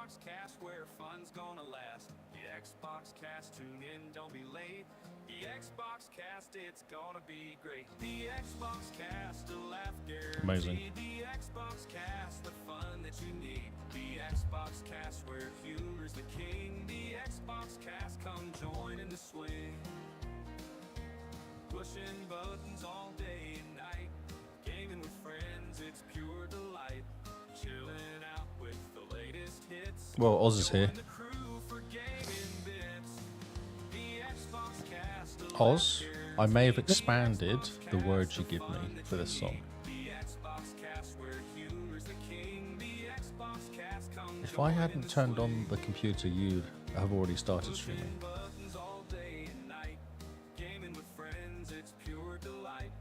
XboxCast, where fun's gonna last. The XboxCast, tune in, don't be late. The XboxCast, it's gonna be great. The XboxCast, a laugh guarantee. Amazing. The XboxCast, the fun that you need. The XboxCast, where humor's the king. The XboxCast, come join in the swing. Pushing buttons all day and night. Gaming with friends, it's pure delight. Chilling out with the latest hits. Well, Oz is here. Join the crew for gaming bits. The XboxCast, Oz, I may have expanded the words you give me for this song. The XboxCast, where humor's the king. The XboxCast, come If I hadn't turned on the computer, you'd have already started streaming. buttons all day and night. Gaming with friends, it's pure delight.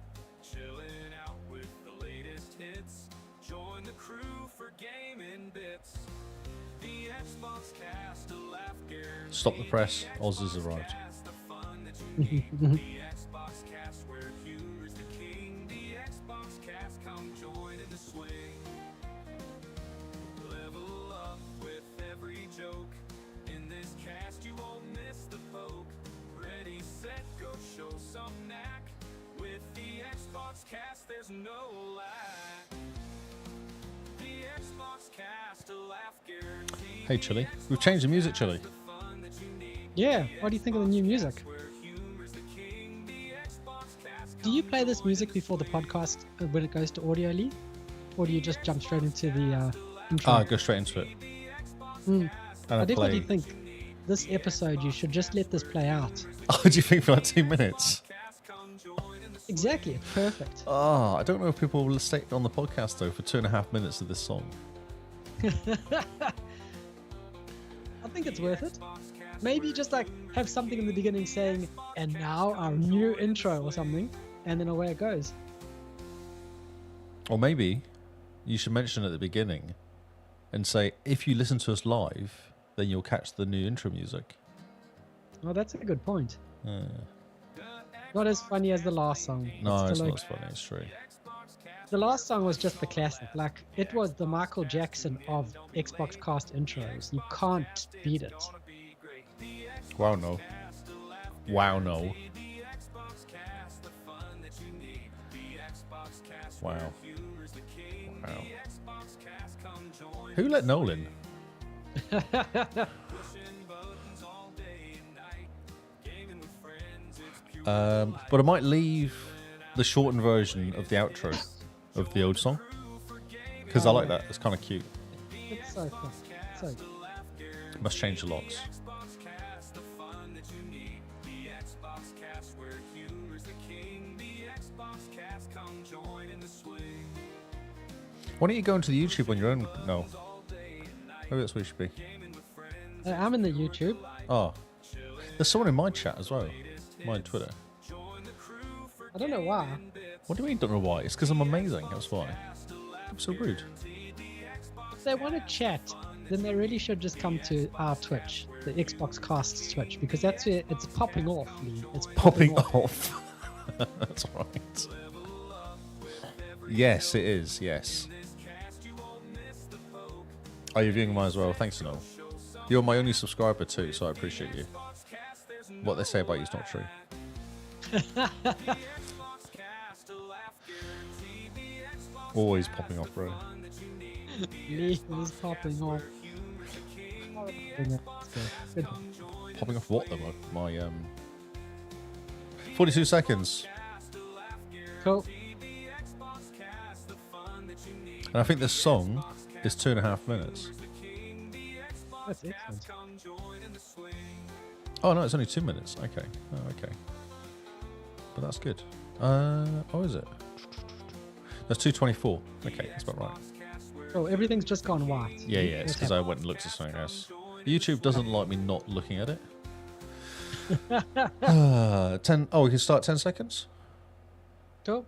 Chilling out with the latest hits. Join the crew for gaming bits. The XboxCast, a laugh guarantee. Stop the press. Oz has arrived. XboxCast, the fun that you need. The XboxCast, where humor's the king. The XboxCast, come join in the swing. Level up with every joke. In this cast, you won't miss the poke. Ready, set, go show some knack. With the XboxCast, there's no lack. The XboxCast, a laugh guarantee. Hey, Chili. We've changed the music, Chili. The fun that you need. Yeah, what do you think of the new music? Where humor's the king. The XboxCast, Do you play this music before the podcast when it goes to audio, Lee? Or do you just jump straight into the intro? Ah, go straight into it. Mm. And I I definitely play. think this episode you should just let this play out. Oh, do you think for like 2 minutes? come join in the Exactly, it's perfect. Ah, I don't know if people will stay on the podcast though for 2.5 minutes of this song. I think it's worth it. Maybe just like have something in the beginning saying, and now our new intro or something, and then away it goes. Or maybe you should mention at the beginning and say, if you listen to us live, then you'll catch the new intro music. Oh, that's a good point. Uh, Not as funny as the last song. no, it's still not okay. as funny, it's true. The last song was just the classic. Like, it was the Michael Jackson of Xbox Cast intros. You can't beat it. Wow, no. Wow, no. Wow. Wow. Who let Nolan? But I might leave the shortened version of the outro of the old song because I like that. It's kind of cute. It's so fun. So Must change the locks. Why don't you go into the YouTube on your own? No. Maybe that's where you should be. I'm in the YouTube. Oh. There's someone in my chat as well. My Twitter. I don't know why. What do you mean don't know why? It's because I'm amazing. That's why. I'm so rude. If they want to chat, then they really should just come to our Twitch, the Xbox Cast Twitch, because that's where it's popping off, Lee. It's Popping off. That's right. Yes, it is. Yes. Oh, you're viewing mine as well. Thanks, Noel. You're my only subscriber too, so I appreciate you. What they say about you is not true. Always popping off, bro. Lee is popping off. Good. Popping off what though? My 42 seconds. Cool. And I think this song is 2.5 minutes. That's excellent. Oh no, it's only 2 minutes. Okay. Oh, okay. But that's good. Oh, is it? That's 2:24. Okay, that's about right. Oh, everything's just gone white. Yeah, yeah. It's because I went and looked at something else. YouTube doesn't like me not looking at it. 10. Oh, we can start 10 seconds. Cool.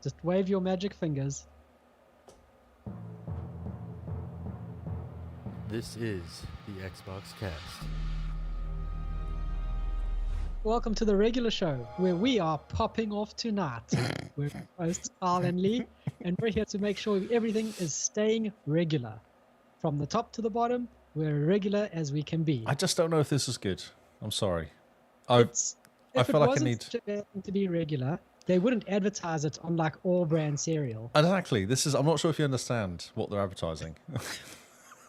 Just wave your magic fingers. This is the Xbox Cast. Welcome to the regular show, where we are popping off tonight. We're hosts Carl and Lee, and we're here to make sure everything is staying regular. From the top to the bottom, We're regular as we can be. I just don't know if this is good. I'm sorry. I If feel it like I wasn't need. such a bad thing to be regular, they wouldn't advertise it on like all brand cereal. Exactly. This is. I'm not sure if you understand what they're advertising.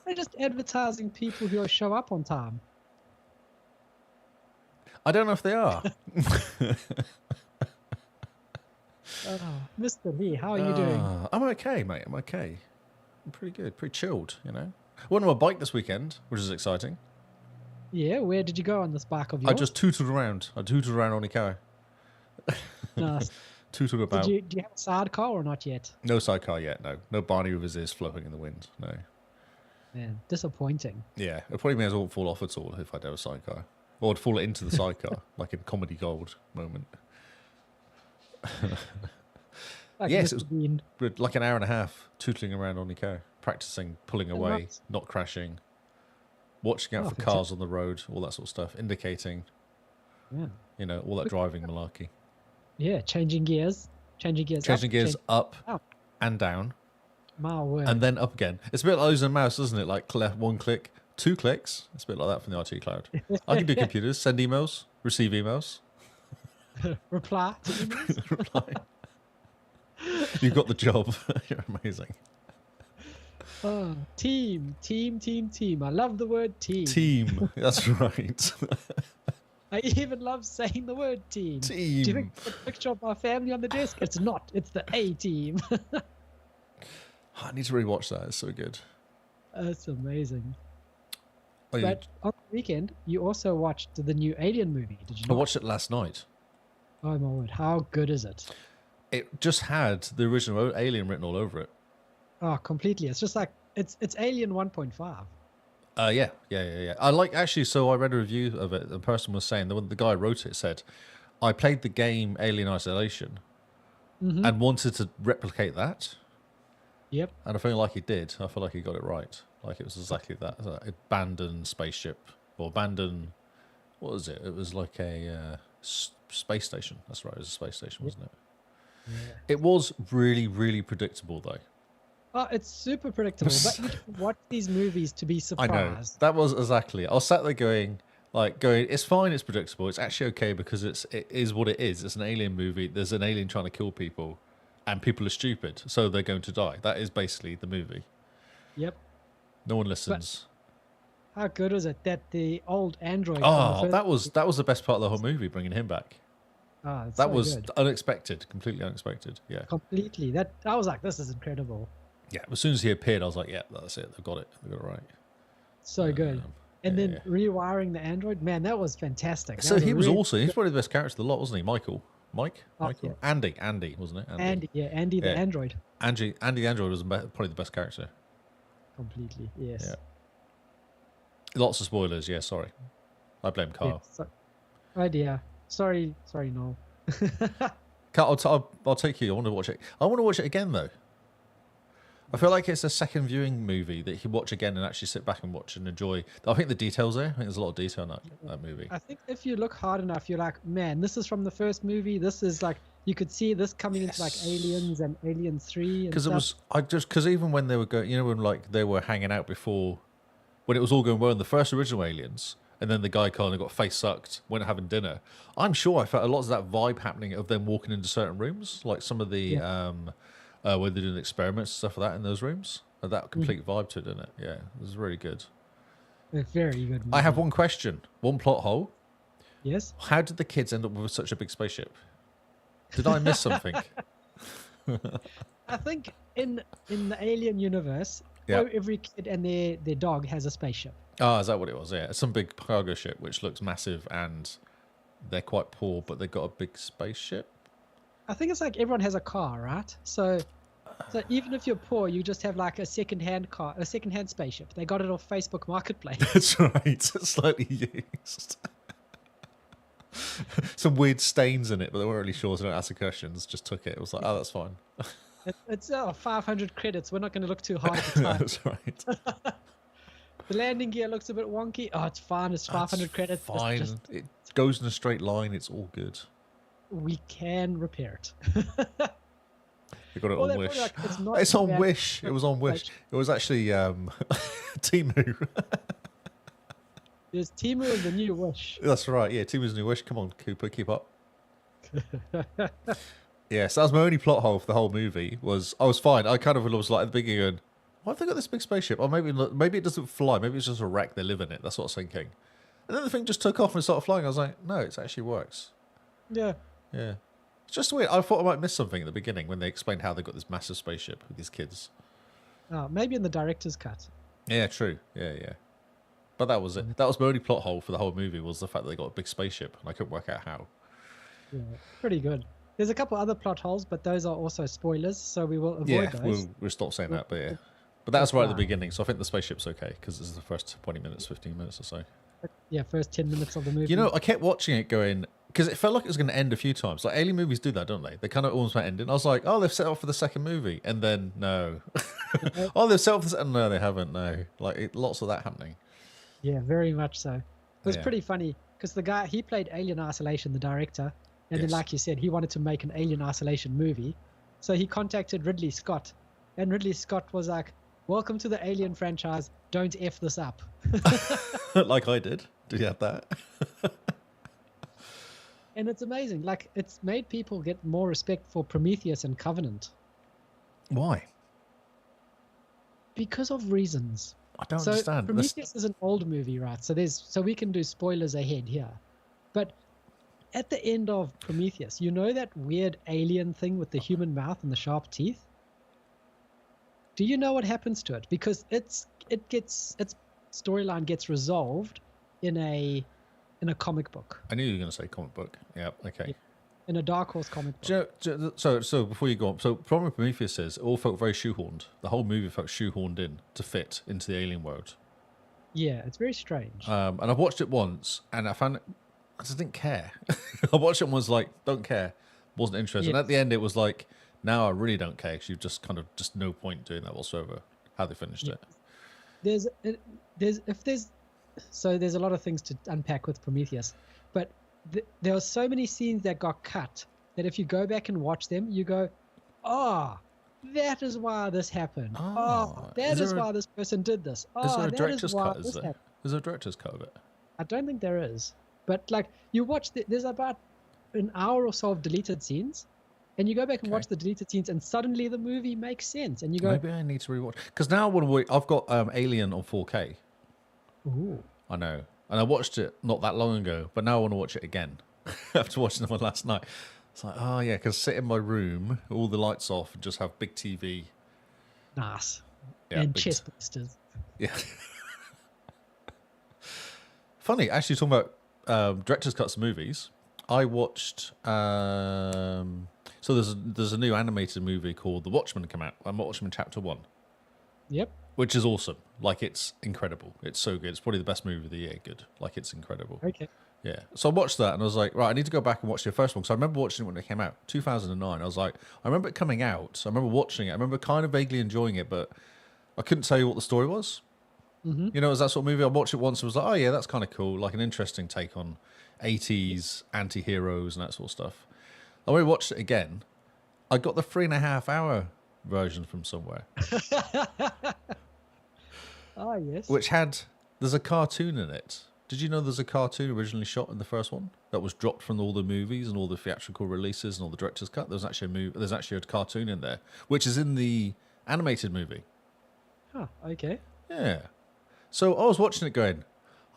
They're just advertising people who show up on time. I don't know if they are. Oh, Mr. Lee, how are you doing? I'm okay, mate. I'm okay. I'm pretty good. Pretty chilled, you know. Went on my bike this weekend, which is exciting. Yeah, where did you go on this bike of yours? I just tooted around. I tooted around on the car. Nice. Tooted about. Do you have a sidecar or not yet? No sidecar yet, no. No Barney with his ears flapping in the wind, no. Man, disappointing. Yeah, it probably may as well fall off at all if I'd have a sidecar. Or I'd fall into the sidecar, like in Comedy Gold moment. Like Yes, it Mr. Bean. But like an hour and a half tootling around on the car, practicing pulling away, nice. not crashing, watching out Oh, for cars on the road, all that sort of stuff, indicating, Yeah. you know, all that driving malarkey. Yeah, changing gears. Changing gears Changing up, gears up down. and down, My word. and then up again. It's a bit like those and mouse, isn't it? Like one click, 2 clicks. It's a bit like that from the RT Cloud. I can do computers, send emails, receive emails, Reply to emails. reply. You've got the job. You're amazing. Oh, team. I love the word team. Team. That's right. I even love saying the word team. Do you Team. think the picture of my family on the desk? It's not. It's the A team. I need to rewatch that. It's so good. That's amazing. Oh, you- But on the weekend, you also watched the new Alien movie, did you I not? watched it last night. Oh my word, how good is it? It just had the original Alien written all over it. Oh, completely. It's just like it's Alien 1.5. Yeah. I like actually. So I read a review of it. The person was saying the guy who wrote it said, "I played the game Alien Isolation and wanted to replicate that, Yep. and I feel like he did. I feel like he got it right. Like it was exactly that abandoned spaceship or abandoned. What was it? It was like a space station. That's right. It was a space station, wasn't it? Yeah. It was really, really predictable though. Oh, it's super predictable. But you don't watch these movies to be I surprised. know. That was exactly. I was sat there going, it's fine, it's predictable, it's actually okay because it is what it is. It's an alien movie. There's an alien trying to kill people, and people are stupid, so they're going to die. That is basically the movie. Yep. No one listens. How good is it that the old android? from the Oh, first- that was the best part of the whole movie, bringing him back. Oh, it's That so was good. unexpected, completely unexpected. Yeah, Completely. That I was like, this is incredible. yeah. As soon as he appeared, I was like, yeah, that's it. They've got it. They've got it right. So good. And yeah, then rewiring the android, man, that was fantastic. That So he was really- awesome. He's probably the best character of the lot, wasn't he? Michael, Oh, Michael, yeah. Andy, wasn't it? Andy the Yeah. android. Andy the android was probably the best character. Completely. Yes. Yeah. Lots of spoilers. Yeah, sorry. I blame Yeah, Carl. oh dear. Sorry, Noel. Carl, I'll take you. I want to watch it. I want to watch it again though. I feel like it's a second viewing movie that you can watch again and actually sit back and watch and enjoy. I think the details there. I think there's a lot of detail in that movie. I think if you look hard enough, you're like, man, this is from the first movie. This is like you could see this coming into like Aliens and Aliens 3. Because it was because even when they were going, when like they were hanging out before, when it was all going well in the first original Aliens, and then the guy kind of got face sucked, went having dinner. I'm sure I felt a lot of that vibe happening of them walking into certain rooms, like some of the where they're doing experiments and stuff like that in those rooms. That complete vibe to it, didn't it? Yeah, it was really good. a very good movie. I have one question, one plot hole. Yes. How did the kids end up with such a big spaceship? Did I miss something? I think in the Alien universe, Yeah. every kid and their dog has a spaceship. Oh, is that what it was? Yeah, it's some big cargo ship which looks massive, and they're quite poor, but they've got a big spaceship. I think it's like everyone has a car, right? So even if you're poor, you just have like a second-hand car, a second-hand spaceship. They got it off Facebook Marketplace. That's right, slightly used. Some weird stains in it, but they weren't really sure, so don't ask the questions. Just took it. It was like, oh, that's fine. It's 500 credits. We're not going to look too hard at the time. That's right. The landing gear looks a bit wonky. Oh, it's fine. It's 500 That's credits. It's Fine. just- It goes in a straight line. It's all good. we can repair it. They got it Well, on they're Wish. probably like, it's not It's on bad. Wish. It was on Wish. It was actually Timu. There's Timu and the New Wish. That's right. Yeah, Timu's New Wish. Come on, Cooper, keep up. Yes, that was my only plot hole for the whole movie. Was I was fine. I kind of was like at the beginning going, why have they got this big spaceship? Or maybe it doesn't fly. Maybe it's just a wreck. They live in it. That's what I was thinking. And then the thing just took off and started flying. I was like, no, it actually works. Yeah. Yeah. It's just weird. I thought I might miss something at the beginning when they explained how they got this massive spaceship with these kids. Maybe in the director's cut. Yeah, true. Yeah, yeah. But that was it. That was my only plot hole for the whole movie was the fact that they got a big spaceship and I couldn't work out how. Yeah, pretty good. There's a couple other plot holes, but those are also spoilers, so we will avoid those. We'll stop saying that, but yeah. But that's right at the beginning, so I think the spaceship's okay because this is the first 20 minutes, 15 minutes or so. Yeah, first 10 minutes of the movie. You know, I kept watching it going, because it felt like it was going to end a few times. Like, alien movies do that, don't they? They kind of almost might end it. I was like, oh, they've set up for the second movie. And then, no. Oh, they've set up for the second. No, they haven't, no. Like, lots of that happening. Yeah, very much so. It was Yeah. pretty funny because the guy, he played Alien Isolation, the director. And then, Yes. like you said, he wanted to make an Alien Isolation movie. So he contacted Ridley Scott. And Ridley Scott was like, welcome to the Alien franchise. Don't F this up. Like I did. Did you have that? And it's amazing. Like, it's made people get more respect for Prometheus and Covenant Why? because of reasons. I don't So understand. Prometheus is an old movie, right? So we can do spoilers ahead here. But at the end of Prometheus, you know that weird alien thing with the human mouth and the sharp teeth? Do you know what happens to it? Because its storyline gets resolved in a comic book, I knew you were going to say comic book. Yeah, okay. in a Dark Horse comic book. So before you go on, so problem with Prometheus is it all felt very shoehorned. The whole movie felt shoehorned in to fit into the alien world. Yeah, it's very strange. And I've watched it once, and I found I just didn't care. I watched it and was like, don't care, wasn't interested. And Yes. at the end, it was like, now I really don't care because you've just kind of just no point doing that whatsoever. How they finished it. There's a lot of things to unpack with Prometheus, but there are so many scenes that got cut that if you go back and watch them, you go, oh, that is why this happened. Oh, That is is there a- why this person did this. Is Oh, there a that director's is why cut? Is this there? happened. Is there a director's cut of it? I don't think there is, but like you watch, there's about an hour or so of deleted scenes, and you go back and Okay. watch the deleted scenes, and suddenly the movie makes sense, and you go, Maybe I need to rewatch because now I want to. I've got Alien on 4K. ooh. I know, and I watched it not that long ago, but now I want to watch it again after watching the one last night. It's like, oh yeah, because sit in my room, all the lights off, and just have big TV. Nice. Yeah, And big chest blisters. Yeah. Funny, actually talking about director's cuts of movies. I watched. So there's a new animated movie called The Watchmen come out. I'm Watchmen Chapter 1, Yep. which is awesome. Like it's incredible. It's so good. It's probably the best movie of the year. Good. Like it's incredible. Okay. Yeah. So I watched that and I was like, right, I need to go back and watch the first one. So I remember watching it when it came out, 2009. I was like, I remember it coming out. I remember watching it. I remember kind of vaguely enjoying it, but I couldn't tell you what the story was. Mm-hmm. You know, it was that sort of movie. I watched it once and was like, oh yeah, that's kind of cool. Like an interesting take on 80s anti-heroes and that sort of stuff. And when I watched it again, I got the 3.5 hour version from somewhere, Ah, yes. which there's a cartoon in it. Did you know there's a cartoon originally shot in the first one that was dropped from all the movies and all the theatrical releases and all the director's cut? There's actually a cartoon in there, which is in the animated movie. Huh, okay. Yeah. So I was watching it going,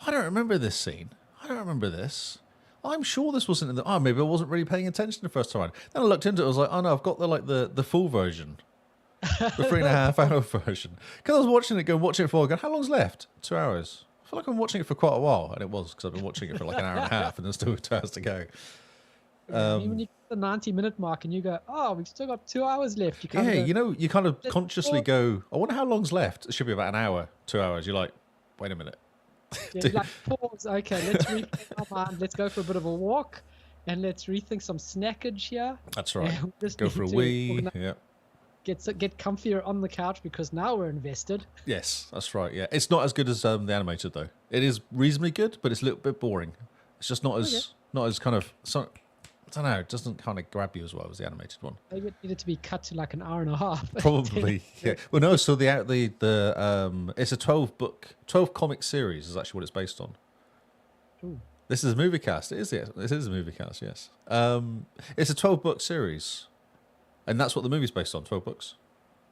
I don't remember this scene. I don't remember this. I'm sure this wasn't in the... Oh, maybe I wasn't really paying attention the first time around. Then I looked into it. I was like, oh, no, I've got the full version. The 3.5 hour version. Because I was watching it for, going, how long's left? 2 hours. I feel like I'm watching it for quite a while. And it was, because I've been watching it for like an hour and a half and there's still 2 hours to go. I mean, when you get the 90-minute mark and you go, oh, we've still got 2 hours left. You kind Yeah, of go, you know, you kind of Let's consciously pause. go, I wonder how long's left. It should be about an hour, 2 hours. You're like, wait a minute. yeah, like, pause. Okay, let's rethink our mind. Let's go for a bit of a walk and let's rethink some snackage here. That's right. Yeah, we just Go need for a to wee. organize- Yeah. Get comfier on the couch because now we're invested. Yes, that's right. Yeah, it's not as good as the animated though. It is reasonably good, but it's a little bit boring. It's just not as kind of. So, I don't know. It doesn't kind of grab you as well as the animated one. Maybe it needed to be cut to like an hour and a half. Probably. Yeah. Well, no. So the it's a 12 comic series is actually what it's based on. Ooh. This is a movie cast. It is. Yes. This is a movie cast. Yes. It's a 12-book series, and that's what the movie's based on. 12 books,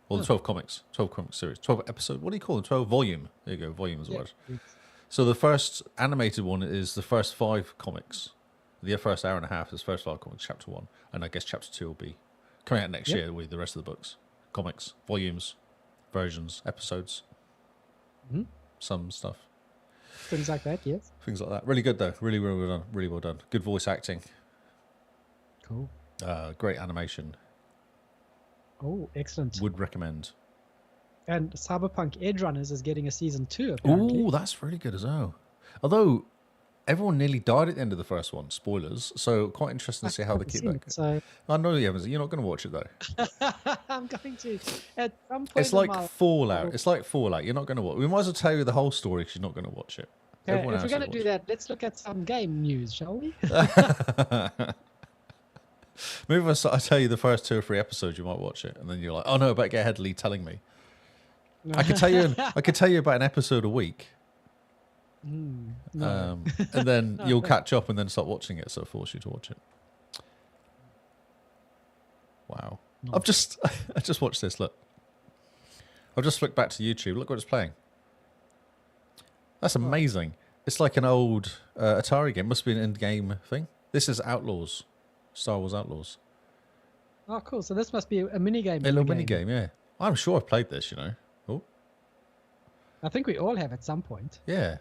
or the 12 comics. 12 comic series. 12 episode. What do you call them? 12 volume. There you go. Volume is the word. Yes. So the first animated one is the first 5 comics. The first hour and a half is first 5 comics, chapter 1, and I guess chapter 2 will be coming out next year with the rest of the books, comics, volumes, versions, episodes, some stuff. Things like that, yes. Things like that. Really good though. Really, really well done. Really well done. Good voice acting. Cool. Great animation. Oh, excellent. Would recommend. And Cyberpunk Edge Runners is getting a season 2, apparently. Oh, that's really good as well. Although everyone nearly died at the end of the first one. Spoilers. So quite interesting to see how they keep that. So I know you haven't. You're not going to watch it though. I'm going to at some point. It's in like my- Fallout. It's like Fallout. You're not going to watch. We might as well tell you the whole story because you're not going to watch it. Okay, Everyone if we're else going to will do watch that, let's look at some game news, shall we? Maybe if I tell you the first 2 or 3 episodes, you might watch it, and then you're like, "Oh no, I better get ahead of Lee telling me." I could tell you. I could tell you about an episode a week, No. and then you'll catch up, and then start watching it. So I force you to watch it. Wow! No. I just watched this. Look, I've just flicked back to YouTube. Look what it's playing. That's amazing. It's like an old Atari game. Must be an in-game thing. This is Outlaws, Star Wars Outlaws. Oh, cool. So this must be a mini game. A little mini game, yeah. I'm sure I've played this. You know. Oh. I think we all have at some point. Yeah,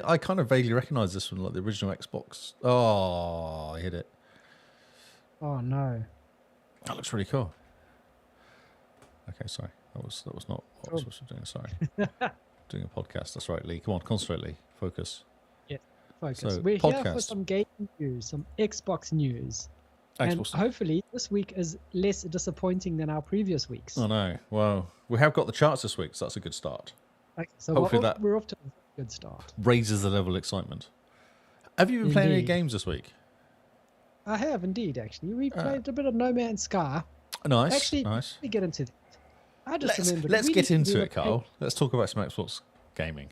I kind of vaguely recognise this from like the original Xbox. Oh, I hit it. Oh no. That looks really cool. Okay, sorry. That was not what I was supposed to be doing. Sorry. Doing a podcast. That's right, Lee. Come on, concentrate, Lee. Focus. Yeah, focus. So, We're here for podcast. some game news, some Xbox news. And Xbox. hopefully this week is less disappointing than our previous weeks. Oh no. Well, we have got the charts this week, so that's a good start. Okay, so Hopefully we're off to a good start. Raises the level of excitement. Have you been playing any Indeed. games this week? I have indeed, actually. We played a bit of No Man's Sky. Nice. Actually, nice. let me get into that. I just remembered. Let's we get need to do into the it, Carl. Let's talk about some Xbox gaming.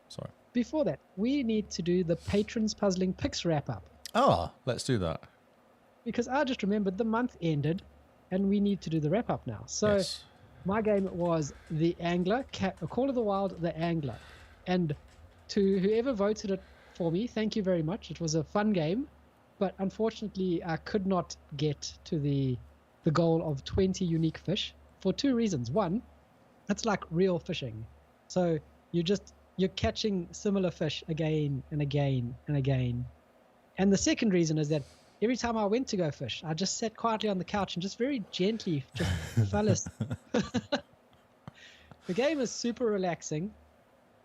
Sorry. Before that, we need to do the Patrons Puzzling Picks wrap-up. Ah, let's do that. Because I just remembered the month ended, and we need to do the wrap-up now. So Yes. my game was The Angler, Call of the Wild, The Angler. And to whoever voted it for me, thank you very much. It was a fun game, but unfortunately I could not get to the goal of 20 unique fish for 2 reasons. One, it's like real fishing. So you're catching similar fish again and again and again. And the second reason is that every time I went to go fish, I just sat quietly on the couch and just very gently just fell asleep. The game is super relaxing.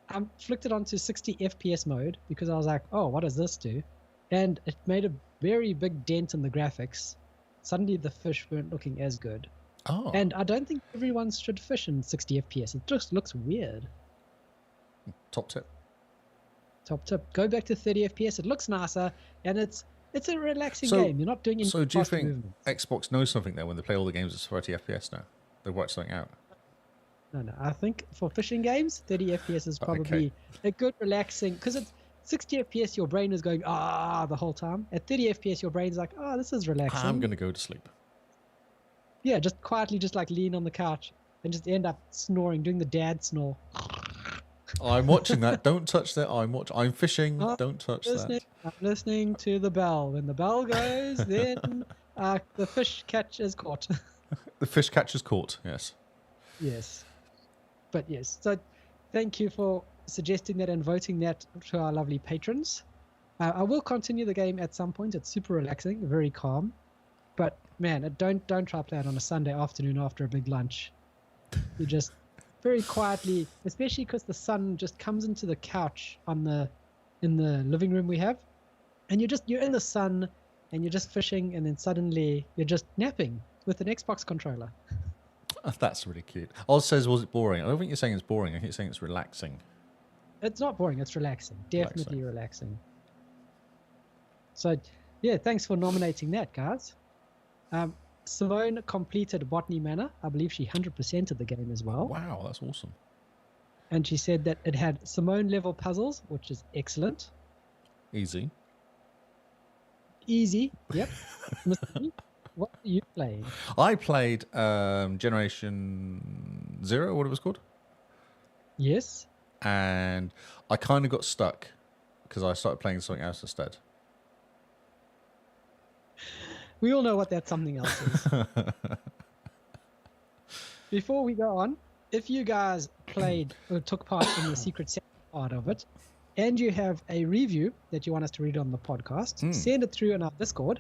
I flicked it onto 60 FPS mode because I was like, oh, what does this do? And it made a very big dent in the graphics. Suddenly the fish weren't looking as good. Oh. And I don't think everyone should fish in 60 FPS. It just looks weird. Top tip. Top tip. Go back to 30 FPS. It looks nicer, and it's a relaxing So- game. You're not doing any So do you fast think movements. Xbox knows something there when they play all the games at 30 FPS now? They've worked something out. No. I think for fishing games, 30 FPS is probably Okay. a good relaxing, because it's 60 FPS. Your brain is going the whole time. At 30 FPS, your brain's like, this is relaxing. I'm going to go to sleep. Yeah, just quietly, just like lean on the couch and just end up snoring, doing the dad snore. I'm watching that. Don't touch that. I'm fishing. Oh, Don't touch I'm listening to the bell. When the bell goes, then the fish catch is caught. The fish catch is caught. Yes. Yes. But yes, so thank you for suggesting that and voting that to our lovely patrons. I will continue the game at some point. It's super relaxing, very calm. But man, don't try to play it on a Sunday afternoon after a big lunch. You just very quietly, especially because the sun just comes into the couch in the living room we have, and you're in the sun and you're just fishing, and then suddenly you're just napping with an Xbox controller. That's really cute. Oz says, was it boring? I don't think you're saying it's boring. I think you're saying it's relaxing. It's not boring. It's relaxing. Definitely relaxing. So, yeah, thanks for nominating that, guys. Simone completed Botany Manor. I believe she 100%ed the game as well. Wow, that's awesome. And she said that it had Simone level puzzles, which is excellent. Easy. Easy. Yep. Mr. B, what are you playing? I played Generation Zero, what it was called, Yes. and I kind of got stuck because I started playing something else instead. We all know what that something else is. Before we go on, if you guys played or took part in the Secret Santa part of it, and you have a review that you want us to read on the podcast, send it through in our Discord,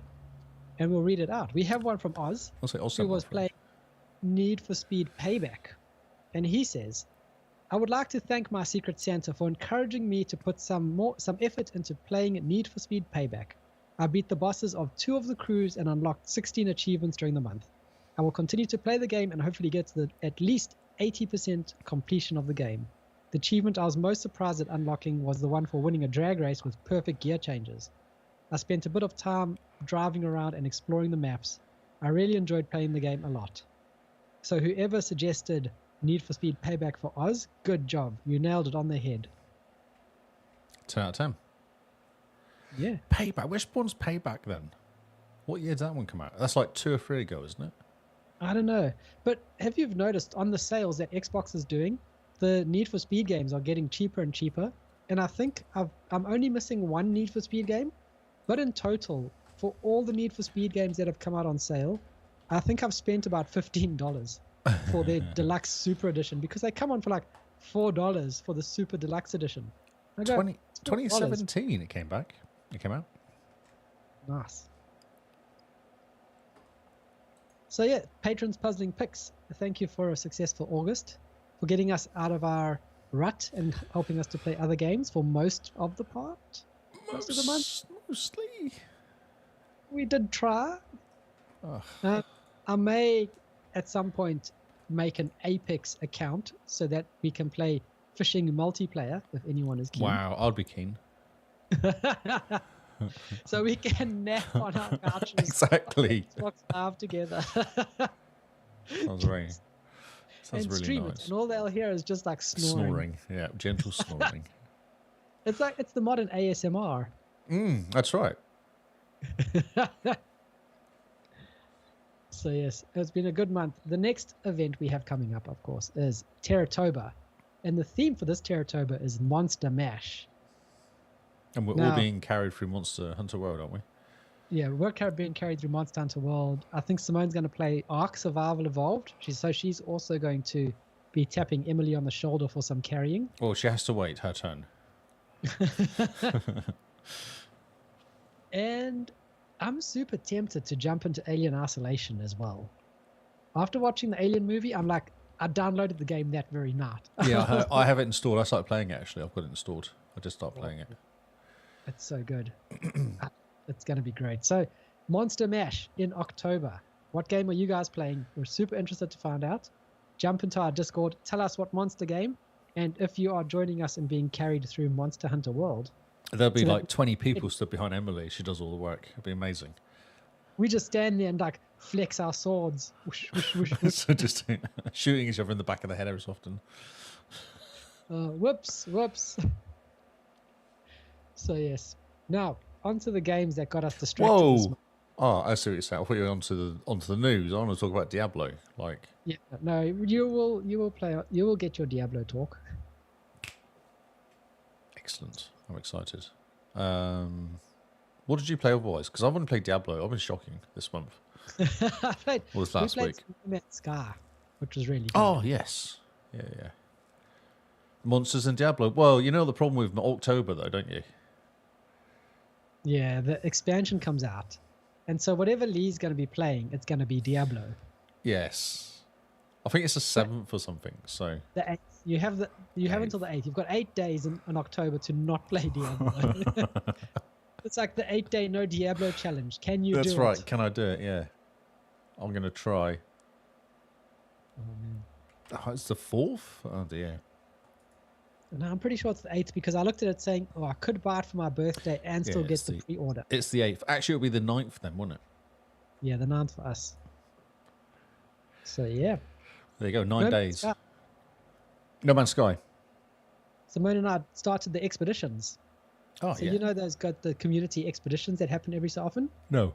and we'll read it out. We have one from Oz, I'll say who also was playing Need for Speed Payback, and he says, I would like to thank my Secret Santa for encouraging me to put some effort into playing Need for Speed Payback. I beat the bosses of 2 of the crews and unlocked 16 achievements during the month. I will continue to play the game and hopefully get to at least 80% completion of the game. The achievement I was most surprised at unlocking was the one for winning a drag race with perfect gear changes. I spent a bit of time driving around and exploring the maps. I really enjoyed playing the game a lot. So whoever suggested Need for Speed Payback for Oz, good job. You nailed it on the head. 10 out of 10. Yeah. Payback. Which one's Payback then? What year did that one come out? That's like 2 or 3 ago, isn't it? I don't know. But have you noticed on the sales that Xbox is doing, the Need for Speed games are getting cheaper and cheaper? And I think I'm only missing one Need for Speed game. But in total, for all the Need for Speed games that have come out on sale, I think I've spent about $15 for their Deluxe Super Edition, because they come on for like $4 for the Super Deluxe Edition. I go, 2017 it came back. It came out. Nice. So yeah, patrons puzzling picks. Thank you for a successful August, for getting us out of our rut and helping us to play other games for most of the part. Most of the month. Mostly. We did try. I may at some point make an Apex account so that we can play fishing multiplayer if anyone is keen. Wow, I'd be keen. So we can nap on our couches. Exactly. Xbox Live together. Sounds really and really stream nice. it, and all they'll hear is just like snoring. Yeah, gentle snoring. It's the modern ASMR. That's right. So yes, it's been a good month. The next event we have coming up, of course, is Terratoba, and the theme for this Terratoba is Monster Mash. And we're all being carried through Monster Hunter World, aren't we? Yeah, we're being carried through Monster Hunter World. I think Simone's going to play Ark Survival Evolved. She's also going to be tapping Emily on the shoulder for some carrying. Well, she has to wait her turn. And I'm super tempted to jump into Alien Isolation as well. After watching the Alien movie, I'm like, I downloaded the game that very night. Yeah, I have it installed. I started playing it, actually. I've got it installed. I just started playing it. It's so good. It's going to be great. So, Monster Mash in October. What game are you guys playing? We're super interested to find out. Jump into our Discord. Tell us what monster game. And if you are joining us and being carried through Monster Hunter World. There'll be like 20 people stood behind Emily. She does all the work. It'll be amazing. We just stand there and like flex our swords. Whoosh, whoosh, whoosh, whoosh. So just shooting each other in the back of the head every so often. Whoops. So yes. Now, onto the games that got us distracted. This month. Oh, I see what you're saying. I thought you were onto the news. I want to talk about Diablo. Yeah, no, you will get your Diablo talk. Excellent. I'm excited. What did you play otherwise? Because I've only played Diablo. I've been shocking this month. We last played week. Superman Scar, which was really good. Oh, yes. Yeah. Monsters and Diablo. Well, you know the problem with October, though, don't you? Yeah, the expansion comes out. And so whatever Lee's going to be playing, it's going to be Diablo. Yes. I think it's the 7th or something, so... The 8th. You have until the 8th. You've got 8 days in October to not play Diablo. It's like the 8-day no Diablo challenge. Can you do it? That's right. Can I do it? Yeah. I'm going to try. Oh, man. Oh, it's the 4th? Oh, dear. No, I'm pretty sure it's the 8th because I looked at it saying, oh, I could buy it for my birthday and still get the pre-order. It's the 8th. Actually, it'll be the 9th then, won't it? Yeah, the 9th for us. So, yeah. There you go. 9 days. Sky. No Man's Sky. Simone and I started the expeditions. Oh, So yeah. you know those got the community expeditions that happen every so often? No,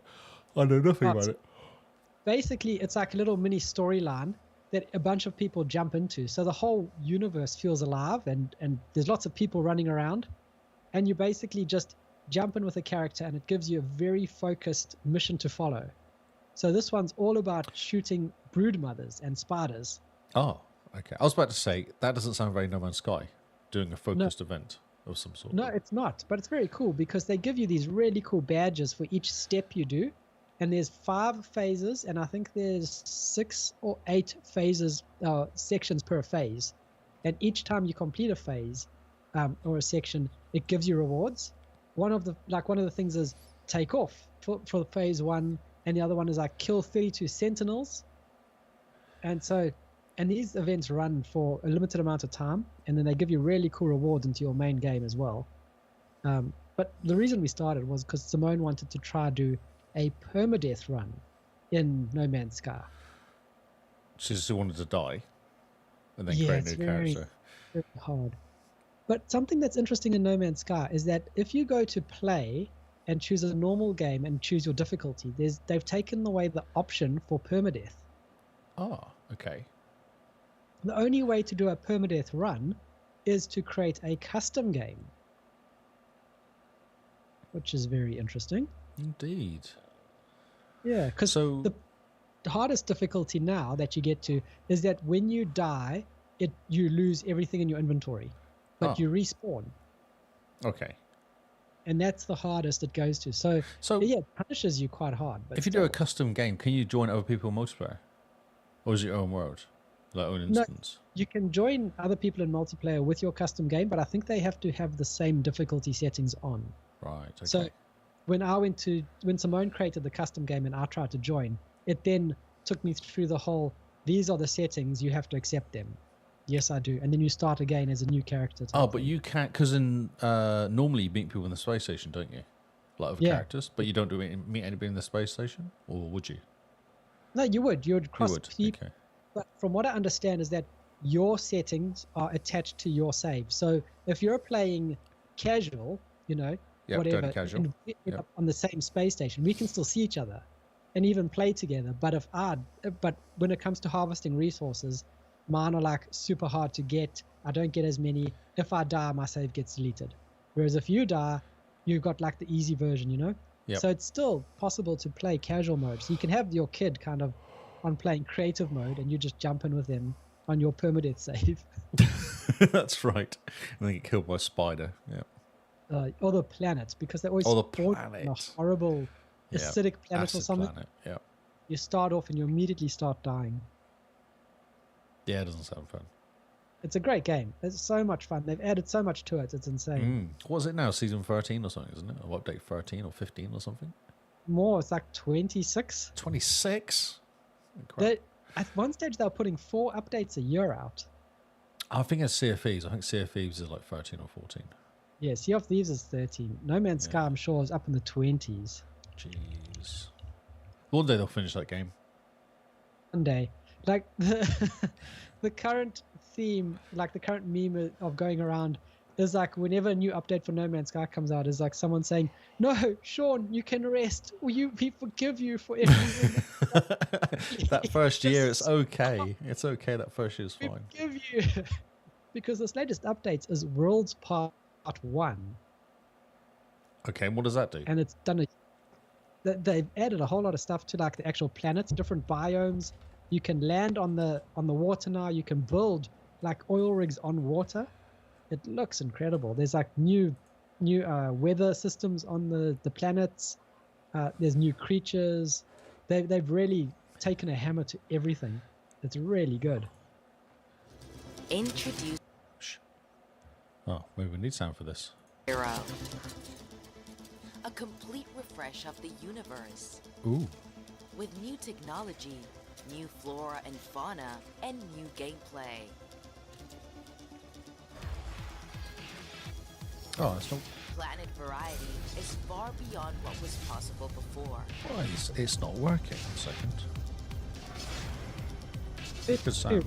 I know nothing about it. Basically, it's like a little mini storyline that a bunch of people jump into. So the whole universe feels alive and there's lots of people running around. And you basically just jump in with a character and it gives you a very focused mission to follow. So this one's all about shooting brood mothers and spiders. Oh, okay. I was about to say, that doesn't sound very No Man's Sky, doing a focused event of some sort. No, it's not. But it's very cool because they give you these really cool badges for each step you do. And there's 5 phases, and I think there's 6 or 8 phases, sections per phase. And each time you complete a phase or a section, it gives you rewards. One of the things is take off for phase 1, and the other one is like kill 32 sentinels. And these events run for a limited amount of time, and then they give you really cool rewards into your main game as well. But the reason we started was because Simone wanted to try do a permadeath run in No Man's Sky. She just wanted to die and then Yeah, create it's a new very, character. very hard. But something that's interesting in No Man's Sky is that if you go to play and choose a normal game and choose your difficulty, they've taken away the option for permadeath. Oh, okay. The only way to do a permadeath run is to create a custom game, which is very interesting. Indeed. Yeah, because So, the hardest difficulty now that you get to is that when you die, you lose everything in your inventory, but Oh. you respawn, okay. and that's the hardest it goes to. So yeah, it punishes you quite hard. But if you do a still. custom game, can you join other people in multiplayer? Or is it your own world? Like own No. instance? You can join other people in multiplayer with your custom game, but I think they have to have the same difficulty settings on. Right, okay. So when Simone created the custom game and I tried to join, it then took me through the whole, these are the settings, you have to accept them. Yes, I do. And then you start again as a new character. Oh, but you can't, because normally you meet people in the space station, don't you? Like other characters, but you don't meet anybody in the space station? Or would you? No, you would. You would cross people. Okay. But from what I understand is that your settings are attached to your save. So if you're playing casual, whatever, totally casual. and we end up on the same space station, we can still see each other and even play together. But when it comes to harvesting resources, mine are like super hard to get. I don't get as many. If I die, my save gets deleted. Whereas if you die, you've got like the easy version, Yep. So it's still possible to play casual mode. So you can have your kid kind of on playing creative mode and you just jump in with them on your permadeath save. That's right. And then get killed by a spider. Yeah. Or the planet, because they always Or the spawn on a planet. horrible Yeah. acidic planet or Acid something. planet. Yeah. You start off and you immediately start dying. Yeah, it doesn't sound fun. It's a great game. It's so much fun. They've added so much to it. It's insane. What is it now? Season 13 or something, isn't it? Or update 13 or 15 or something? More, it's like 26. 26? At one stage, they were putting 4 updates a year out. I think it's Sea of Thieves. I think Sea of Thieves is like 13 or 14. Yeah, Sea of Thieves is 13. No Man's Sky, I'm sure, is up in the 20s. Jeez. One day they'll finish that game. One day. Like, the current theme, like the current meme of going around is like whenever a new update for No Man's Sky comes out is like someone saying, "No, Sean, you can rest. We forgive you for everything." That first year, it's okay. It's okay. That first year is We fine. forgive you. Because this latest update is Worlds Part 1. Okay, and what does that do? And it's done they've added a whole lot of stuff to like the actual planets, different biomes. You can land on the water now. You can build like oil rigs on water. It looks incredible. There's like new weather systems on the planets. There's new creatures. They've really taken a hammer to everything. It's really good. Introduce Oh, maybe we need sound for this. Hero. A complete refresh of the universe. Ooh. With new technology, new flora and fauna, and new gameplay. Oh, it's not. Planet variety is far beyond what was possible before. Why it's not working? 1 second. Good sound.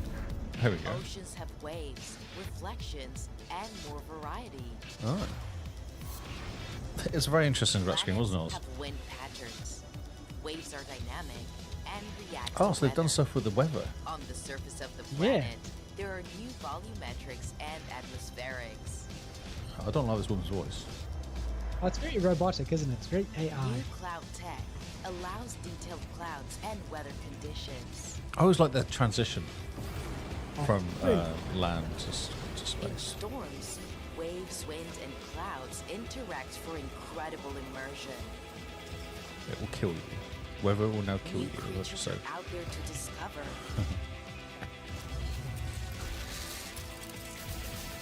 There we go. Oceans have waves, reflections, and more variety. Oh. It's a very interesting graph screen, wasn't it? Planets have wind patterns. Waves are dynamic and react Oh, to so they've done weather. stuff with the weather. On the surface of the Yeah. planet, there are new volumetrics and atmospherics. I don't like this woman's voice. Oh, it's very robotic, isn't it? It's very AI. New cloud tech allows detailed clouds and weather conditions. I always like the transition from really? land to In space. storms, waves, wind, and clouds interact for incredible immersion. It will kill you. Weather will now kill New you, as you creatures say. are out there to discover.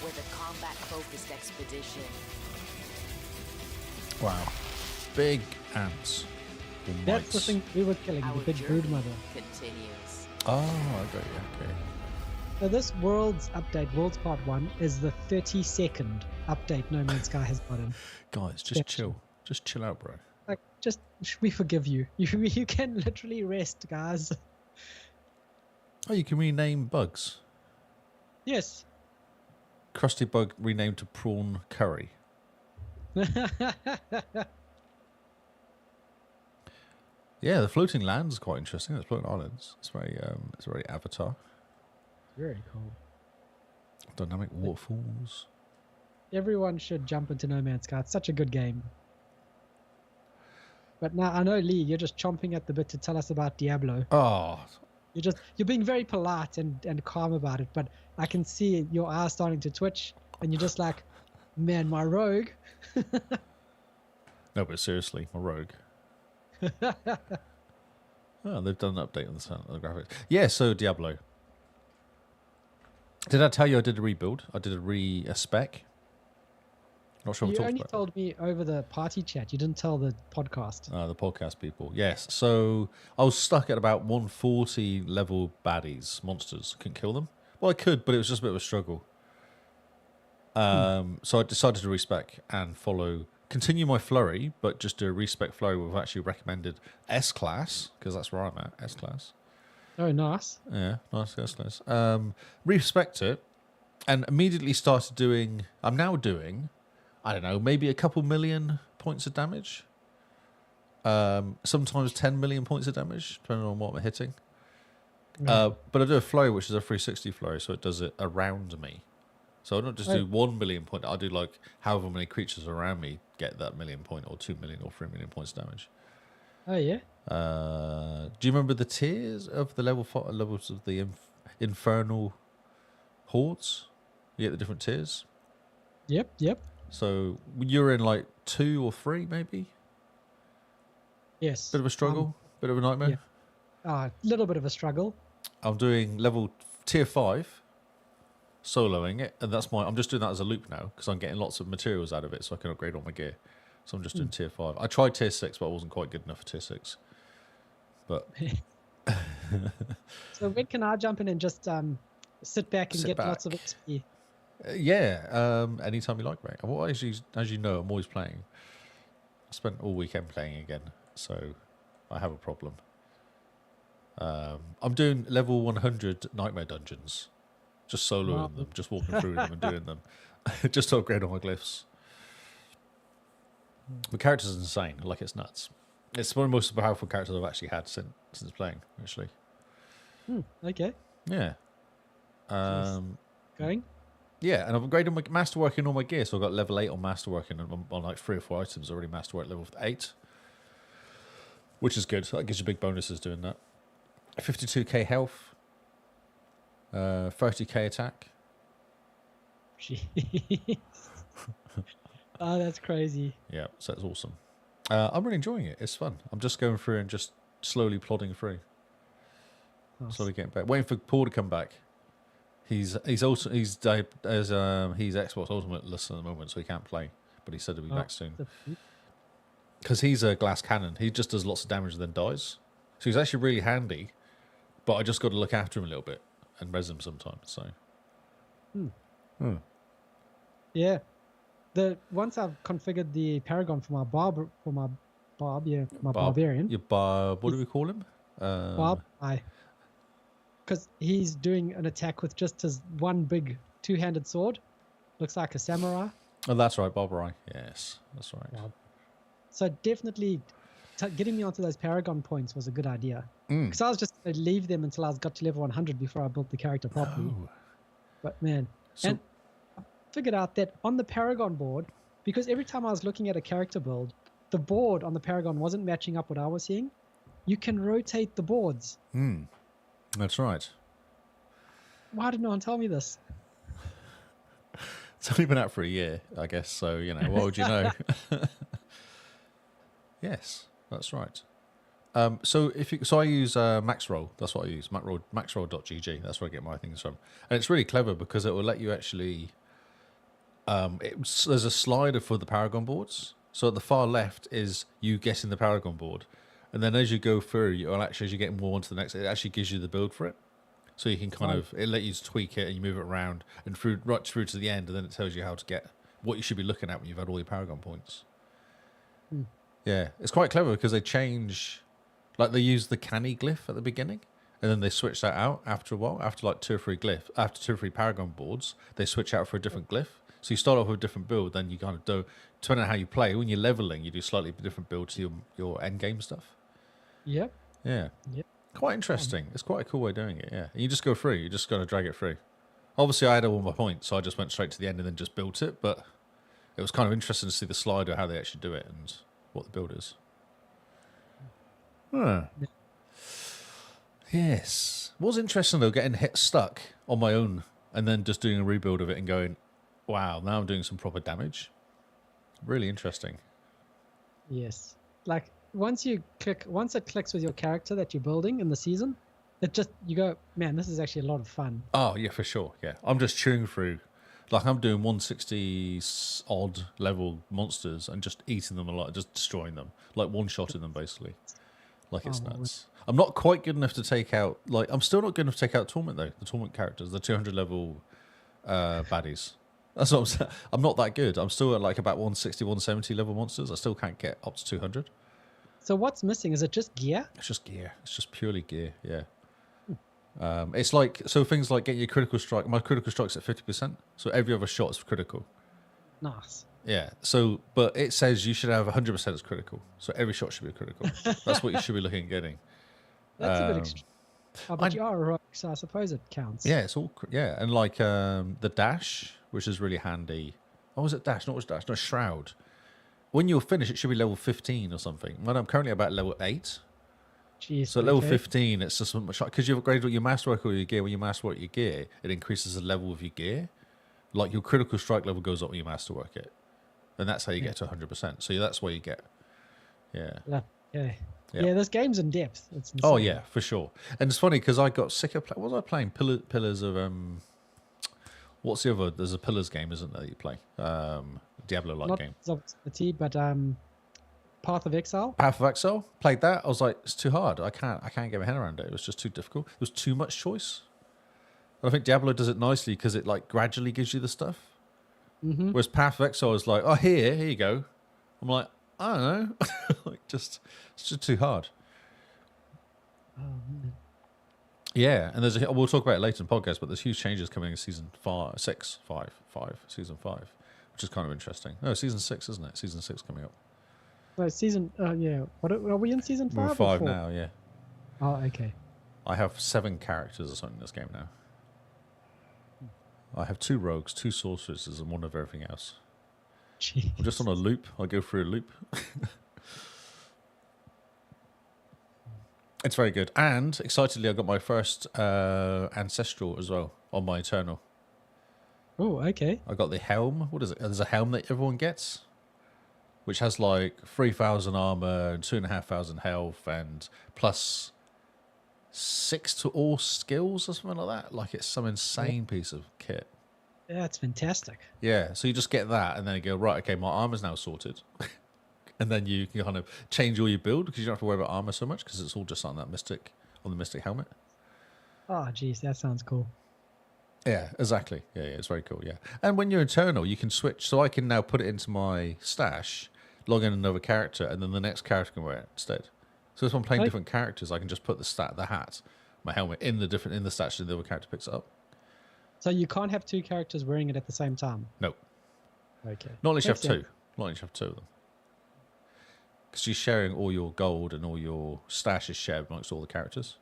With a combat-focused expedition, Wow. Big ants. Or That's the mites. thing we were killing, our the big journey brood mother. continues. Oh, I got you. Okay. So this Worlds update, Worlds Part 1, is the 32nd update No Man's Sky has gotten. Guys, just Yeah. chill. Just chill out, bro. Like, just, we forgive you. You can literally rest, guys. Oh, you can rename bugs. Yes. Krusty Bug renamed to Prawn Curry. Yeah, the floating land's quite interesting. The floating islands. It's very Avatar. Very cool. Dynamic waterfalls. Everyone should jump into No Man's Sky. It's such a good game. But now I know, Lee, you're just chomping at the bit to tell us about Diablo. Oh, You're being very polite and calm about it, but I can see your eyes starting to twitch, and you're just like, man, my rogue. no, but seriously, my rogue. Oh, they've done an update on the sound of the graphics. Yeah, so Diablo. Did I tell you I did a rebuild? I did a spec. Not sure You what I talked only about. told me over the party chat. You didn't tell the podcast. The podcast people. Yes. So I was stuck at about 140 level baddies, monsters. Couldn't kill them. Well, I could, but it was just a bit of a struggle. So I decided to respec and continue my flurry, but just do a respec flurry with actually recommended S class, because that's where I'm at, S class. Oh, nice. Yeah, nice S class. Respec it, and immediately started doing. I'm now doing, I don't know, maybe a couple million points of damage. Sometimes 10 million points of damage, depending on what we're hitting. But I do a flurry, which is a 360 flurry, so it does it around me. So I don't just do 1 million point. I do like however many creatures around me get that million point, or 2 million, or 3 million points damage. Oh, yeah? Do you remember the tiers of the levels of the infernal hordes? You get the different tiers. Yep. So you're in like 2 or 3, maybe. Yes. Bit of a struggle, bit of a nightmare. A little bit of a struggle. I'm doing tier 5, soloing it, and I'm just doing that as a loop now because I'm getting lots of materials out of it, so I can upgrade all my gear. So I'm just doing tier 5. I tried tier 6, but I wasn't quite good enough for tier 6. But So when can I jump in and just sit back and Sit get back. lots of XP? anytime you like, mate. Well, as you know, I'm always playing. I spent all weekend playing again, so I have a problem. I'm doing level 100 nightmare dungeons, just soloing Wow. them, just walking through them and doing them, just to upgrade all my glyphs. The character's insane, like it's nuts. It's one of the most powerful characters I've actually had since playing, actually. Okay. Yeah. Going? Yeah, and I've upgraded my masterwork in all my gear, so I've got level 8 on masterwork, and I'm on like 3 or 4 items already masterwork level 8, which is good. That gives you big bonuses doing that. 52k health, 30k attack. Jeez. Oh, that's crazy. Yeah, so it's awesome. I'm really enjoying it. It's fun. I'm just going through and just slowly plodding through, Nice. slowly getting back. Waiting for Paul to come back. He's Xbox Ultimate-less at the moment, so he can't play. But he said he'll be back soon. Because he's a glass cannon. He just does lots of damage and then dies. So he's actually really handy. But I just got to look after him a little bit and res him sometimes. So. Yeah. Once I've configured the Paragon for my barbarian. Your Barb. What do we call him? Because he's doing an attack with just his one big two-handed sword. Looks like a samurai. Oh, that's right, Barbarai. Yes, that's right. Yeah. So definitely getting me onto those Paragon points was a good idea. Because I was just going to leave them until I got to level 100 before I built the character properly. Oh. But man, So- and I figured out that on the Paragon board, because every time I was looking at a character build, the board on the Paragon wasn't matching up what I was seeing. You can rotate the boards. That's right. Why did no one tell me this? It's only been out for a year, I guess. So, you know, what would you know? Yes, that's right. So I use Maxroll. That's what I use. Maxroll.gg. That's where I get my things from. And it's really clever because it will let you actually. There's a slider for the Paragon boards. So at the far left is you getting the Paragon board, and then as you go through, as you get more onto the next, it actually gives you the build for it. So you can it let you tweak it and you move it around and right through to the end, and then it tells you how to get what you should be looking at when you've had all your Paragon points. Yeah, it's quite clever because they change, like they use the canny glyph at the beginning, and then they switch that out after a while. After like 2 or 3 Paragon boards, they switch out for a different glyph. So you start off with a different build, then you kind of do, depending on how you play, when you're leveling, you do slightly different build to your end game stuff. Yep. Yeah. Yep. Quite interesting. It's quite a cool way of doing it, yeah. And you just go through, you just got to drag it through. Obviously, I had all my points, so I just went straight to the end and then just built it, but it was kind of interesting to see the slider, how they actually do it, and what the build is. Huh. Yes. What was interesting, though, getting stuck on my own and then just doing a rebuild of it and going, wow, now I'm doing some proper damage. Really interesting. Yes. Like once it clicks with your character that you're building in the season, you go, man, this is actually a lot of fun. Oh, yeah, for sure. Yeah. I'm just chewing through. Like I'm doing 160 odd level monsters and just eating them a lot, just destroying them, like one-shotting them basically. Like it's nuts. I'm not quite good enough to take out, I'm still not good enough to take out Torment though, the Torment characters, the 200 level baddies. That's what I'm saying. I'm not that good. I'm still at like about 160, 170 level monsters. I still can't get up to 200. So what's missing? Is it just gear? It's just gear. It's just purely gear, yeah. It's like, so things like getting your critical strike. My critical strike's at 50%, so every other shot is critical. Nice. Yeah, so, but it says you should have 100% as critical, so every shot should be critical. That's what you should be looking at getting. That's a bit extreme. Oh, but you are a rogue, so I suppose it counts. Yeah, it's all, yeah, and like the dash, which is really handy. Oh, was it dash? Not was dash, no, shroud. When you're finished, it should be level 15 or something. Well, I'm currently about level 8. Jeez, So at level 15, it's just so much, because you've upgraded your masterwork or your gear. When you masterwork your gear, it increases the level of your gear. Like your critical strike level goes up when you masterwork it. And that's how you get to 100%. So that's where you get, yeah. Yeah, this game's in depth. It's insane. Oh, yeah, for sure. And it's funny because I got sick of what was I playing? Pillars of, what's the other? There's a Pillars game, isn't there, that you play? Diablo-like game. Not T, but Path of Exile. Path of Exile, played that. I was like, it's too hard. I can't get my head around it. It was just too difficult. There was too much choice. And I think Diablo does it nicely because it like gradually gives you the stuff. Mm-hmm. Whereas Path of Exile is like, oh, here you go. I'm like, I don't know. Like it's just too hard. Oh, man. Yeah, and we'll talk about it later in the podcast, but there's huge changes coming in season 5, season 5, which is kind of interesting. No, season 6, isn't it? Season 6 coming up. No, season, yeah. What are we in season 5? We're 5 now, yeah. Oh, okay. I have 7 characters or something in this game now. I have 2 rogues, 2 sorceresses, and 1 of everything else. Jeez. I'm just on a loop. I go through a loop. It's very good. And, excitedly, I got my first Ancestral as well on my Eternal. Oh, okay. I got the helm. What is it? There's a helm that everyone gets, which has like 3,000 armor and 2,500 health and plus 6 to all skills or something like that. Like it's some insane piece of kit. Yeah, it's fantastic. Yeah, so you just get that and then you go, right, okay, my armor's now sorted. And then you can kind of change all your build because you don't have to worry about armor so much because it's all just on that mystic, on the mystic helmet. Oh, geez, that sounds cool. Yeah, exactly. Yeah, it's very cool, yeah. And when you're Eternal, you can switch. So I can now put it into my stash, log in another character, and then the next character can wear it instead. So if I'm playing different characters, I can just put the hat, my helmet, in the stash, and the other character picks it up. So you can't have 2 characters wearing it at the same time? No. Okay. Not unless you have Makes sense. 2. Not unless you have 2 of them. because you're sharing all your gold and all your stash is shared amongst all the characters.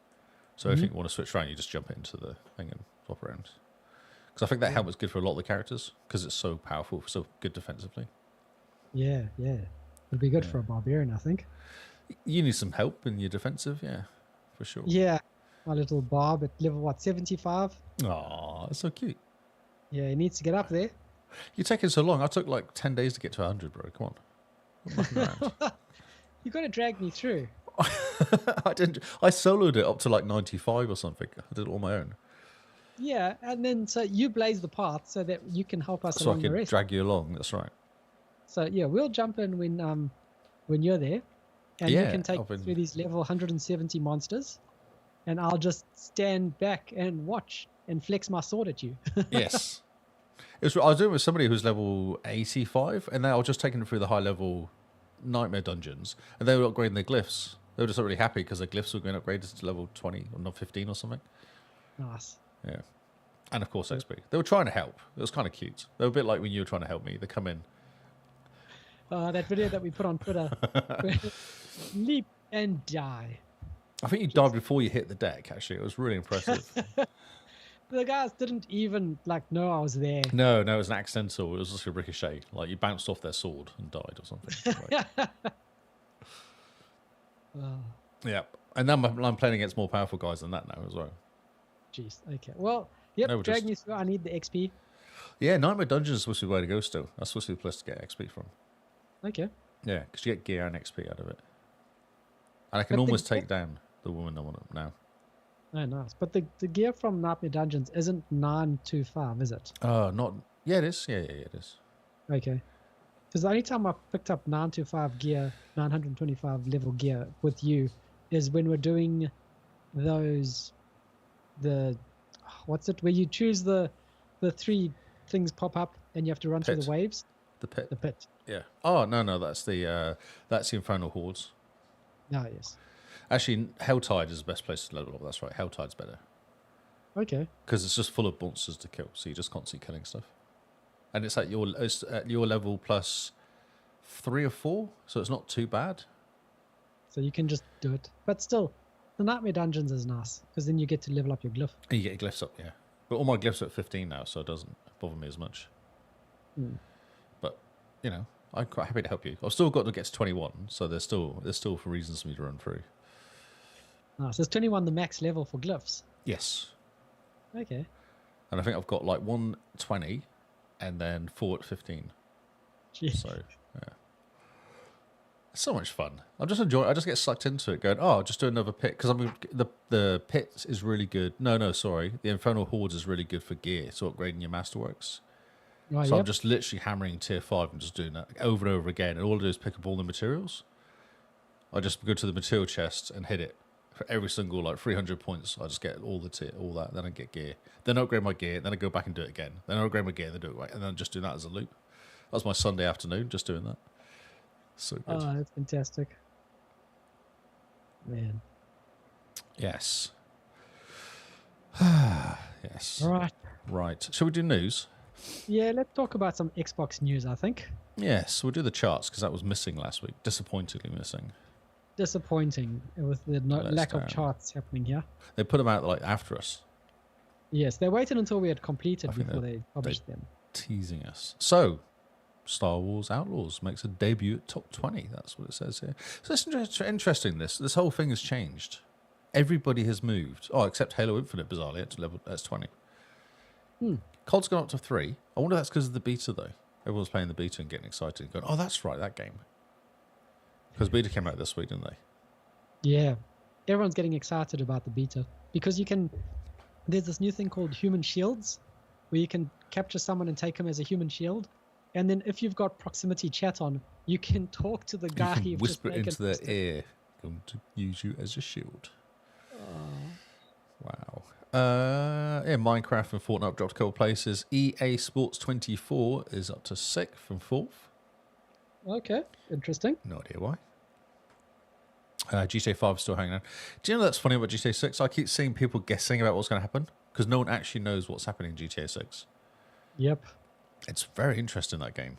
So if you want to switch around, you just jump into the thing and swap around. Because I think that helmet's good for a lot of the characters because it's so powerful, so good defensively. Yeah. Would be good for a barbarian, I think. You need some help in your defensive, yeah, for sure. Yeah. My little barb at level, what, 75? Aw, that's so cute. Yeah, he needs to get up there. You're taking so long. I took like 10 days to get to 100, bro. Come on. I'm mucking around. You got to drag me through. I didn't. I soloed it up to like 95 or something. I did it on my own. Yeah, and then so you blaze the path so that you can help us So I along the can rest. drag you along. That's right. So yeah, we'll jump in when you're there, and you Yeah, can take I've been- through these level 170 monsters, and I'll just stand back and watch and flex my sword at you. Yes. I was doing it with somebody who's level 85, and I was just taking them through the high level nightmare dungeons, and they were upgrading their glyphs. They were just not really happy because their glyphs were going upgraded to level 20 or not 15 or something. Nice. Yeah. And of course XP. They were trying to help. It was kind of cute. They were a bit like when you were trying to help me. They come in. That video that we put on Twitter, leap and die. I think you died before you hit the deck, actually. It was really impressive. The guys didn't even know I was there. No, it was an accidental. It was just a ricochet. Like you bounced off their sword and died or something. Right. Oh, Yeah. And now I'm playing against more powerful guys than that now as well. jeez. Okay. Well, yep. No, we're Drag just- me through. I need the XP. Yeah, Nightmare Dungeons is supposed to be the way to go still. That's supposed to be the place to get XP from. Okay. Yeah, because you get gear and XP out of it. And I can But the almost gear- take down the woman I want now. Oh, nice. But the gear from Nightmare Dungeons isn't 925, is it? Oh, not... Yeah, it is. Yeah, it is. Okay. Because the only time I picked up 925 gear, 925 level gear with you is when we're doing those, what's it, where you choose the three things pop up and you have to run through Pit. the waves? The pit. The pit. Yeah. Oh, no, that's the Infernal Hordes. Ah, yes. Actually, Helltide is the best place to level up. That's right. Helltide's better. Okay. Because it's just full of monsters to kill. So you're just constantly killing stuff. And it's at your level plus 3 or 4. So it's not too bad. So you can just do it. But still, the Nightmare Dungeons is nice because then you get to level up your glyph. And you get your glyphs up, yeah. But all my glyphs are at 15 now, so it doesn't bother me as much. But, I'm quite happy to help you. I've still got to get to 21, so there's still for reasons for me to run through. Nice. Is 21 the max level for glyphs? Yes. Okay. And I think I've got like 120 and then 4 at 15. Jeez. So, yeah. It's so much fun. I'm just enjoying it. I just get sucked into it going, I'll just do another pit. Because the pit is really good. No, sorry. The Infernal Hordes is really good for gear. So upgrading your Masterworks. Oh, So yep. I'm just literally hammering tier 5 and just doing that over and over again. And all I do is pick up all the materials. I just go to the material chest and hit it. For every single 300 points, I just get all that. Then I get gear. Then I upgrade my gear. Then I go back and do it again. Then I upgrade my gear. Then do it right. And then just do that as a loop. That was my Sunday afternoon, just doing that. So good. Oh, that's fantastic. Man. Yes. Yes. All right. Right. Shall we do news? Yeah, let's talk about some Xbox news, I think. Yes. We'll do the charts because that was missing last week. Disappointingly missing. Disappointing with the Let's lack of down. charts happening here. They put them out after us. Yes, they waited until we had completed I think before they published them. Teasing us. So, Star Wars Outlaws makes a debut at top 20. That's what it says here. So it's interesting. This whole thing has changed. Everybody has moved. Oh, except Halo Infinite, bizarrely, that's 20. COD's gone up to 3. I wonder if that's because of the beta, though. Everyone's playing the beta and getting excited and going, oh, that's right, that game. Because beta came out this week, didn't they? Yeah, everyone's getting excited about the beta because there's this new thing called human shields where you can capture someone and take him as a human shield. And then if you've got proximity chat on, you can talk to the guy You can you've whisper just into their hosted. ear. Going to use you as a shield. Wow. Minecraft and Fortnite dropped a couple places. EA Sports 24 is up to 6th from 4th. Okay, interesting. No idea why. GTA 5 is still hanging on. Do you know that's funny about GTA 6? I keep seeing people guessing about what's going to happen because no one actually knows what's happening in GTA 6. Yep. It's very interesting, that game.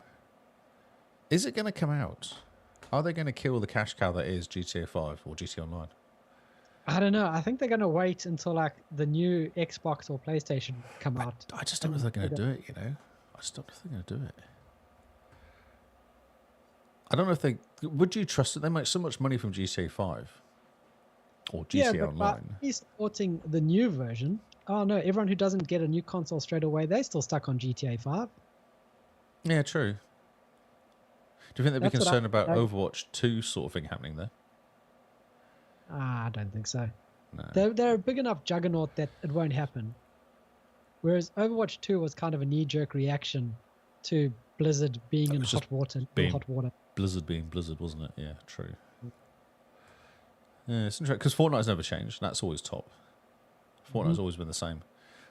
Is it going to come out? Are they going to kill the cash cow that is GTA 5 or GTA Online? I don't know. I think they're going to wait until like the new Xbox or PlayStation come out. I just don't know if they're going to do it, you know? I just don't know if they're going to do it. I don't know if they... Would you trust it? They make so much money from GTA 5 or GTA yeah, but Online. he's supporting the new version. Oh no, everyone who doesn't get a new console straight away, they're still stuck on GTA 5. Yeah, true. Do you think they'd be That's what concerned I- about I- Overwatch 2 sort of thing happening there? I don't think so. No. They're a big enough juggernaut that it won't happen. Whereas Overwatch 2 was kind of a knee-jerk reaction to Blizzard being in was just hot water. being- Hot water. Blizzard being Blizzard, wasn't it? Yeah, true. Yeah, it's interesting because Fortnite's never changed. That's always top. Fortnite's always been the same.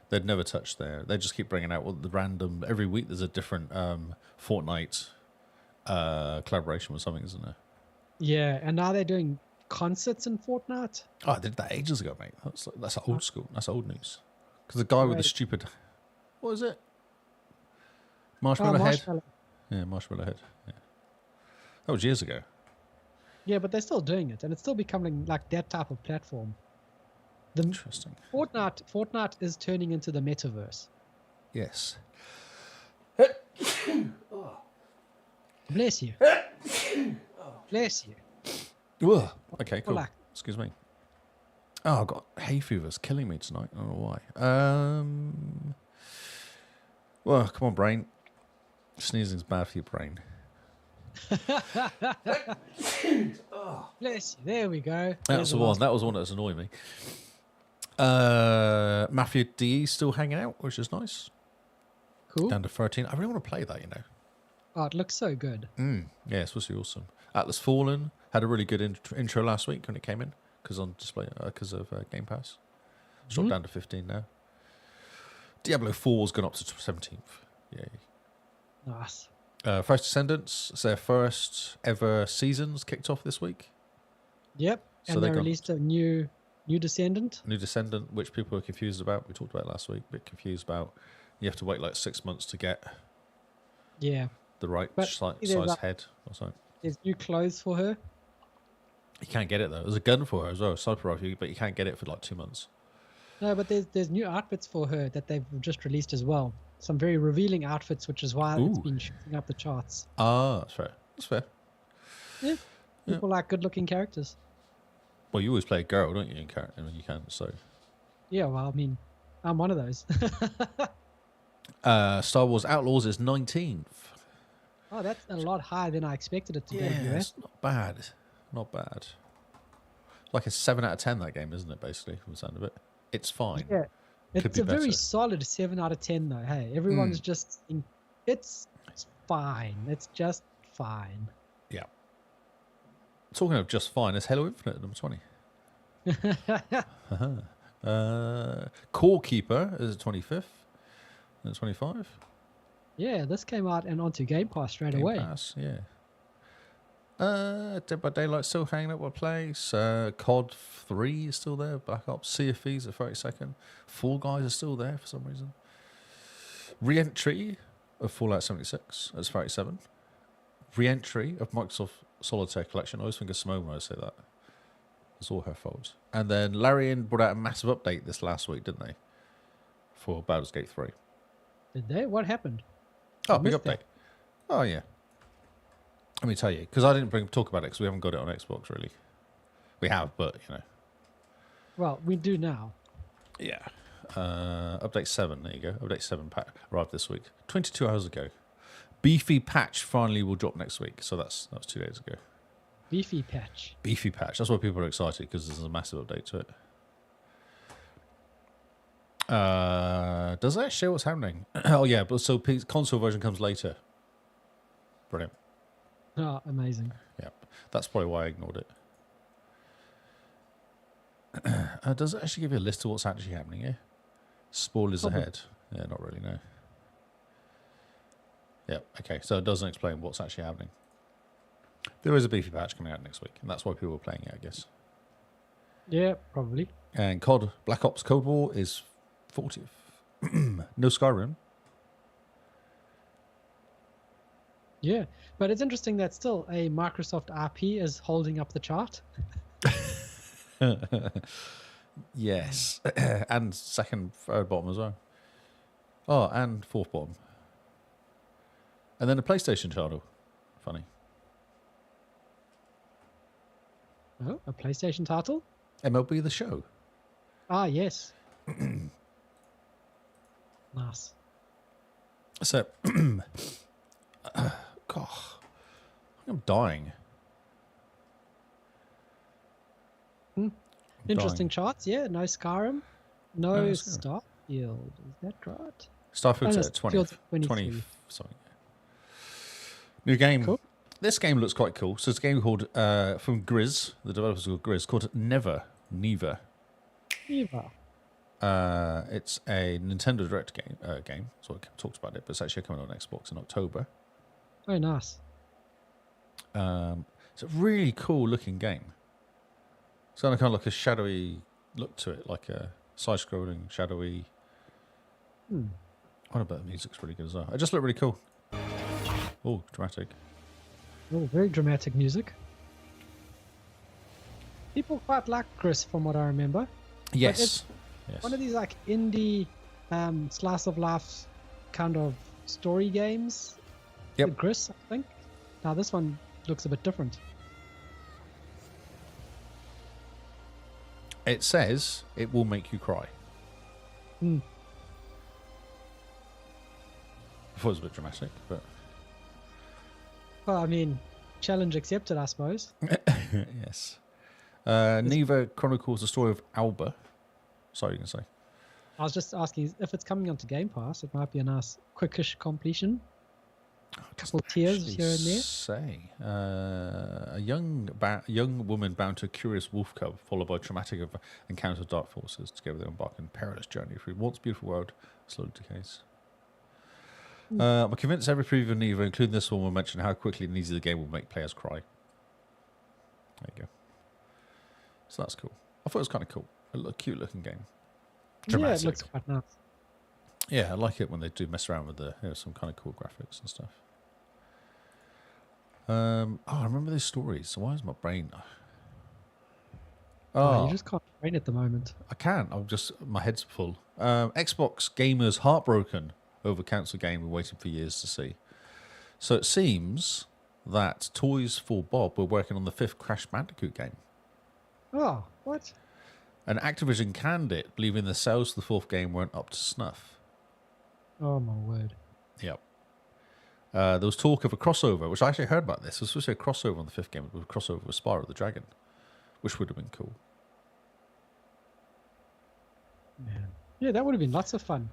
They'd never touched there. They just keep bringing out the random. Every week there's a different Fortnite collaboration with something, isn't there? Yeah, and now they're doing concerts in Fortnite. Oh, I did that ages ago, mate. That's old school. That's old news. Because the guy with the Right. stupid, what is it? Marshmallow head. Marshmallow. Yeah, marshmallow head. Yeah, that was years ago. Yeah, but they're still doing it, and it's still becoming like that type of platform. The Interesting. Fortnite is turning into the metaverse. Yes. Bless you. Bless you. Ugh. Okay, cool. Relax. Excuse me. Oh, I've got hay fever. It's killing me tonight. I don't know why. Well, come on, brain. Sneezing's bad for your brain. Bless you. There we go. That There's was the the one. last- That was the one that was annoying me. Mafia DE still hanging out, which is nice. Cool. Down to 13. I really want to play that, you know. Oh, it looks so good. Yeah, it's supposed to be awesome. Atlas Fallen had a really good intro last week when it came in because on display because of Game Pass. It's dropped down to 15 now. Diablo 4's gone up to 17th. Yay. Nice. First Descendants, it's their first ever seasons kicked off this week. Yep. So And they they got- released a new Descendant. New Descendant, which people are confused about. We talked about it last week. A bit confused about. You have to wait like 6 months to get Yeah. the right But size there's like- head or something. There's new clothes for her. You can't get it though. There's a gun for her as well, a sniper rifle, but you can't get it for like 2 months. No, but there's new outfits for her that they've just released as well. Some very revealing outfits, which is why it's Ooh. been shooting up the charts. Ah, that's fair. That's fair. Yeah. People like good-looking characters. Well, you always play a girl, don't you? In character when you can. So, Yeah, well, I mean, I'm one of those. Star Wars Outlaws is 19th. Oh, that's a lot higher than I expected it to be. Yeah, it's not bad. Not bad. Like a 7 out of 10 that game, isn't it? Basically, from the sound of it, it's fine. Yeah. Could It's be a very better. solid 7 out of 10, though. Hey, everyone's just, it's fine. It's just fine. Yeah. Talking of just fine, it's Halo Infinite at number 20. Core Keeper is at 25th. And 25. Yeah, this came out and onto Game Pass straight Game away. Pass, yeah. Dead by Daylight still hanging up one place. COD 3 is still there. Black Ops, Sea of Thieves at 32nd. Fall Guys are still there for some reason. Re-entry of Fallout 76 as 37. Re-entry of Microsoft Solitaire Collection. I always think of Simone when I say that. It's all her fault. And then Larian brought out a massive update this last week, didn't they? For Baldur's Gate 3. Did they? What happened? Oh, I big missed update. that. Oh, yeah. Let me tell you, because I didn't talk about it because we haven't got it on Xbox, really. We have, but, you know. Well, we do now. Yeah. Update 7, there you go. Update 7 arrived this week. 22 hours ago. Beefy patch finally will drop next week, so that was 2 days ago. Beefy patch. Beefy patch. That's why people are excited, because there's a massive update to it. Does that show what's happening? Oh, yeah, but so console version comes later. Brilliant. Oh, amazing. Yeah, that's probably why I ignored it. Does it actually give you a list of what's actually happening here? Spoilers Probably. ahead. Yeah, not really, no. Yeah, okay, so it doesn't explain what's actually happening. There is a beefy patch coming out next week, and that's why people are playing it, I guess. Yeah, probably. And COD, Black Ops Cold War is 40th. No Skyrim. Yeah, but it's interesting that still a Microsoft IP is holding up the chart. Yes. And second, third bottom as well. Oh, and fourth bottom. And then a PlayStation title. Funny. Oh, a PlayStation title? MLB The Show. Ah, yes. Nice. So, God, I'm dying. Interesting charts, yeah. No Skyrim, no No, it's good. Starfield. Is that right? Starfield's no, at 20, Starfield's at 20 23. something. New game. Cool. This game looks quite cool. So it's a game called, from Grizz, the developers called Grizz, called Never. Eva. It's a Nintendo Direct game. So it talks about it, but it's actually coming on Xbox in October. Oh, nice. It's a really cool looking game. It's got kind of like a shadowy look to it, like a side-scrolling, shadowy. What about the music's really good as well. It just looked really cool. Oh, dramatic. Oh, very dramatic music. People quite like Chris, from what I remember. Yes. Yes. One of these like indie slice of life kind of story games. Yep. Chris, I think. Now this one looks a bit different. It says it will make you cry. Hmm. I thought it was a bit dramatic, but Well, I mean, challenge accepted, I suppose. yes. Neva chronicles the story of Alba. Sorry, you can say. I was just asking if it's coming onto Game Pass, it might be a nice quickish completion. A couple tears here and there. Say a young woman bound to a curious wolf cub, followed by a traumatic encounter with dark forces. Together they embark on a perilous journey through once beautiful world slowly decays. I'm convinced every preview of Neva, including this one, will mention how quickly and easy the game will make players cry. There you go. So that's cool. I thought it was kind of cool. A cute looking game. Dramatic. Yeah, it looks quite nice. Yeah, I like it when they do mess around with the some kind of cool graphics and stuff. I remember these stories. So why is my brain? Oh, you just can't train at the moment. I can't. My head's full. Xbox gamers heartbroken over console game we're waiting for years to see. So it seems that Toys for Bob were working on the 5th Crash Bandicoot game. Oh, what? And Activision canned it, believing the sales of the 4th game weren't up to snuff. Oh, my word. Yep. There was talk of a crossover, which I actually heard about this. There was supposed to be a crossover on the 5th game, a crossover with Spyro the Dragon, which would have been cool. Man. Yeah, that would have been lots of fun.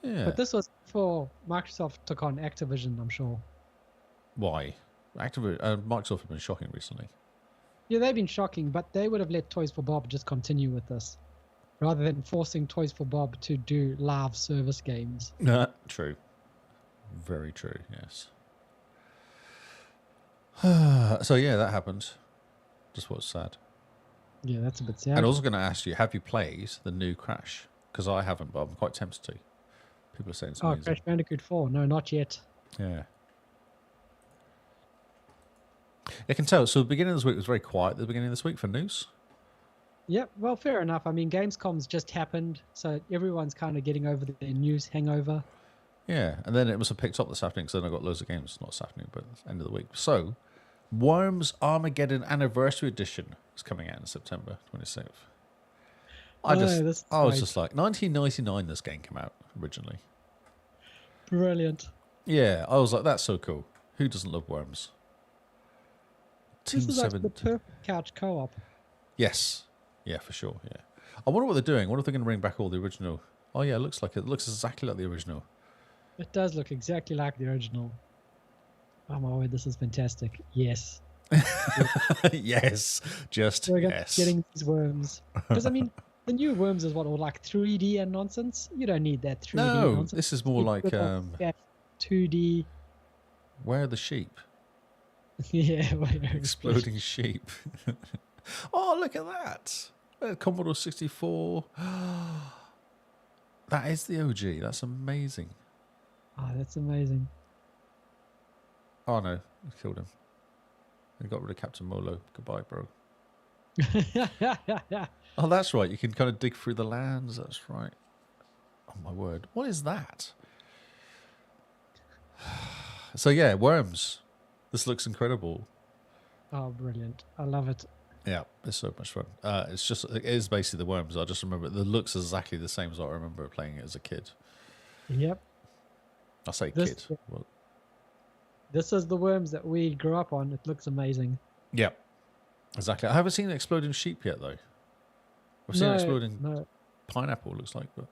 Yeah. But this was before Microsoft took on Activision, I'm sure. Why? Microsoft have been shocking recently. Yeah, they've been shocking, but they would have let Toys for Bob just continue with this, rather than forcing Toys for Bob to do live service games. True. Very true, yes. So yeah, that happened. Just what's sad. Yeah, that's a bit sad. And I was going to ask you, have you played the new Crash? Because I haven't, but I'm quite tempted to. People are saying it's amazing. Crash Bandicoot 4. No, not yet. Yeah. I can tell. So the beginning of this week was very quiet at the beginning of this week for news. Yep, well, fair enough. I mean, Gamescom's just happened, so everyone's kind of getting over their news hangover. Yeah, and then it must have picked up this afternoon because then I got loads of games. Not this afternoon, but end of the week. So, Worms Armageddon Anniversary Edition is coming out in September 26th. I was just like, 1999 this game came out originally. Brilliant. Yeah, I was like, that's so cool. Who doesn't love Worms? This is like the perfect couch co-op. Yes. Yeah, for sure, yeah. I wonder what they're doing. I wonder if they're going to bring back all the original. Oh, yeah, it looks exactly like the original. It does look exactly like the original. Oh my word, this is fantastic. Yes. Yes, just We're yes. getting these Worms. Because, I mean, the new Worms is what, all like 3D and nonsense? You don't need that 3D No, nonsense. this is more like That 2D. Where are the sheep? Yeah. Exploding sheep. Oh, look at that. Commodore 64. That is the OG. That's amazing. Oh, that's amazing. Oh no, we killed him. We got rid of Captain Molo. Goodbye, bro. Oh, that's right. You can kind of dig through the lands. That's right. Oh my word. What is that? So yeah, worms. This looks incredible. Oh, brilliant. I love it. Yeah, it's so much fun. It is basically the worms. I just remember it looks exactly the same as I remember playing it as a kid. Yep. I say This- kid. Well, This is the worms that we grew up on. It looks amazing. yeah, exactly. I haven't seen exploding sheep yet, though. I've seen exploding No. pineapple, looks like, but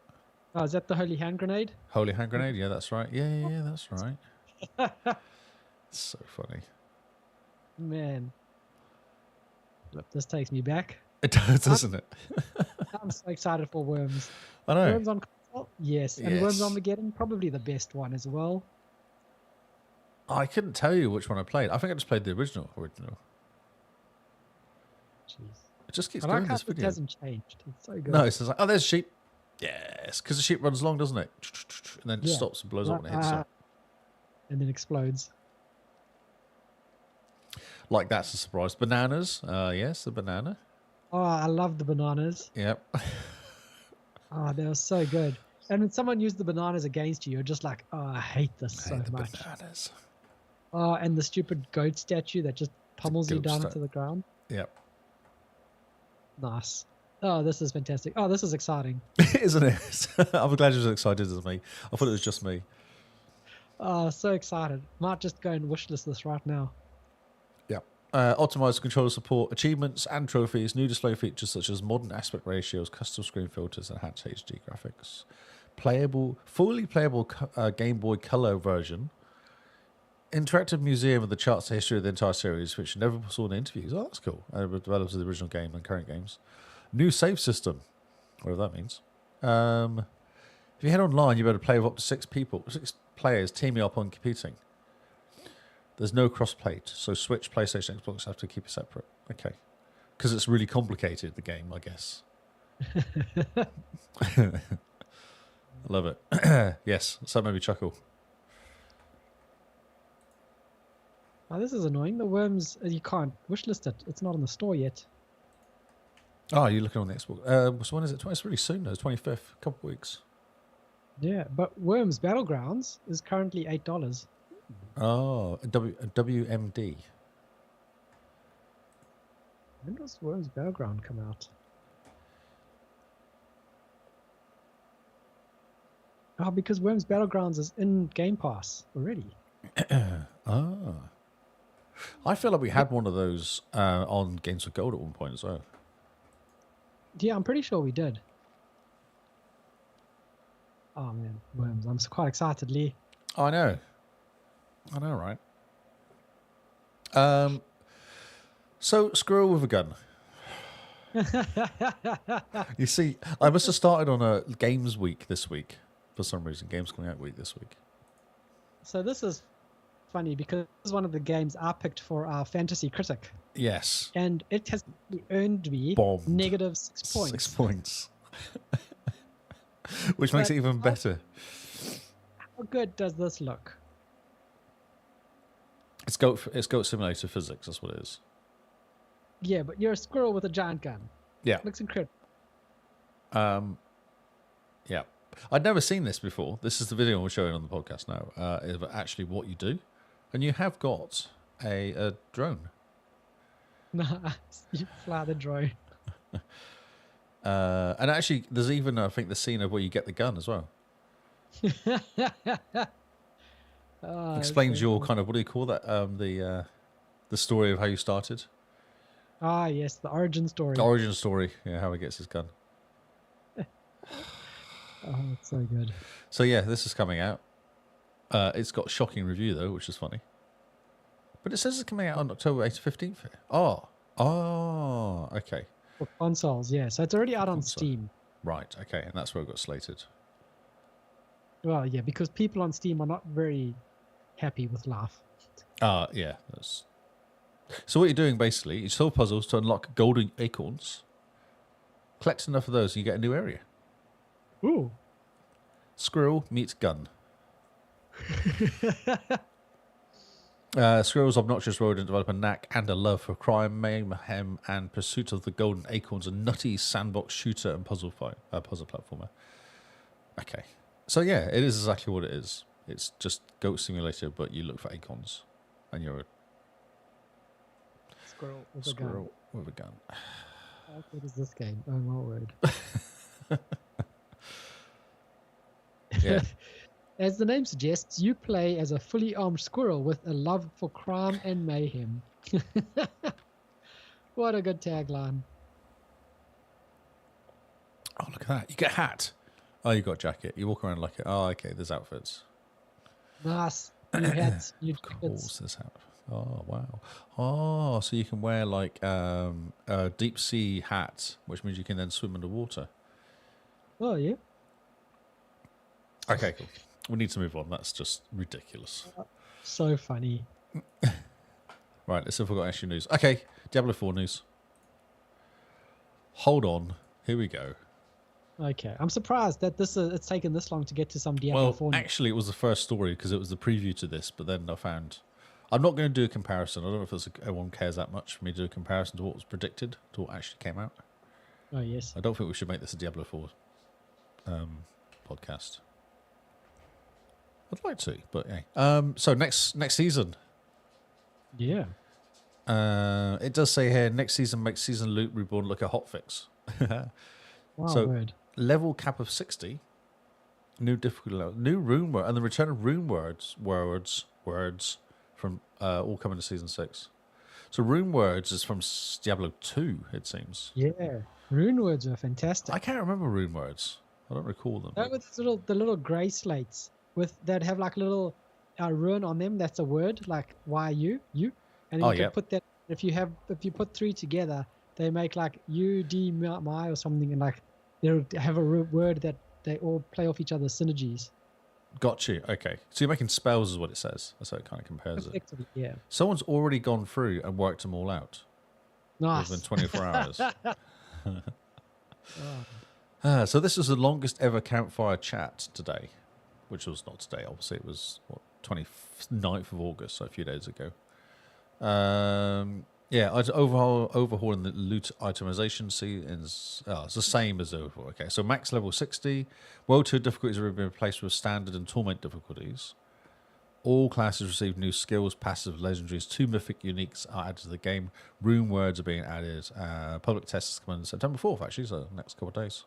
Oh, is that the holy hand grenade? holy hand grenade. Yeah, that's right. Yeah, that's right. It's so funny. Man. Look, this takes me back. It does, doesn't it? I'm so excited for worms. I know. Worms on console? Yes. And Worms Yes. Armageddon, probably the best one as well. I couldn't tell you which one I played. I think I just played the original. Jeez. It just keeps I going like how this it video. hasn't changed. It's so good. No, it's just like, oh, there's sheep. Yes, because the sheep runs long, doesn't it? And then it Yeah. stops and blows up when it hits it. And then explodes. Like that's a surprise. Bananas. Yes, the banana. Oh, I love the bananas. Yep. Oh, they were so good. And when someone used the bananas against you, you're just like, oh, I hate this I so hate the much. bananas. Oh, and the stupid goat statue that just pummels you goat down sta- into the ground. Yep. Nice. Oh, this is fantastic. Oh, this is exciting. Isn't it? I'm glad you're as excited as me. I thought it was just me. Oh, so excited. Might just go and wishlist this right now. Yep. Optimized controller support, achievements and trophies, new display features such as modern aspect ratios, custom screen filters, enhanced HD graphics. Fully playable Game Boy Color version. Interactive museum of the charts and history of the entire series, which you never saw in interviews. Oh, that's cool. Developers of the original game and current games. New save system, whatever that means. If you head online, you're able to play with up to 6 players teaming up on competing. There's no cross-play, so Switch, PlayStation, Xbox have to keep it separate. Okay. Because it's really complicated, the game, I guess. I love it. Yes, so that made me chuckle. Oh, this is annoying. The worms, you can't wishlist it. It's not in the store yet. Oh, you're looking on the Xbox. So when is it? It's really soon, though. It's 25th. A couple of weeks. Yeah, but Worms Battlegrounds is currently $8. Oh, WMD. When does Worms Battleground come out? Oh, because Worms Battlegrounds is in Game Pass already. Ah. I feel like we had one of those on Games with Gold at one point as well. Yeah, I'm pretty sure we did. Oh man, Worms. I'm quite excited, Lee. Oh, I know, right? So squirrel with a gun. You see, I must have started on a Games Week this week for some reason. Games Coming Out Week this week. So this is funny because this is one of the games I picked for our fantasy critic, Yes. and it has earned me Bombed. negative 6 points. 6 points. Which makes it even better. How good does this look? It's Goat Simulator Physics, that's what it is. Yeah, but you're a squirrel with a giant gun. Yeah. Looks incredible. Yeah. I'd never seen this before. This is the video we're showing on the podcast now. Of actually what you do. And you have got a drone. Nice. You fly the drone. And actually, there's even, I think, the scene of where you get the gun as well. Oh, Explains so your cool. kind of, what do you call that? The story of how you started. Ah, yes, the origin story. The origin story. Yeah, how he gets his gun. Oh, it's so good. So yeah, this is coming out. It's got a shocking review though, which is funny. But it says it's coming out on October 8th to 15th. Oh, okay. For consoles, yeah. So it's already out on Console. Steam. Right, okay, and that's where it got slated. Well, yeah, because people on Steam are not very happy with life. Yeah. So what you're doing basically, you solve puzzles to unlock golden acorns. Collect enough of those and you get a new area. Ooh. Squirrel meets gun. Squirrel's obnoxious rodent develop a knack and a love for crime, mayhem, and pursuit of the golden acorns, a nutty sandbox shooter and puzzle platformer. Okay. So yeah, it is exactly what it is. It's just Goat Simulator, but you look for acorns. And you're a Squirrel with squirrel with a gun. How good is this game? Oh my word. Yeah. As the name suggests, you play as a fully armed squirrel with a love for crime and mayhem. What a good tagline. Oh, look at that. You get a hat. Oh, you got a jacket. You walk around like it. Oh, okay. There's outfits. Nice. New hats, new Of course, jackets. there's outfits. Oh, wow. Oh, so you can wear like a deep sea hat, which means you can then swim underwater. Oh, yeah. Okay, cool. We need to move on. That's just ridiculous. So funny. Right, let's see if we've got actual news. Okay, Diablo 4 news. Hold on. Here we go. Okay. I'm surprised that it's taken this long to get to some Diablo 4 Well, news. actually, it was the first story because it was the preview to this, but then I found... I'm not going to do a comparison. I don't know if anyone cares that much for me to do a comparison to what was predicted to what actually came out. Oh, yes. I don't think we should make this a Diablo 4 podcast. I'd like to, but yeah. So next season, Yeah. it does say here next season makes season loot reborn look a hotfix. Wow, So- word. Level cap of 60, new difficulty level, new rune word, and the return of rune words from all coming to season 6. So rune words is from Diablo 2, it seems. Yeah. Rune words are fantastic. I can't remember rune words. I don't recall them. With the little grey slates that have like a little rune on them. That's a word like you, and then Oh, you can yeah. put that. If you put 3 together, they make like UD my or something, and like they'll have a word that they all play off each other's synergies. Got you. Okay. So you're making spells is what it says. That's how it kind of compares it. Effectively, yeah. Someone's already gone through and worked them all out Nice. within 24 hours. Oh, So this is the longest ever campfire chat today, which was not today. Obviously, it was 29th of August, so a few days ago. Yeah, overhauling the loot itemization is it's the same as overall. Okay, so max level 60. World 2 difficulties have been replaced with standard and torment difficulties. All classes receive new skills, passive, legendaries. 2 mythic uniques are added to the game. Rune words are being added. Public tests coming September 4th, actually, so next couple of days.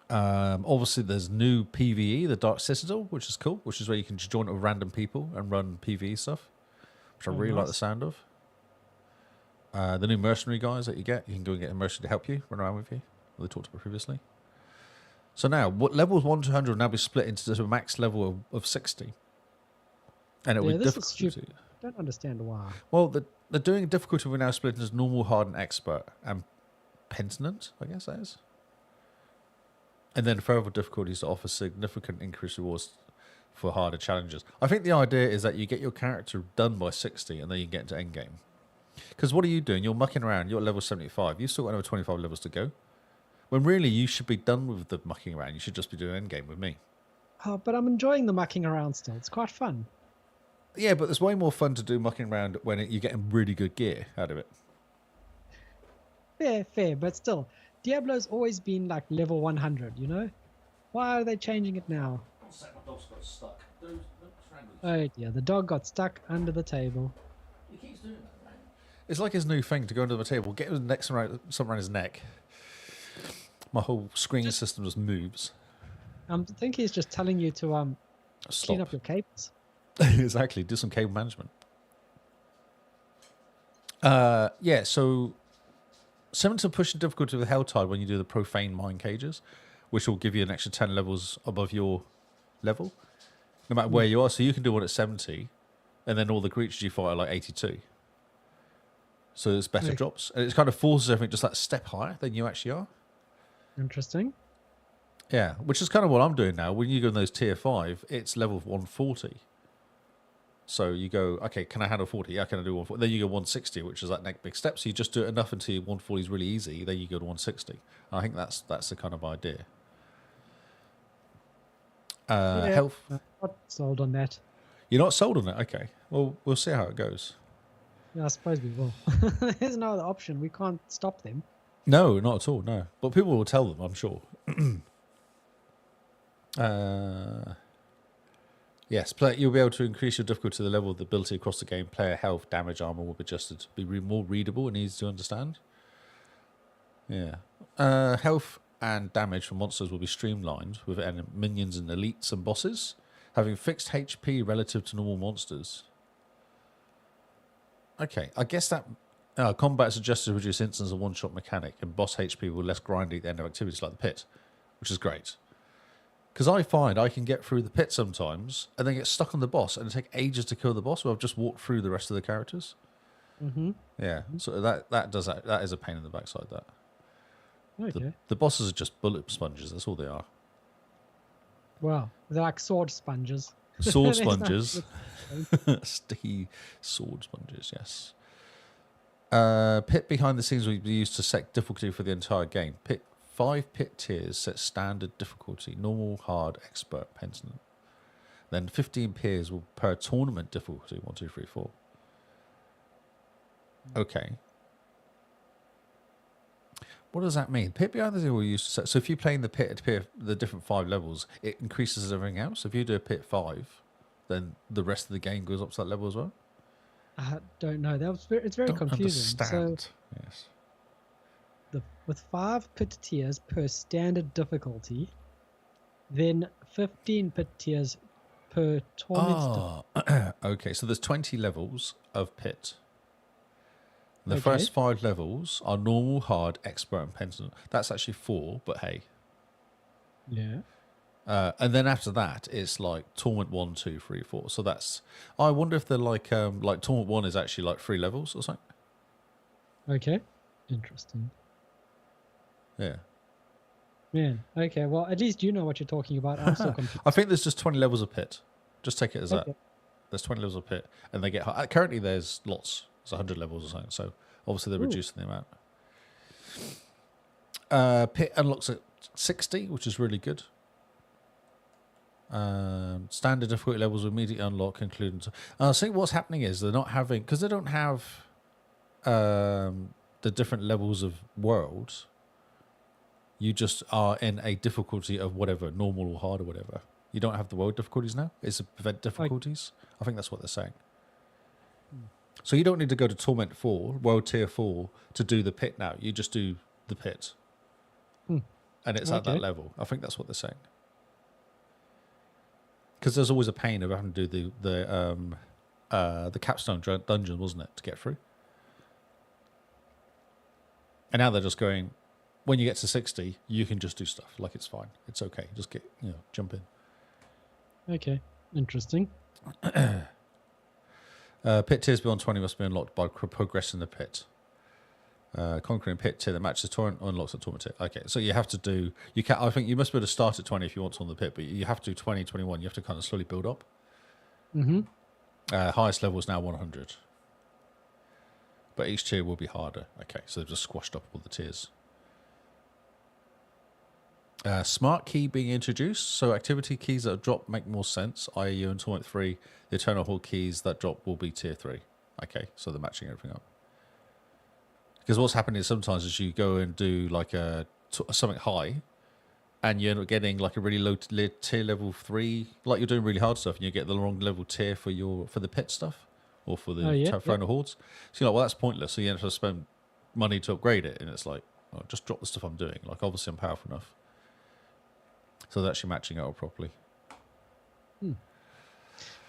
Obviously, there's new PvE, the Dark Citadel, which is cool, which is where you can just join up with random people and run PvE stuff, which I really like the nice. sound of. The new mercenary guys that you get can go and get a mercenary to help you, run around with you. They talked about previously. So now, what levels 1 to 100 will now be split into the max level of 60. And it will Yeah, be this is difficulty. stupid. Don't understand why. Well, they're doing difficulty. We're now split into normal, hard, and expert, and penitent, I guess that is. And then further difficulties to offer significant increased rewards for harder challenges. I think the idea is that you get your character done by 60, and then you can get into endgame. Because what are you doing? You're mucking around. You're at level 75. You've still got another 25 levels to go. When really you should be done with the mucking around. You should just be doing endgame with me. Oh, but I'm enjoying the mucking around still. It's quite fun. Yeah, but there's way more fun to do mucking around when you're getting really good gear out of it. Fair, but still, Diablo's always been like level 100, you know? Why are they changing it now? My dog's got stuck. Oh dear, the dog got stuck under the table. He keeps doing that, man. It's like his new thing to go under the table, get his neck something around his neck. My whole screen system just moves. I think he's just telling you to clean Stop. up your cables. Exactly. Do some cable management. Yeah, so similar to pushing difficulty with Helltide when you do the profane mine cages, which will give you an extra 10 levels above your level, no matter where you are. So you can do one at 70, and then all the creatures you fight are like 82. So it's better Okay. drops. And it kind of forces everything just that step higher than you actually are. Interesting. Yeah, which is kind of what I'm doing now. When you go in those tier 5, it's level 140. So you go, okay, can I handle 40? Yeah, can I do 140? Then you go 160, which is that next big step. So you just do it enough until 140 is really easy. Then you go to 160. And I think that's the kind of idea. Yeah, Health. I'm not sold on that. You're not sold on it? Okay. Well, we'll see how it goes. Yeah, I suppose we will. There's no other option. We can't stop them. No, not at all, no. But people will tell them, I'm sure. Yes, you'll be able to increase your difficulty to the level of the ability across the game. Player health, damage, armor will be adjusted to be more readable and easy to understand. Yeah. Health and damage from monsters will be streamlined with minions and elites and bosses having fixed HP relative to normal monsters. Okay, I guess that combat is adjusted to reduce instance of one-shot mechanic, and boss HP will less grindy at the end of activities like the pit, which is great. Because I find I can get through the pit sometimes and then get stuck on the boss, and it take ages to kill the boss, where I've just walked through the rest of the characters. Mm-hmm. Yeah, so that is a pain in the backside. That Okay. the bosses are just bullet sponges. That's all they are. Wow. They're like sword sponges. Sword There's no- sponges. Sticky sword sponges, yes. Pit behind the scenes will be used to set difficulty for the entire game. 5 pit tiers set standard difficulty: normal, hard, expert, penitent. Then 15 tiers will per tournament difficulty: 1, 2, 3, 4. Okay. What does that mean? Pit behind the scenes will be used to set. So if you're playing the pit at the different 5 levels, it increases everything else. If you do a pit 5, then the rest of the game goes up to that level as well. I don't know. It's very Don't confusing. understand. Yes. With 5 pit tiers per standard difficulty, then 15 pit tiers per tournament. Okay. So there's 20 levels of pit. The Okay. first 5 levels are normal, hard, expert, and penitent. That's actually 4, but hey. Yeah. And then after that, it's like Torment 1, 2, 3, 4. So that's. I wonder if they're like Torment 1 is actually like 3 levels or something. Okay. Interesting. Yeah. Man. Okay. Well, at least you know what you're talking about. I'm still confused. I think there's just 20 levels of pit. Just take it as Okay. that. There's 20 levels of pit, and they get currently there's lots. It's 100 levels or something. So obviously they're Ooh. reducing the amount. Pit unlocks at 60, which is really good. Standard difficulty levels will immediately unlock, including. I think what's happening is they're not having, because they don't have the different levels of worlds. You just are in a difficulty of whatever, normal or hard or whatever. You don't have the world difficulties now. It's event difficulties. I think that's what they're saying. So you don't need to go to Torment 4, World Tier 4, to do the pit now. You just do the pit. Hmm. And it's at that Okay. level. I think that's what they're saying. Because there's always a pain of having to do the capstone dungeon, wasn't it, to get through? And now they're just going, when you get to 60, you can just do stuff. Like, it's fine. It's okay. Just jump in. Okay. Interesting. Pit tiers beyond 20 must be unlocked by progressing the pit. Conquering pit tier that matches torrent unlocks the torment tier. Okay, so you have to do. You can. I think you must be able to start at 20 if you want to on the pit, but you have to do 20, 21. You have to kind of slowly build up. Mm-hmm. Highest level is now 100, but each tier will be harder. Okay, so they've just squashed up all the tiers. Smart key being introduced, so activity keys that drop make more sense. I.e., you in Torment 3, the Eternal Hall keys that drop will be tier 3. Okay, so they're matching everything up. Because what's happening is sometimes as you go and do like something high, and you end up getting like a really low tier level 3, like you're doing really hard stuff, and you get the wrong level tier for the pit stuff or for the Infernal Hordes. So you're like, well, that's pointless. So you have to spend money to upgrade it, and it's like, oh, just drop the stuff I'm doing. Like, obviously, I'm powerful enough. So they're actually matching it up properly.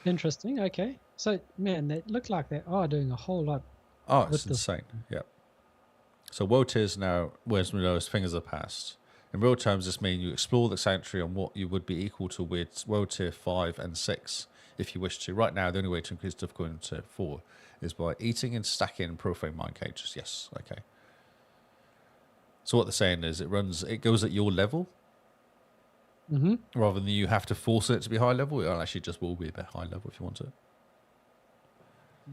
Interesting. Okay. So, man, they look like they are doing a whole lot. Oh, it's with this. insane. Yeah. So world tiers now, whereas we know as fingers are passed. In real terms, this means you explore the sanctuary on what you would be equal to with world tier 5 and 6 if you wish to. Right now, the only way to increase difficulty in tier 4 is by eating and stacking profane mine cages. Yes, okay. So what they're saying is it goes at your level. Mm-hmm. Rather than you have to force it to be high level, it actually just will be a bit high level if you want it.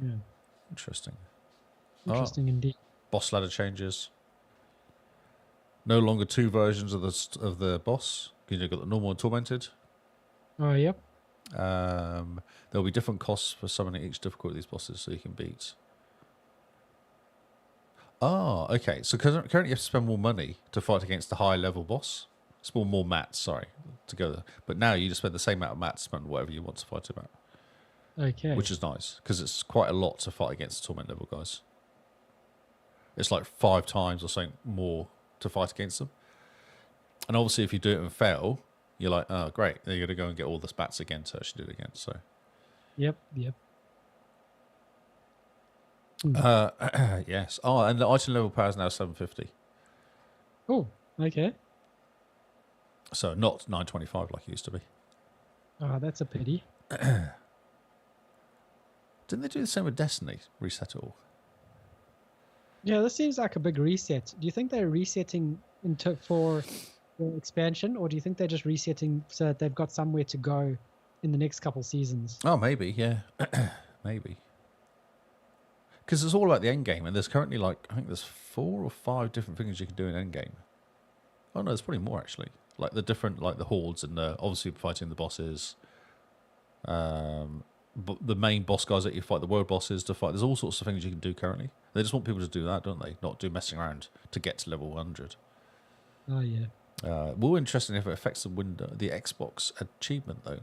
Yeah. Interesting. Interesting indeed. Boss ladder changes. No longer 2 versions of the boss. Because you've got the normal and tormented. Oh, yep. There'll be different costs for summoning each difficulty of these bosses so you can beat. Oh, okay. So currently you have to spend more money to fight against the higher level boss. Spend more mats, sorry, to go there. But now you just spend the same amount of mats to spend whatever you want to fight about. Okay. Which is nice, because it's quite a lot to fight against the Torment level guys. It's like 5 times or something more to fight against them. And obviously if you do it and fail, you're like, oh, great. Then you're going to go and get all the spats again to actually do it again. So. Yep. Yes. Oh, and the item level power is now 750. Oh, okay. So not 925 like it used to be. Oh, that's a pity. Didn't they do the same with Destiny? Reset it all? Yeah, this seems like a big reset. Do you think they're resetting for the expansion, or do you think they're just resetting so that they've got somewhere to go in the next couple seasons? Oh, maybe, yeah. Maybe. Because it's all about the end game, and there's currently like, I think there's 4 or 5 different things you can do in end game. Oh no, there's probably more actually. Like the different, like the hordes and the, obviously fighting the bosses. But the main boss guys that you fight, the world bosses to fight. There's all sorts of things you can do currently. They just want people to do that, don't they? Not do messing around to get to level 100. Oh yeah. More interesting if it affects the Xbox achievement though.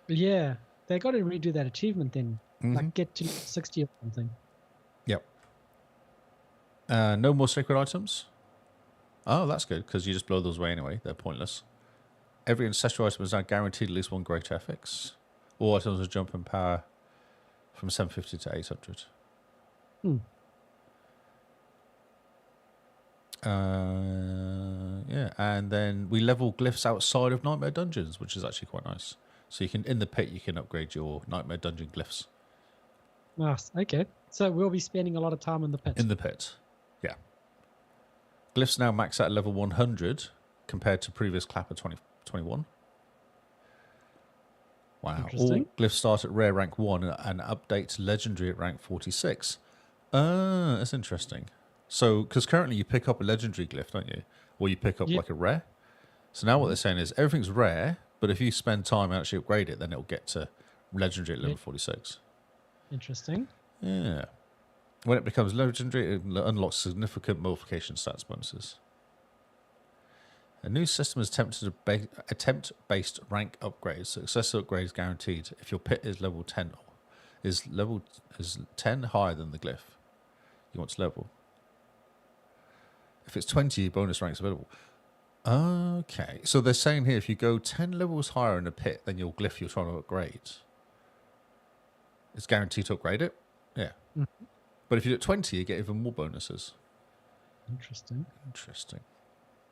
Yeah, they got to redo that achievement then. Mm-hmm. Like get to 60 or something. Yep. No more sacred items. Oh, that's good, because you just blow those away anyway. They're pointless. Every ancestral item is now guaranteed at least 1 great FX. All items will jump in power from 750 to 800. Yeah, and then we level glyphs outside of Nightmare Dungeons, which is actually quite nice. So you can, in the pit, you can upgrade your Nightmare Dungeon glyphs. Nice. Okay. So we'll be spending a lot of time in the pit. In the pit, yeah. Glyphs now max out at level 100 compared to previous Clapper 2021. Wow. All Interesting. glyphs start at rare rank 1 and update to legendary at rank 46. That's interesting. So, because currently you pick up a legendary glyph, don't you? Or you pick up like a rare. So now what they're saying is everything's rare, but if you spend time and actually upgrade it, then it'll get to legendary at level 46. Interesting. Yeah. When it becomes legendary, it unlocks significant multiplication stats bonuses. A new system is attempt-based rank upgrades. Successful upgrades guaranteed. If your pit is level 10, is 10 higher than the glyph you want to level. If it's 20, bonus ranks available. Okay, so they're saying here if you go 10 levels higher in a pit than your glyph you're trying to upgrade, it's guaranteed to upgrade it. Yeah. Mm-hmm. But if you do it 20, you get even more bonuses. Interesting.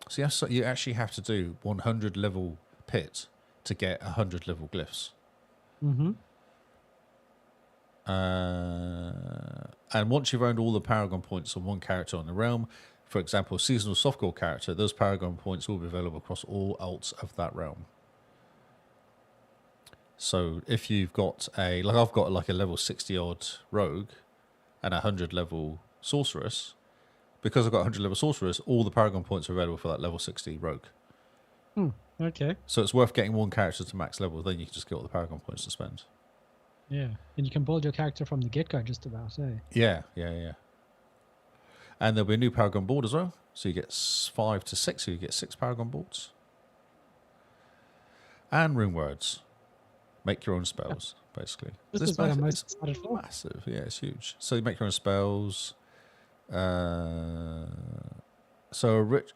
So you actually have to do 100 level pit to get 100 level glyphs. Mm-hmm. And once you've earned all the Paragon points on one character on the realm, for example, a seasonal softcore character, those Paragon points will be available across all alts of that realm. So if you've got I've got like a level 60 odd rogue and 100 level sorceress, because I've got 100 level sorceress, all the Paragon points are available for that level 60 rogue. Okay. So it's worth getting one character to max level, then you can just get all the Paragon points to spend. Yeah. And you can build your character from the get-go just about, eh? Yeah. And there'll be a new Paragon board as well. So you get 5 to 6, so you get 6 Paragon boards. And rune words. Make your own spells, basically. This is what I'm most excited for. Massive, yeah, it's huge. So you make your own spells. So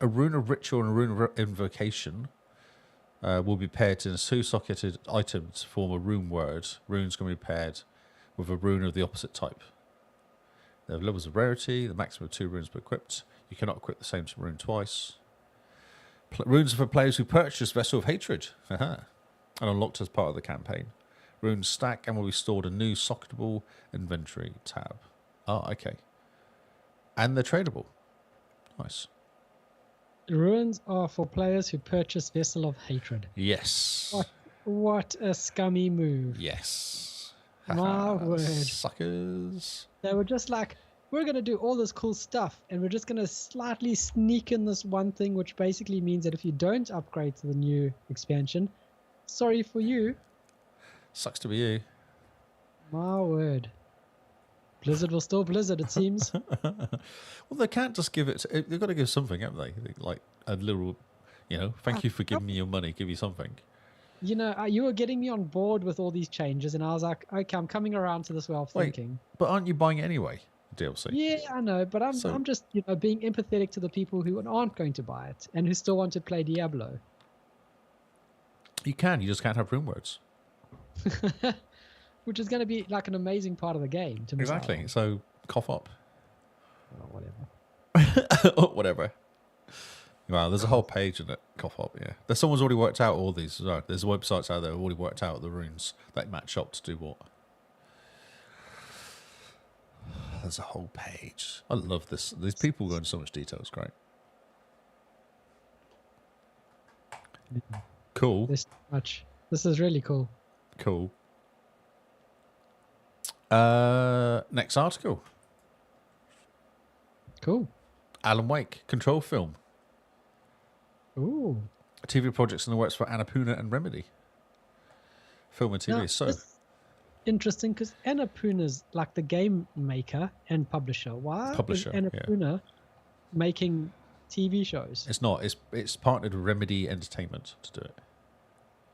a rune of ritual and a rune of invocation will be paired in a 2-socketed item to form a rune word. Runes can be paired with a rune of the opposite type. They have levels of rarity, the maximum of 2 runes per equipped. You cannot equip the same rune twice. Runes are for players who purchase Vessel of Hatred and unlocked as part of the campaign. Runes stack and will be stored in a new socketable inventory tab. Oh, okay. And they're tradable. Nice. Ruins are for players who purchase Vessel of Hatred. Yes. What a scummy move. Yes. My word. Suckers. They were just like, we're going to do all this cool stuff, and we're just going to slightly sneak in this one thing, which basically means that if you don't upgrade to the new expansion, sorry for you, Sucks to be you. My word. Blizzard will still Blizzard, it seems. Well, they can't just give it. They've got to give something, haven't they? Like a little, thank you for giving me your money. Give you something. You know, you were getting me on board with all these changes, and I was like, okay, I'm coming around to this way of thinking. But aren't you buying it anyway? DLC. Yeah, I know, but I'm just being empathetic to the people who aren't going to buy it and who still want to play Diablo. You can. You just can't have rune words. Which is going to be like an amazing part of the game to miss out Exactly. on. So cough up. Oh, whatever. Whatever. Wow, there's a whole page in it. Cough up, yeah. Someone's already worked out all these. There's websites out there who already worked out the runes that match up to do what. There's a whole page. I love this. These people go into so much detail. It's great. Cool. This much. This is really cool. Cool. Next article. Cool. Alan Wake control film. Ooh. TV projects in the works for Annapurna and Remedy. Film and TV. Now, So it's interesting because Annapuna's like the game maker and publisher. Why Publisher, is Annapurna making TV shows? it's not. It's partnered with Remedy Entertainment to do it.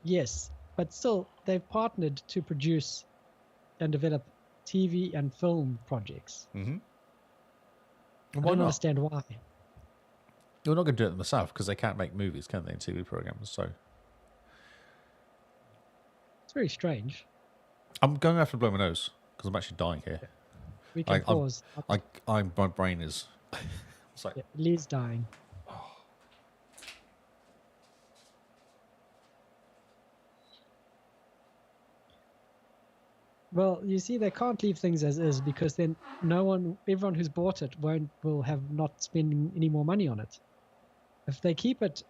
Yes, but still, they've partnered to produce and develop TV and film projects. Mm-hmm. I Why don't not? understand why. They're not going to do it themselves because they can't make movies, can they? And TV programs. So It's very strange. I'm going to have to blow my nose because I'm actually dying here. We can I'm- pause. My brain is. It's like Yeah, Lee's dying. Well, you see, they can't leave things as is because then everyone who's bought it will have not spending any more money on it. If they keep it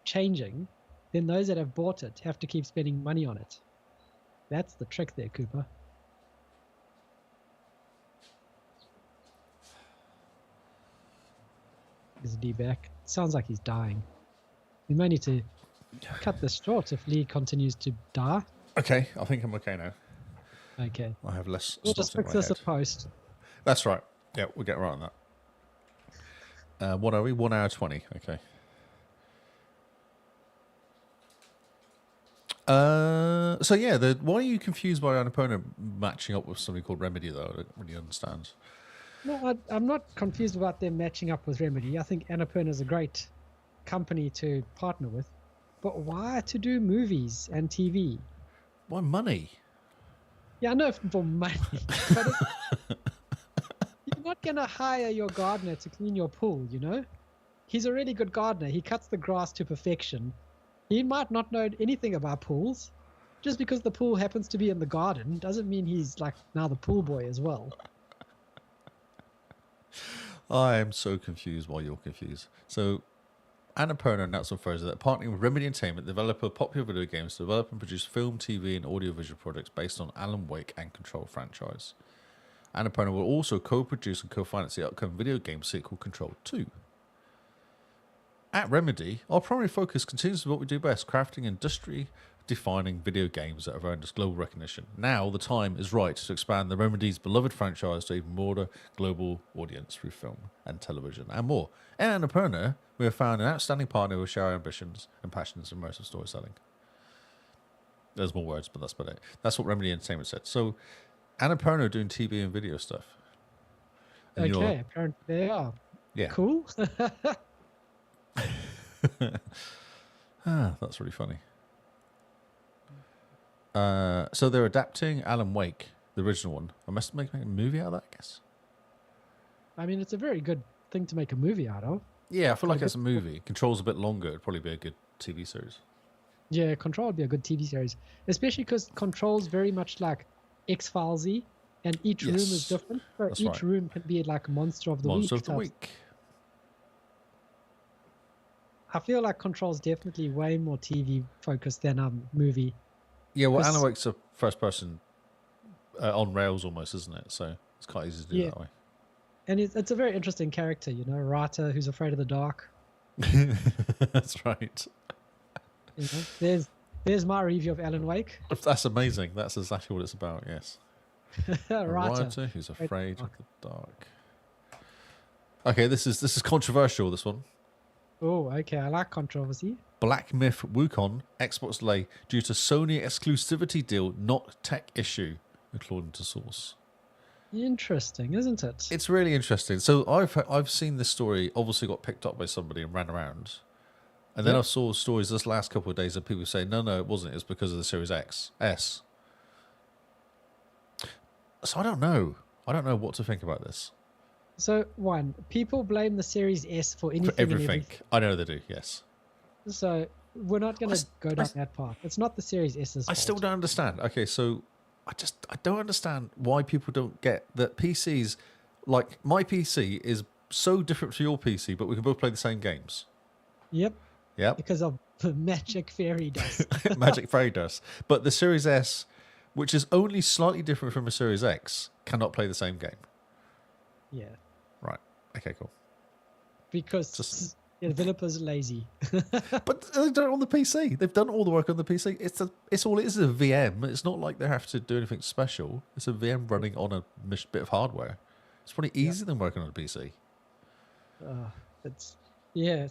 changing, then those that have bought it have to keep spending money on it. That's the trick there, Cooper. Is Lee back? Sounds like he's dying. We may need to cut this short if Lee continues to die. okay. I think I'm okay now. Okay. I have less. We'll just spots in fix my this head. at post. That's right. Yeah, we'll get right on that. What are we? 1 hour 20. Okay. So yeah, why are you confused by an opponent matching up with somebody called Remedy though? I don't really understand. No, I'm not confused about them matching up with Remedy. I think Annapurna is a great company to partner with. But why to do movies and TV? Why money? Yeah, I know for money, but you're not going to hire your gardener to clean your pool, you know? He's a really good gardener. He cuts the grass to perfection. He might not know anything about pools. Just because the pool happens to be in the garden doesn't mean he's like now the pool boy as well. I am so confused while you're confused. So, Annapurna announced on Thursday that partnering with Remedy Entertainment, developer of popular video games, to develop and produce film, TV, and audiovisual projects based on Alan Wake and Control franchise. Annapurna will also co-produce and co-finance the upcoming video game sequel, Control 2. At Remedy, our primary focus continues to be what we do best, crafting industry-defining video games that have earned us global recognition. Now, the time is right to expand the Remedy's beloved franchise to even broader global audience through film and television and more. In Annapurna, we have found an outstanding partner who will share our ambitions and passions in immersive storytelling. There's more words, but that's about it. That's what Remedy Entertainment said. So, Annapurna are doing TV and video stuff. And Okay, apparently they are. yeah. Cool. That's really funny. So they're adapting Alan Wake, the original one. I must make a movie out of that, I guess. I mean, it's a very good thing to make a movie out of. Yeah, I feel like it's a movie. Control's a bit longer. It'd probably be a good TV series. Yeah, Control would be a good TV series, especially because Control's very much like X-Filesy, and each room is Yes, different. So that's each right. room can be like Monster of the Monster Week. of the type. Week. I feel like Control's definitely way more TV focused than movie. Yeah, well, Because- Alan Wake's a first person on rails almost, isn't it? So it's quite easy to do Yeah. that way. And it's a very interesting character, you know, a writer who's afraid of the dark. That's right. You know, there's There's my review of Alan Wake. That's amazing. That's exactly what it's about. Yes. A Writer. writer who's afraid of the dark. Okay, this is controversial. This one. Oh, okay. I like controversy. Black Myth Wukong Xbox delay due to Sony exclusivity deal, not tech issue, according to source. Interesting, isn't it? It's really interesting. So I've seen this story. Obviously, got picked up by somebody and ran around, and then I saw stories this last couple of days of people saying, no, it wasn't. It's because of the Series S. So I don't know. I don't know what to think about this. So, one, people blame the Series S for anything. For everything. I know they do, yes. So, we're not going to go down that path. It's not the Series S's fault. I still don't understand. Okay, so I don't understand why people don't get that PCs, like my PC is so different to your PC, but we can both play the same games. Yep. Yep. Because of magic fairy dust. Magic fairy dust. But the Series S, which is only slightly different from a Series X, cannot play the same game. Yeah. Right. Okay, cool. Because the developers are lazy. But they've done it on the PC. They've done all the work on the PC. It's all it is a VM. It's not like they have to do anything special. It's a VM running on a bit of hardware. It's probably easier than working on a PC.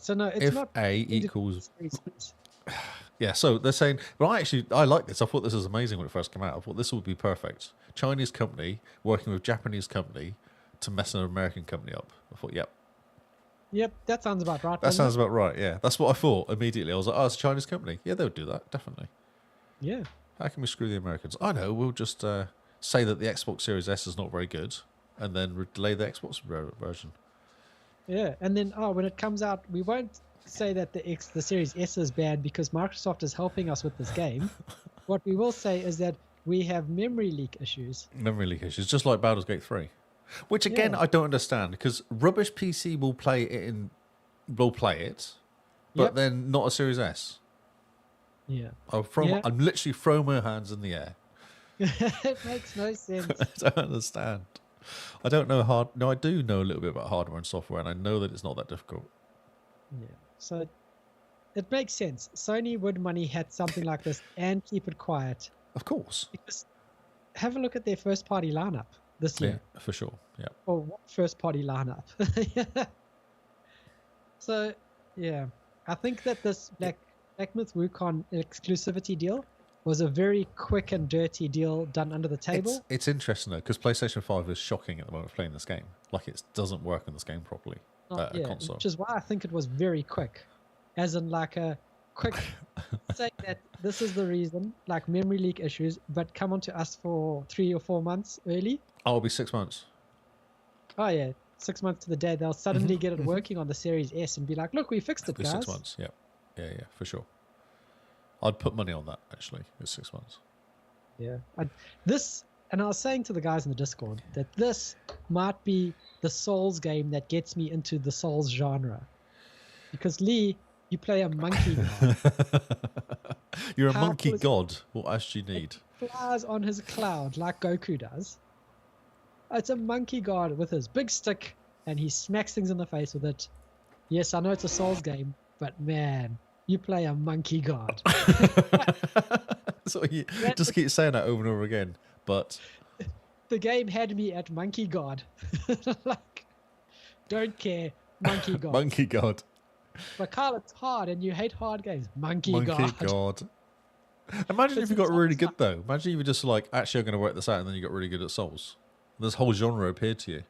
So no, it's if not. A equals... Yeah, so they're saying, well, I like this. I thought this was amazing when it first came out. I thought this would be perfect. Chinese company working with Japanese company to mess an American company up. I thought, yep. Yep, that sounds about right. That sounds about right, yeah. That's what I thought immediately. I was like, oh, it's a Chinese company. Yeah, they would do that, definitely. Yeah. How can we screw the Americans? I know, we'll just say that the Xbox Series S is not very good and then delay the Xbox version. Yeah, and then, when it comes out, we won't say that the Series S is bad because Microsoft is helping us with this game. What we will say is that we have memory leak issues. Memory leak issues, just like Baldur's Gate 3. Which again, I don't understand because rubbish PC will play it, but then not a Series S. Yeah. I'm literally throwing my hands in the air. It makes no sense. I don't understand. I don't know No, I do know a little bit about hardware and software, and I know that it's not that difficult. Yeah. So it makes sense. Sony would money had something like this and keep it quiet. Of course. Because have a look at their first party lineup this year. Yeah, for sure. Yeah. Or what first party lineup? So, yeah. I think that this Black Myth Wukong exclusivity deal was a very quick and dirty deal done under the table. It's interesting though, because PlayStation 5 is shocking at the moment for playing this game. Like it doesn't work on this game properly. A console. Which is why I think it was very quick. As in like a quick say that this is the reason, like memory leak issues, but come on to us for 3 or 4 months early. Oh, it'll be 6 months. Oh yeah, 6 months to the day they'll suddenly get it working on the Series S and be like, look, we fixed it, It'll be guys. 6 months, yeah. Yeah, for sure. I'd put money on that, actually. It's 6 months. Yeah. And I was saying to the guys in the Discord that this might be the Souls game that gets me into the Souls genre. Because Lee, you play a monkey god. You're a monkey god. What else do you need? Flies on his cloud like Goku does. It's a monkey god with his big stick and he smacks things in the face with it. Yes, I know it's a Souls game, but man, you play a monkey god. So you just keep saying that over and over again, but the game had me at monkey god. Like, don't care, monkey god. Monkey god. But Carl, it's hard and you hate hard games. Monkey god. Imagine if you got really good though. Imagine if you were just like, actually I'm going to work this out, and then you got really good at Souls. This whole genre appeared to you.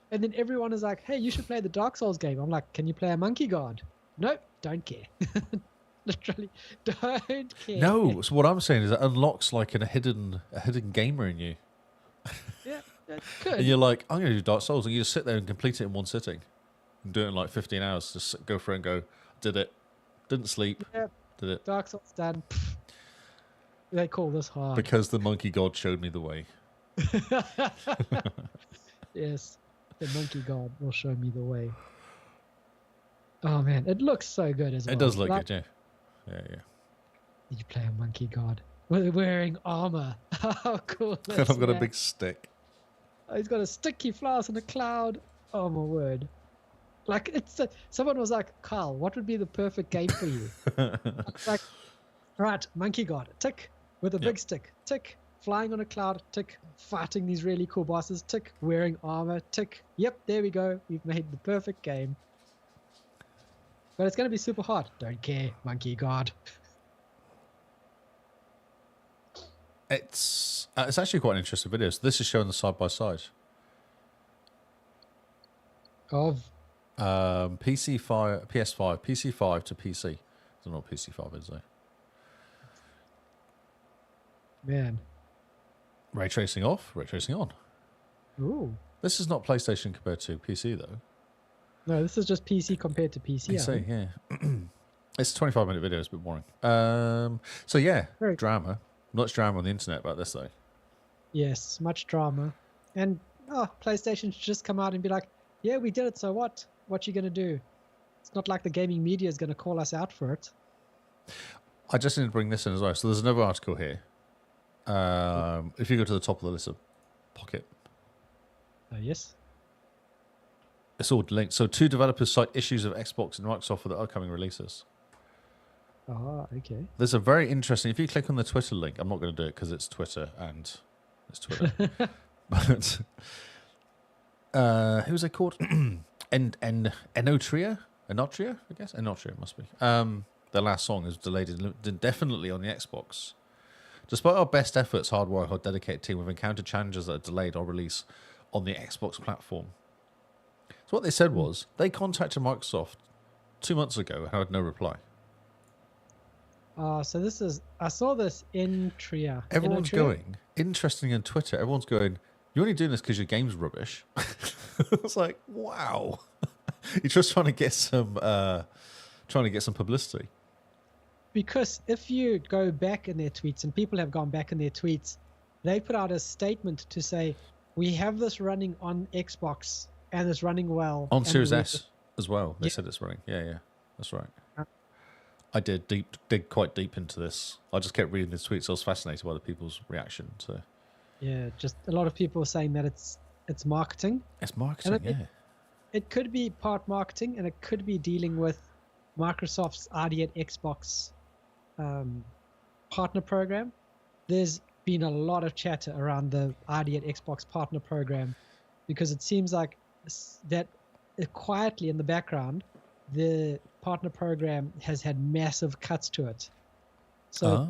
And then everyone is like, hey, you should play the Dark Souls game. I'm like, can you play a monkey god? Nope, don't care. Literally, don't care. No, so what I'm saying is it unlocks like a hidden gamer in you. Yeah, it could. And you're like, I'm going to do Dark Souls, and you just sit there and complete it in one sitting. And do it in like 15 hours. Just go through and go, did it. Didn't sleep. Yep. Did it. Dark Souls done. They call this hard. Because the monkey god showed me the way. Yes, the monkey god will show me the way. Oh man, it looks so good as well. It does look good, yeah. Yeah. You play a monkey god wearing armor. How cool is I've got that? a big stick. Oh, he's got a stick, he flies in a cloud. Oh my word. Like someone was like, Carl, what would be the perfect game for you? It's like Right, monkey god, tick, with a Yep. big stick, tick, flying on a cloud, tick, fighting these really cool bosses, tick, wearing armor, tick. Yep, there we go. We've made the perfect game. But it's going to be super hard. Don't care, monkey god. It's actually quite an interesting video. So this is showing the side by side. Of PC5, PS5, PC5 to PC. I don't know what PC5 is though. man. Ray tracing off, ray tracing on. Ooh. This is not PlayStation compared to PC though. No, this is just PC compared to PC. I PC, think. yeah. It's a 25-minute video. It's a bit boring. So yeah, Very- drama. Much drama on the internet about this though. Yes, much drama. And PlayStation should just come out and be like, yeah, we did it, so what? What you going to do? It's not like the gaming media is going to call us out for it. I just need to bring this in as well. So there's another article here. If you go to the top of the list of Pocket, Yes. it's all linked. So 2 developers cite issues of Xbox and Microsoft for the upcoming releases. Okay. There's a very interesting. If you click on the Twitter link, I'm not going to do it because it's Twitter and it's Twitter. But who's they called? Enotria, I guess. Enotria it must be. The last song is delayed indefinitely on the Xbox. Despite our best efforts, hardware, our dedicated team, we've encountered challenges that are delayed our release on the Xbox platform. So what they said was they contacted Microsoft 2 months ago and had no reply. So this is, I saw this in Tria. Everyone's going, interesting on Twitter, everyone's going, you're only doing this because your game's rubbish. It's like, wow. You're just trying to get some publicity. Because if you go back in their tweets, and people have gone back in their tweets, they put out a statement to say, we have this running on Xbox and it's running well. On and Series we- S as well, they Yeah. said it's running. Yeah, that's right. Uh, I did dig quite deep into this. I just kept reading the tweets. I was fascinated by the people's reaction to. Yeah, just a lot of people saying that it's marketing. It's marketing, And I think- yeah. It could be part marketing, and it could be dealing with Microsoft's ID at Xbox partner program. There's been a lot of chatter around the ID at Xbox partner program because it seems like that quietly in the background, the partner program has had massive cuts to it. So,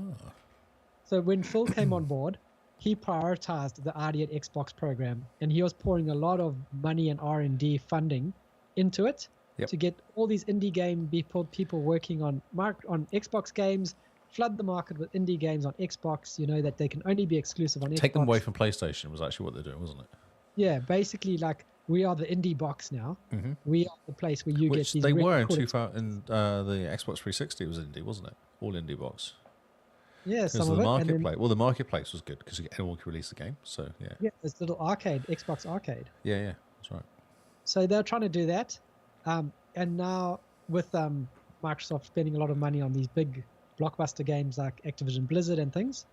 so when Phil came on board, he prioritized the ID at Xbox program, and he was pouring a lot of money and R&D funding into it Yep. to get all these indie game people working on Xbox games, flood the market with indie games on Xbox, that they can only be exclusive on Xbox. Take them away from PlayStation was actually what they're doing, wasn't it? Yeah, basically like we are the indie box now. We are the place where you Which get these they really were in cool 2000. The Xbox 360 was indie, wasn't it? All indie box. Yeah, Because some of of the it. And then, marketplace. Well, the marketplace was good because anyone could release the game. So yeah, yeah, this little arcade, Xbox arcade. yeah, that's right. So they're trying to do that. And now with Microsoft spending a lot of money on these big blockbuster games like Activision Blizzard and things,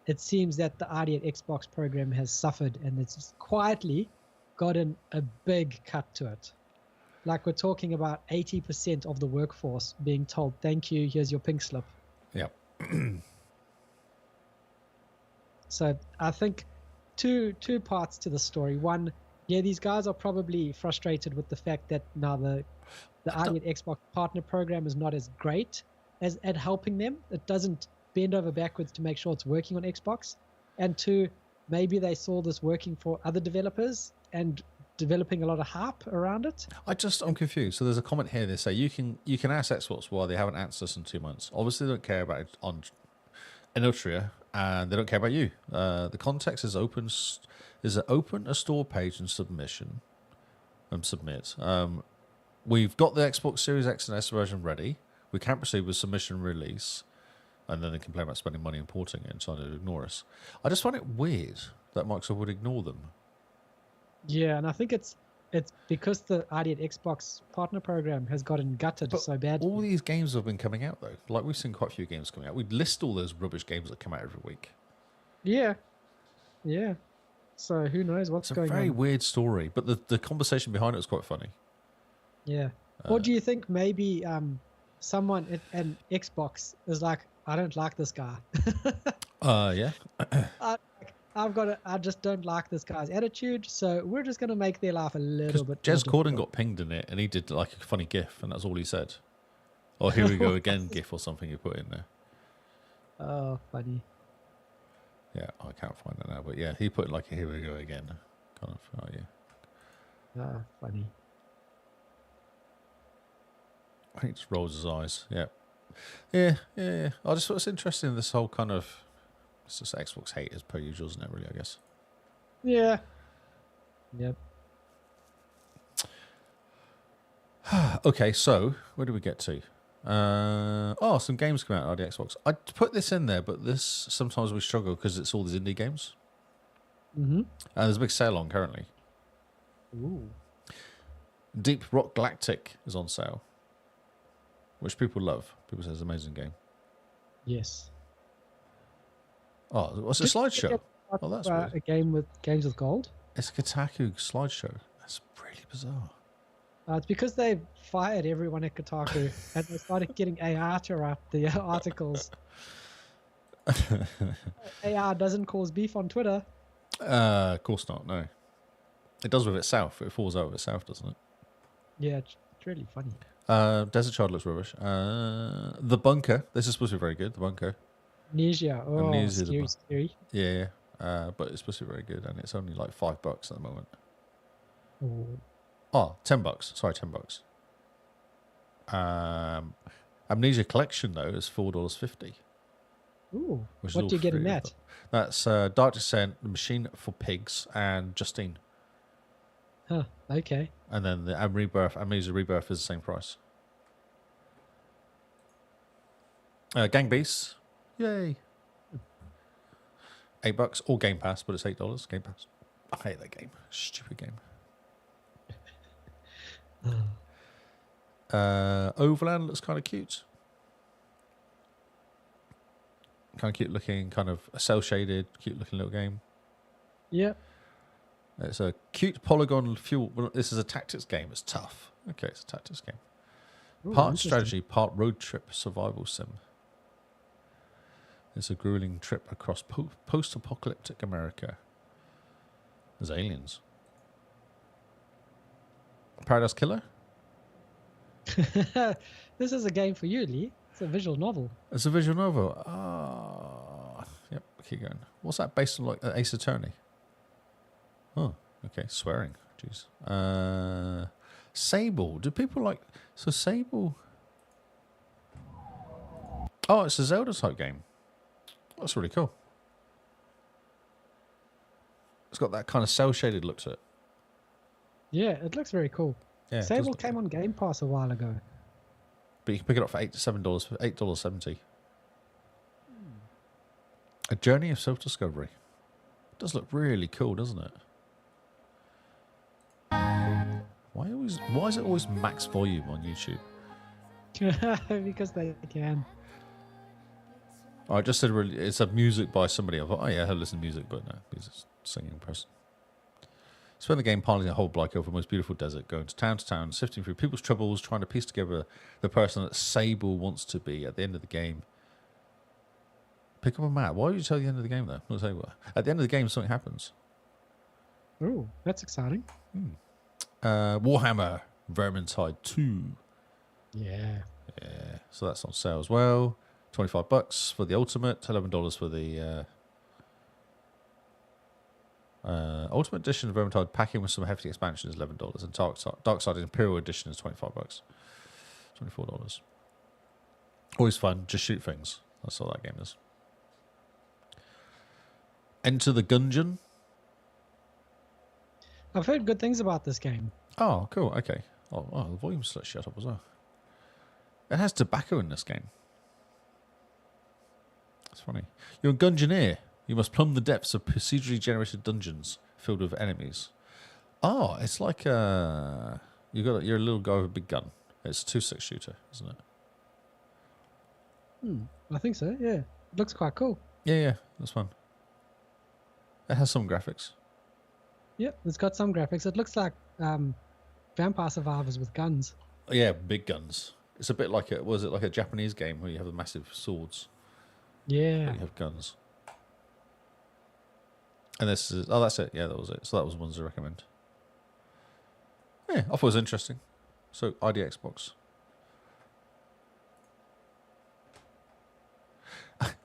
it seems that the ID at Xbox program has suffered, and it's quietly gotten a big cut to it. Like we're talking about 80% of the workforce being told, thank you, here's your pink slip. Yeah. So I think two parts to the story. One, yeah, these guys are probably frustrated with the fact that now the ID at Xbox partner program is not as great as at helping them. It doesn't bend over backwards to make sure it's working on Xbox. And two, maybe they saw this working for other developers and developing a lot of hype around it. I'm confused. So there's a comment here. They say you can ask Xbox why they haven't answered us in 2 months. Obviously, they don't care about it on Enotria, and they don't care about you. The context is open a store page and submission and submit. We've got the Xbox Series X and S version ready. We can't proceed with submission and release, and then they complain about spending money importing it and trying to ignore us. I just find it weird that Microsoft would ignore them. Yeah, and I think it's because the ID at Xbox partner program has gotten gutted But so badly. all these games have been coming out, though. Like, we've seen quite a few games coming out. We'd list all those rubbish games that come out every week. Yeah. So who knows what's It's a going very on? weird story, but the conversation behind it was quite funny. Yeah. Or do you think maybe someone at an Xbox is like, I don't like this guy. Yeah. I just don't like this guy's attitude. So we're just gonna make their life a little bit. Jez more Corden difficult. got pinged in it, and he did like a funny GIF, and that's all he said. Or here we go again GIF or something he put in there. Oh, funny. Yeah, I can't find that now, but yeah, he put like a here we go again, kind of. Oh yeah. Oh, funny. I think he just rolls his eyes. Yeah. Yeah. I just thought it's interesting, this whole kind of, it's just Xbox hate as per usual, isn't it, really, I guess? Yeah. Yep. Okay, so where do we get to? Some games come out on the Xbox. I put this in there, but this sometimes we struggle because it's all these indie games. Mm-hmm. And there's a big sale on currently. Ooh. Deep Rock Galactic is on sale, which people love. People say it's an amazing game. Yes. Oh, what's a slideshow? Oh, that's weird. A game with games with gold. It's a Kotaku slideshow. That's really bizarre. It's because they fired everyone at Kotaku and they started getting AI to write the articles. AI doesn't cause beef on Twitter. Of course not, no. It does with itself. It falls out with itself, doesn't it? Yeah, it's really funny. Desert Child looks rubbish. The Bunker. This is supposed to be very good, The Bunker. Amnesia. Oh, Amnesia, the scary. Yeah. But it's supposed to be very good, and it's only like $5 at the moment. Oh. Oh, $10. Sorry, $10. Amnesia Collection, though, is $4.50. Ooh. Which is What all do you get in free. that? That's Dark Descent, The Machine for Pigs, and Justine. Huh. Okay. And then the Amnesia Rebirth is the same price. Gang Beasts. Yay. $8 or Game Pass, but it's $8. Game Pass. I hate that game. Stupid game. Overland looks kind of cute. Kind of cute looking, kind of cell shaded, cute looking little game. Yeah. It's a cute polygon fuel. Well, this is a tactics game. It's tough. Okay, it's a tactics game. Ooh, Part interesting. strategy, part road trip survival sim. It's a grueling trip across post-apocalyptic America. There's aliens. Paradise Killer? This is a game for you, Lee. It's a visual novel. It's a visual novel. Yep, keep going. What's that based on, like Ace Attorney? Oh, okay, swearing. Jeez. Sable. Do people like... So Sable... Oh, it's a Zelda type game. That's really cool. It's got that kind of cel-shaded look to it. Yeah, it looks very cool. Yeah, it does Sable look came cool. on Game Pass a while ago. But you can pick it up for $7 for $8.70. A journey of self-discovery. It does look really cool, doesn't it? Why is it always max volume on YouTube? Because they can. I just said it's a music by somebody. I thought, oh yeah, I listen to music, but no, he's a singing person. Spend the game piloting a whole bloke over the most beautiful desert, going to town, sifting through people's troubles, trying to piece together the person that Sable wants to be at the end of the game. Pick up a map. Why would you tell the end of the game, though? Not say what. At the end of the game, something happens. Oh, that's exciting. Warhammer Vermintide 2. Yeah. Yeah, so that's on sale as well. $25 for the Ultimate, $11 for the Ultimate Edition of Vermintide packing with some hefty expansion is $11, and Dark Side Imperial Edition is $25, $24. Always fun, just shoot things. That's all that game is. Enter the Gungeon. I've heard good things about this game. Oh, cool. Okay. Oh, the volume's shut up as well. It has tobacco in this game. That's funny. You're a Gungeoneer. You must plumb the depths of procedurally generated dungeons filled with enemies. Oh, it's like you're a little guy with a big gun. It's a 2-6 shooter, isn't it? I think so, yeah. It looks quite cool. Yeah, that's fun. It has some graphics. Yep, it's got some graphics. It looks like Vampire Survivors with guns. Yeah, big guns. It's a bit like was it like a Japanese game where you have the massive swords? Yeah. You have guns. And this is... Oh, that's it. Yeah, that was it. So that was the ones I recommend. Yeah, I thought it was interesting. So, ID Xbox.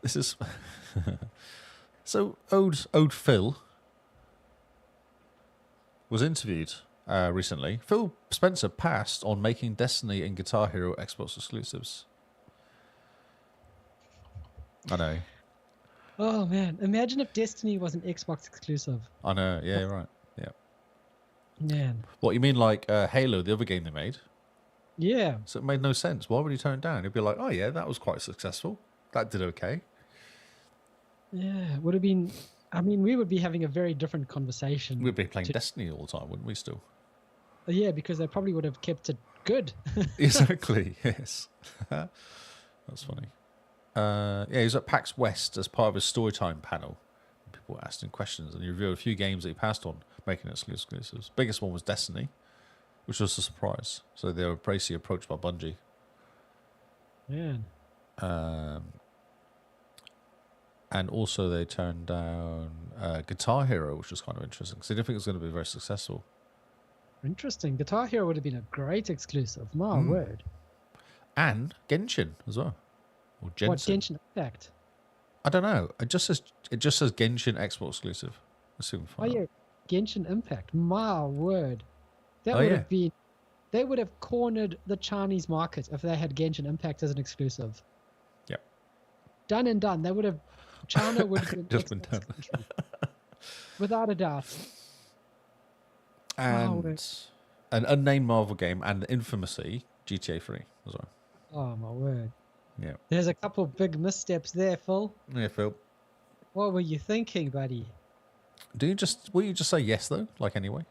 This is... So, Ode Phil was interviewed recently. Phil Spencer passed on making Destiny and Guitar Hero Xbox exclusives. I know. Oh man, imagine if Destiny was an Xbox exclusive. I know. Yeah, right. Yeah. Man. What, you mean like Halo, the other game they made? Yeah. So it made no sense. Why would he turn it down? He'd be like, oh yeah, that was quite successful. That did okay. Yeah. Would have been. I mean, we would be having a very different conversation. We'd be playing Destiny all the time, wouldn't we still? Yeah, because they probably would have kept it good. Exactly, yes. That's funny. Yeah, he was at PAX West as part of his Storytime panel. People were asking questions, and he revealed a few games that he passed on, making it exclusives. Biggest one was Destiny, which was a surprise. So they were basically approached by Bungie. Man. And also they turned down Guitar Hero, which was kind of interesting, because they didn't think it was going to be very successful. Interesting. Guitar Hero would have been a great exclusive. My word. And Genshin as well. Or Jensen. What Genshin Impact? I don't know. It just says Genshin Xbox exclusive. Let's see if we can Oh find yeah, out. Genshin Impact. My word. That Oh, would yeah. have been. They would have cornered the Chinese market if they had Genshin Impact as an exclusive. Yep. Done and done. They would have. China would have been Just been Xbox done. country. Without a doubt. And Wow. an unnamed Marvel game and infamously GTA 3 as well. Oh my word. Yeah. There's a couple big missteps there, Phil. Yeah, Phil. What were you thinking, buddy? Will you just say yes though? Like anyway?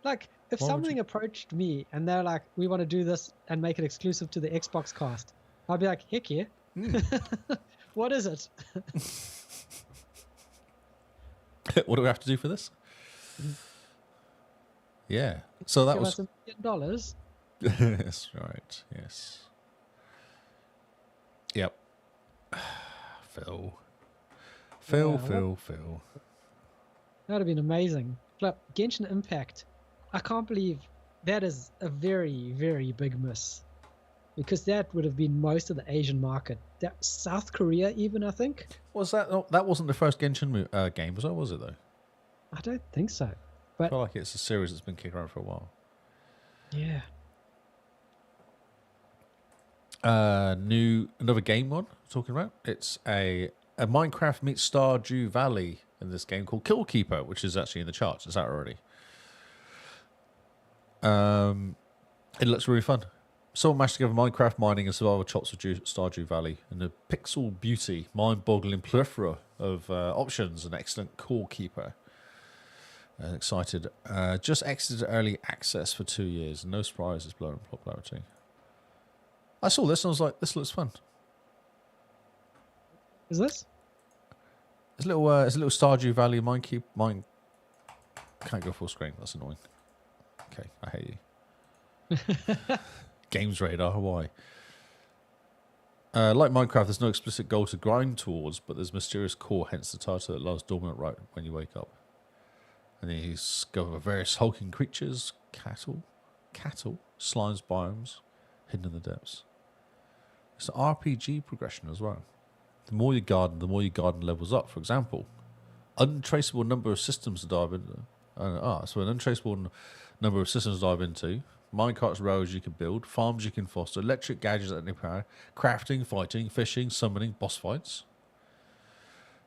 Like, if Why would something approached me and they're like, we want to do this and make it exclusive to the Xbox cast, I'd be like, heck yeah. What is it? What do we have to do for this? Yeah. So that Give was us $1 million. yes, right. Yes. Yep. Phil. Yeah, Phil. That would have been amazing. Look, Genshin Impact. I can't believe that is a very, very big miss. Because that would have been most of the Asian market. That South Korea, even, I think. Was that? Oh, that wasn't the first Genshin game, was it though? I don't think so. I But feel like it's a series that's been kicking around for a while. yeah. Another game one I'm talking about. It's a Minecraft meets Stardew Valley in this game called Killkeeper, which is actually in the charts. It's out already. It looks really fun. Someone mashed together Minecraft mining and survival chops of Stardew Valley, and the pixel beauty, mind-boggling plethora of options, and excellent core keeper. Excited. Just exited early access for 2 years. No surprise, it's blown in popularity. I saw this and I was like, this looks fun. Is this? It's a little Stardew Valley mine. Can't go full screen. That's annoying. Okay, I hate you. Games Radar Hawaii. Like Minecraft, there's no explicit goal to grind towards, but there's mysterious core, hence the title that lies dormant right when you wake up. And then you discover various hulking creatures, cattle, slimes, biomes, hidden in the depths. It's an RPG progression as well. The more you garden levels up. For example, untraceable number of systems to dive into. So an untraceable number of systems to dive into. Minecarts, rails you can build, farms you can foster, electric gadgets at any power, crafting, fighting, fishing, summoning, boss fights.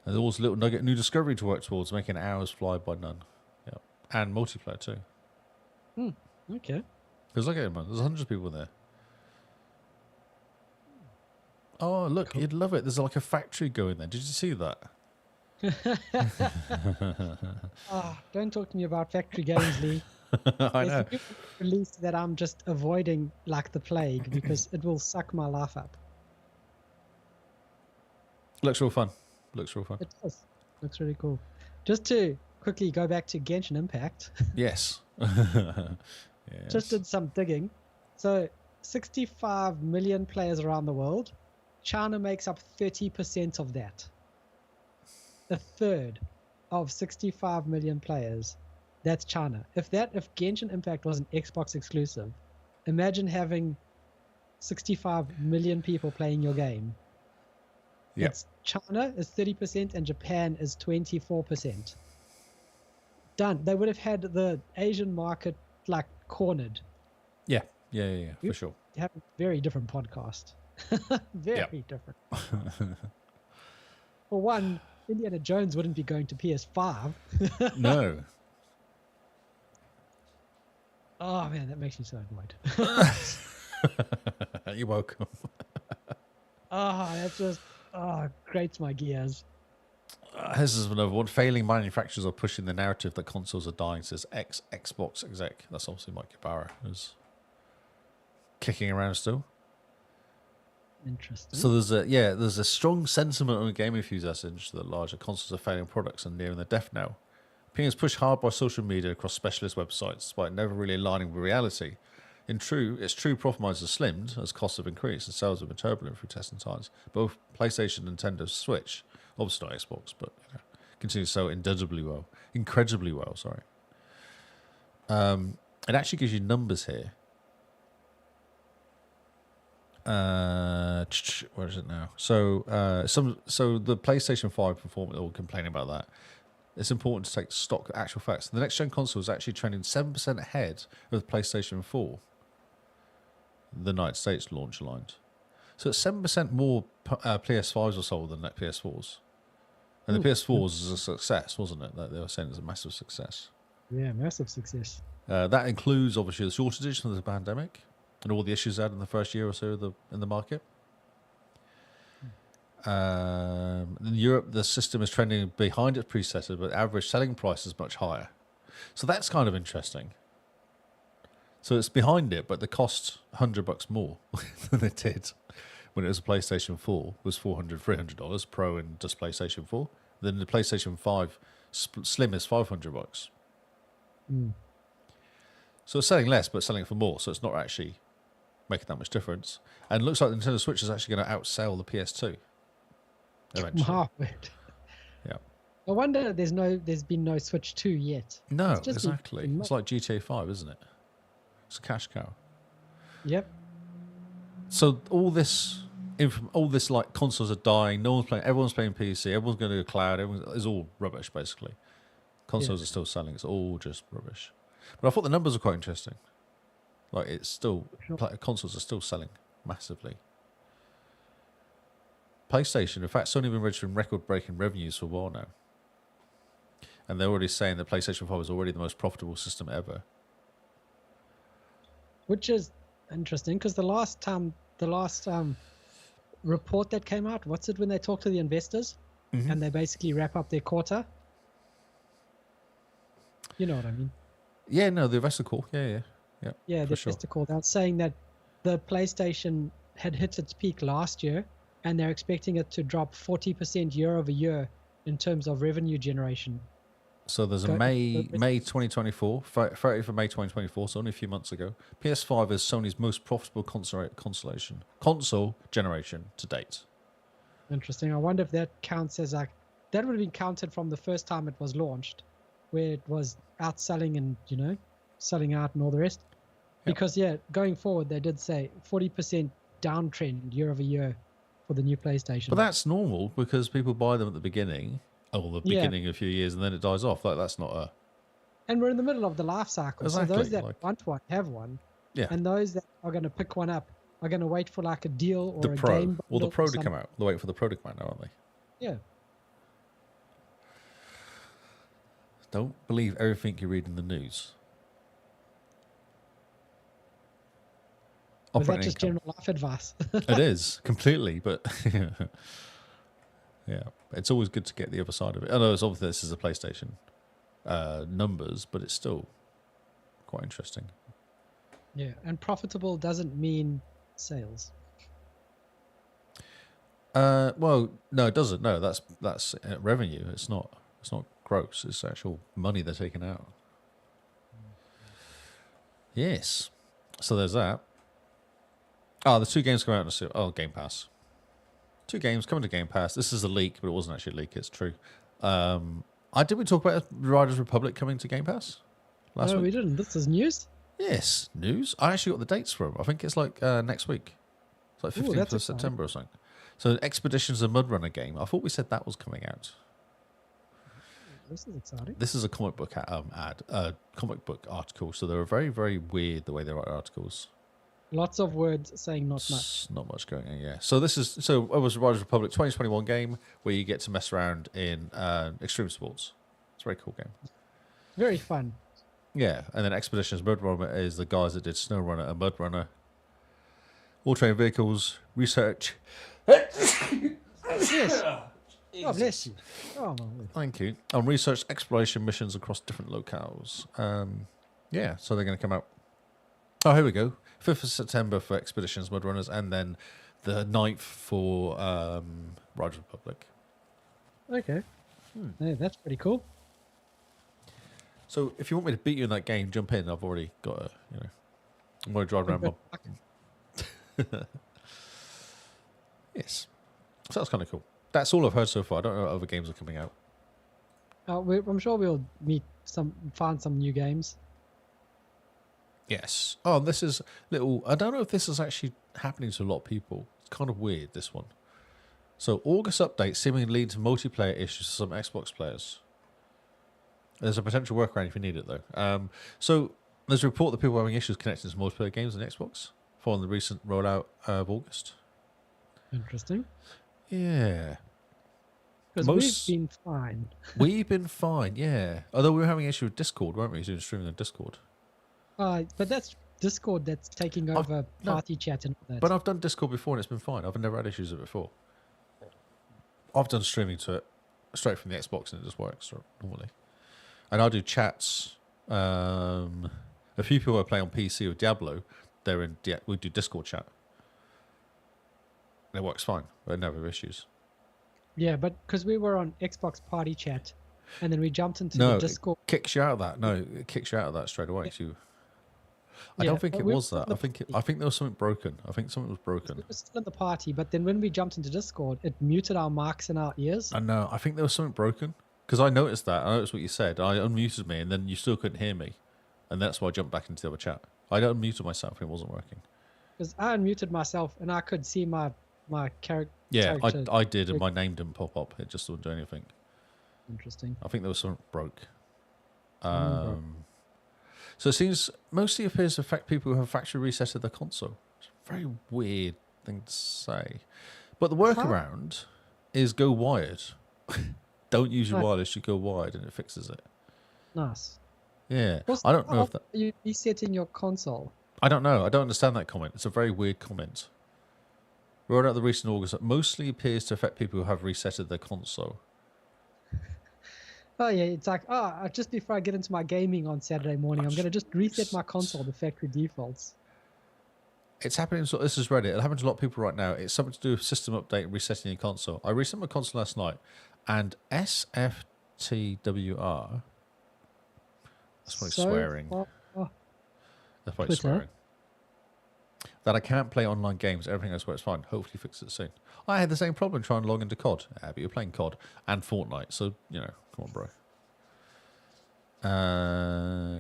And there's always a little nugget new discovery to work towards, making hours fly by none. Yeah, and multiplayer too. Okay. Because look at it, man. There's hundreds of people there. Oh, look, Cool. you'd love it. There's like a factory going there. Did you see that? Don't talk to me about factory games, Lee. I There's know. a new release that I'm just avoiding like the plague because it will suck my life up. Looks real fun. It does. Looks really cool. Just to quickly go back to Genshin Impact, Yes. Yes. just did some digging. So 65 million players around the world China makes up 30% of that. A third of 65 million players. That's China. If Genshin Impact was an Xbox exclusive, imagine having 65 million people playing your game. Yeah. It's China is 30% and Japan is 24%. Done. They would have had the Asian market like cornered. Yeah, for sure. Have a very different podcast. Very different. For one, Indiana Jones wouldn't be going to PS5. No. Oh man, that makes me so annoyed. You're welcome. That just grates my gears. This is another one. Failing manufacturers are pushing the narrative that consoles are dying, says Xbox exec. That's obviously Mike Ybarra, who's kicking around still. Interesting. So there's a strong sentiment on gaming enthusiasts that larger consoles are failing products and nearing their death knell. Opinions pushed hard by social media across specialist websites, despite never really aligning with reality. It's true profit margins are slimmed as costs have increased and sales have been turbulent through testing times. Both PlayStation and Nintendo Switch, obviously not Xbox, but continue to sell incredibly well. Sorry. It actually gives you numbers here. Where is it now? So the PlayStation 5 performance, or complaining about that. It's important to take stock of actual facts. The next gen console is actually trending 7% ahead of the PlayStation 4. The United States launch aligned. So it's 7% more PS5s were sold than PS4s. And the PS4s was a success, wasn't it? That they were saying it was a massive success. Yeah, massive success. That includes obviously the shortages from the pandemic and all the issues they had in the first year or so in the market. In Europe, the system is trending behind its predecessor, but average selling price is much higher. So that's kind of interesting. So it's behind it, but the cost $100 more than it did when it was a PlayStation 4. Was $300 Pro and just PlayStation 4. Then the PlayStation 5 Slim is $500. So it's selling less, but selling it for more. So it's not actually making that much difference. And it looks like the Nintendo Switch is actually going to outsell the PS2 eventually. Wow. Yeah. No wonder there's been no Switch 2 yet. No, It's just exactly. It's like GTA 5, isn't it? It's a cash cow. Yep. So all this like consoles are dying. No one's playing. Everyone's playing PC. Everyone's going to the cloud. It's all rubbish basically. Consoles are still selling. It's all just rubbish. But I thought the numbers are quite interesting. Like it's still consoles are still selling massively. PlayStation, in fact, Sony have been registering record-breaking revenues for a while now, and they're already saying that PlayStation 5 is already the most profitable system ever. Which is interesting because the last report that came out, what's it when they talk to the investors and they basically wrap up their quarter? You know what I mean? Yeah, no, the investor call. Yeah, the investor call. They're saying that the PlayStation had hit its peak last year, and they're expecting it to drop 40% year over year in terms of revenue generation. So there's a May 2024, 30th of May 2024, so only a few months ago. PS5 is Sony's most profitable console generation to date. Interesting. I wonder if that counts as that would have been counted from the first time it was launched, where it was outselling and selling out and all the rest. Yep. Because going forward they did say 40% downtrend year over year for the new PlayStation. But that's normal because people buy them at the beginning. Beginning of a few years, and then it dies off. Like that's not a. And we're in the middle of the life cycle. Exactly. So those that want one have one. Yeah. And those that are going to pick one up are going to wait for like a deal or a Pro. game. Well, the Pro to come out. They're waiting for the Pro to come out now, aren't they? Yeah. Don't believe everything you read in the news. Was that just general life advice? It is completely, but yeah, it's always good to get the other side of it. I know it's obviously this is a PlayStation numbers, but it's still quite interesting. Yeah, and profitable doesn't mean sales. Well, no, it doesn't. No, that's revenue. It's not gross. It's actual money they're taking out. Yes. So there's that. Oh, the two games come out in Game Pass. 2 games coming to Game Pass. This is a leak, but it wasn't actually a leak. It's true. Did we talk about Riders Republic coming to Game Pass last No, week? we didn't. This is news. Yes, news. I actually got the dates from. I think it's like next week. It's like 15th that's of exciting. September or something. So Expeditions of Mud Runner game. I thought we said that was coming out. This is exciting. This is a comic book comic book article. So they're very, very weird the way they write articles. Lots of words saying not much. Not much going on, yeah. So it was Riders Republic 2021 game where you get to mess around in extreme sports. It's a very cool game. Very fun. Yeah, and then Expeditions Mud Runner is the guys that did Snow Runner and Mud Runner. All terrain vehicles, research. Yes. God bless you. Oh, my word. Thank you. And research exploration missions across different locales. Yeah, so they're going to come out. Oh, here we go. 5th of September for Expeditions Mud Runners, and then the 9th for Riders Republic. Okay. Yeah, that's pretty cool. So if you want me to beat you in that game, jump in. I've already got I'm going to drive around my... Yes. So that's kind of cool. That's all I've heard so far. I don't know what other games are coming out. I'm sure we'll find some new games. Yes. Oh, this is I don't know if this is actually happening to a lot of people. It's kind of weird, this one. So, August update seemingly leads to multiplayer issues for some Xbox players. There's a potential workaround if you need it, though. So, there's a report that people are having issues connecting to multiplayer games on Xbox following the recent rollout of August. Interesting. Yeah. Because we've been fine. We've been fine, yeah. Although we were having an issue with Discord, weren't we? Doing streaming on Discord. But that's Discord that's taking over party chat and all that. But I've done Discord before and it's been fine. I've never had issues with it before. I've done streaming to it straight from the Xbox and it just works normally. And I do chats. A few people I play on PC with Diablo, we do Discord chat. And it works fine. I never have issues. Yeah, but because we were on Xbox party chat, and then we jumped into the Discord. It kicks you out of that. No, it kicks you out of that straight away. I don't think it was that. I think there was something broken. I think something was broken. We were still in the party, but then when we jumped into Discord, it muted our mics and our ears. I know. I think there was something broken because I noticed that. I noticed what you said. I unmuted me, and then you still couldn't hear me, and that's why I jumped back into the other chat. I unmuted myself, and it wasn't working. Because I unmuted myself, and I could see my character. Yeah, I did, and my name didn't pop up. It just didn't do anything. Interesting. I think there was something broke. So it seems mostly appears to affect people who have factory resetted their console. It's a very weird thing to say. But the workaround is go wired. Don't use your wireless, you go wired and it fixes it. Nice. Yeah. Also, I don't know if that... Are you resetting your console? I don't know. I don't understand that comment. It's a very weird comment. Rolled out the recent August that mostly appears to affect people who have resetted their console. Oh, yeah, it's like, just before I get into my gaming on Saturday morning, I'm going to just reset my console to factory defaults. It's happening, so this is Reddit. It happens to a lot of people right now. It's something to do with system update and resetting your console. I reset my console last night, and SFTWR, that's probably swearing. That's probably swearing. That I can't play online games. Everything else works fine. Hopefully fix it soon. I had the same problem trying to log into COD. But you're playing COD and Fortnite, so, come on, bro.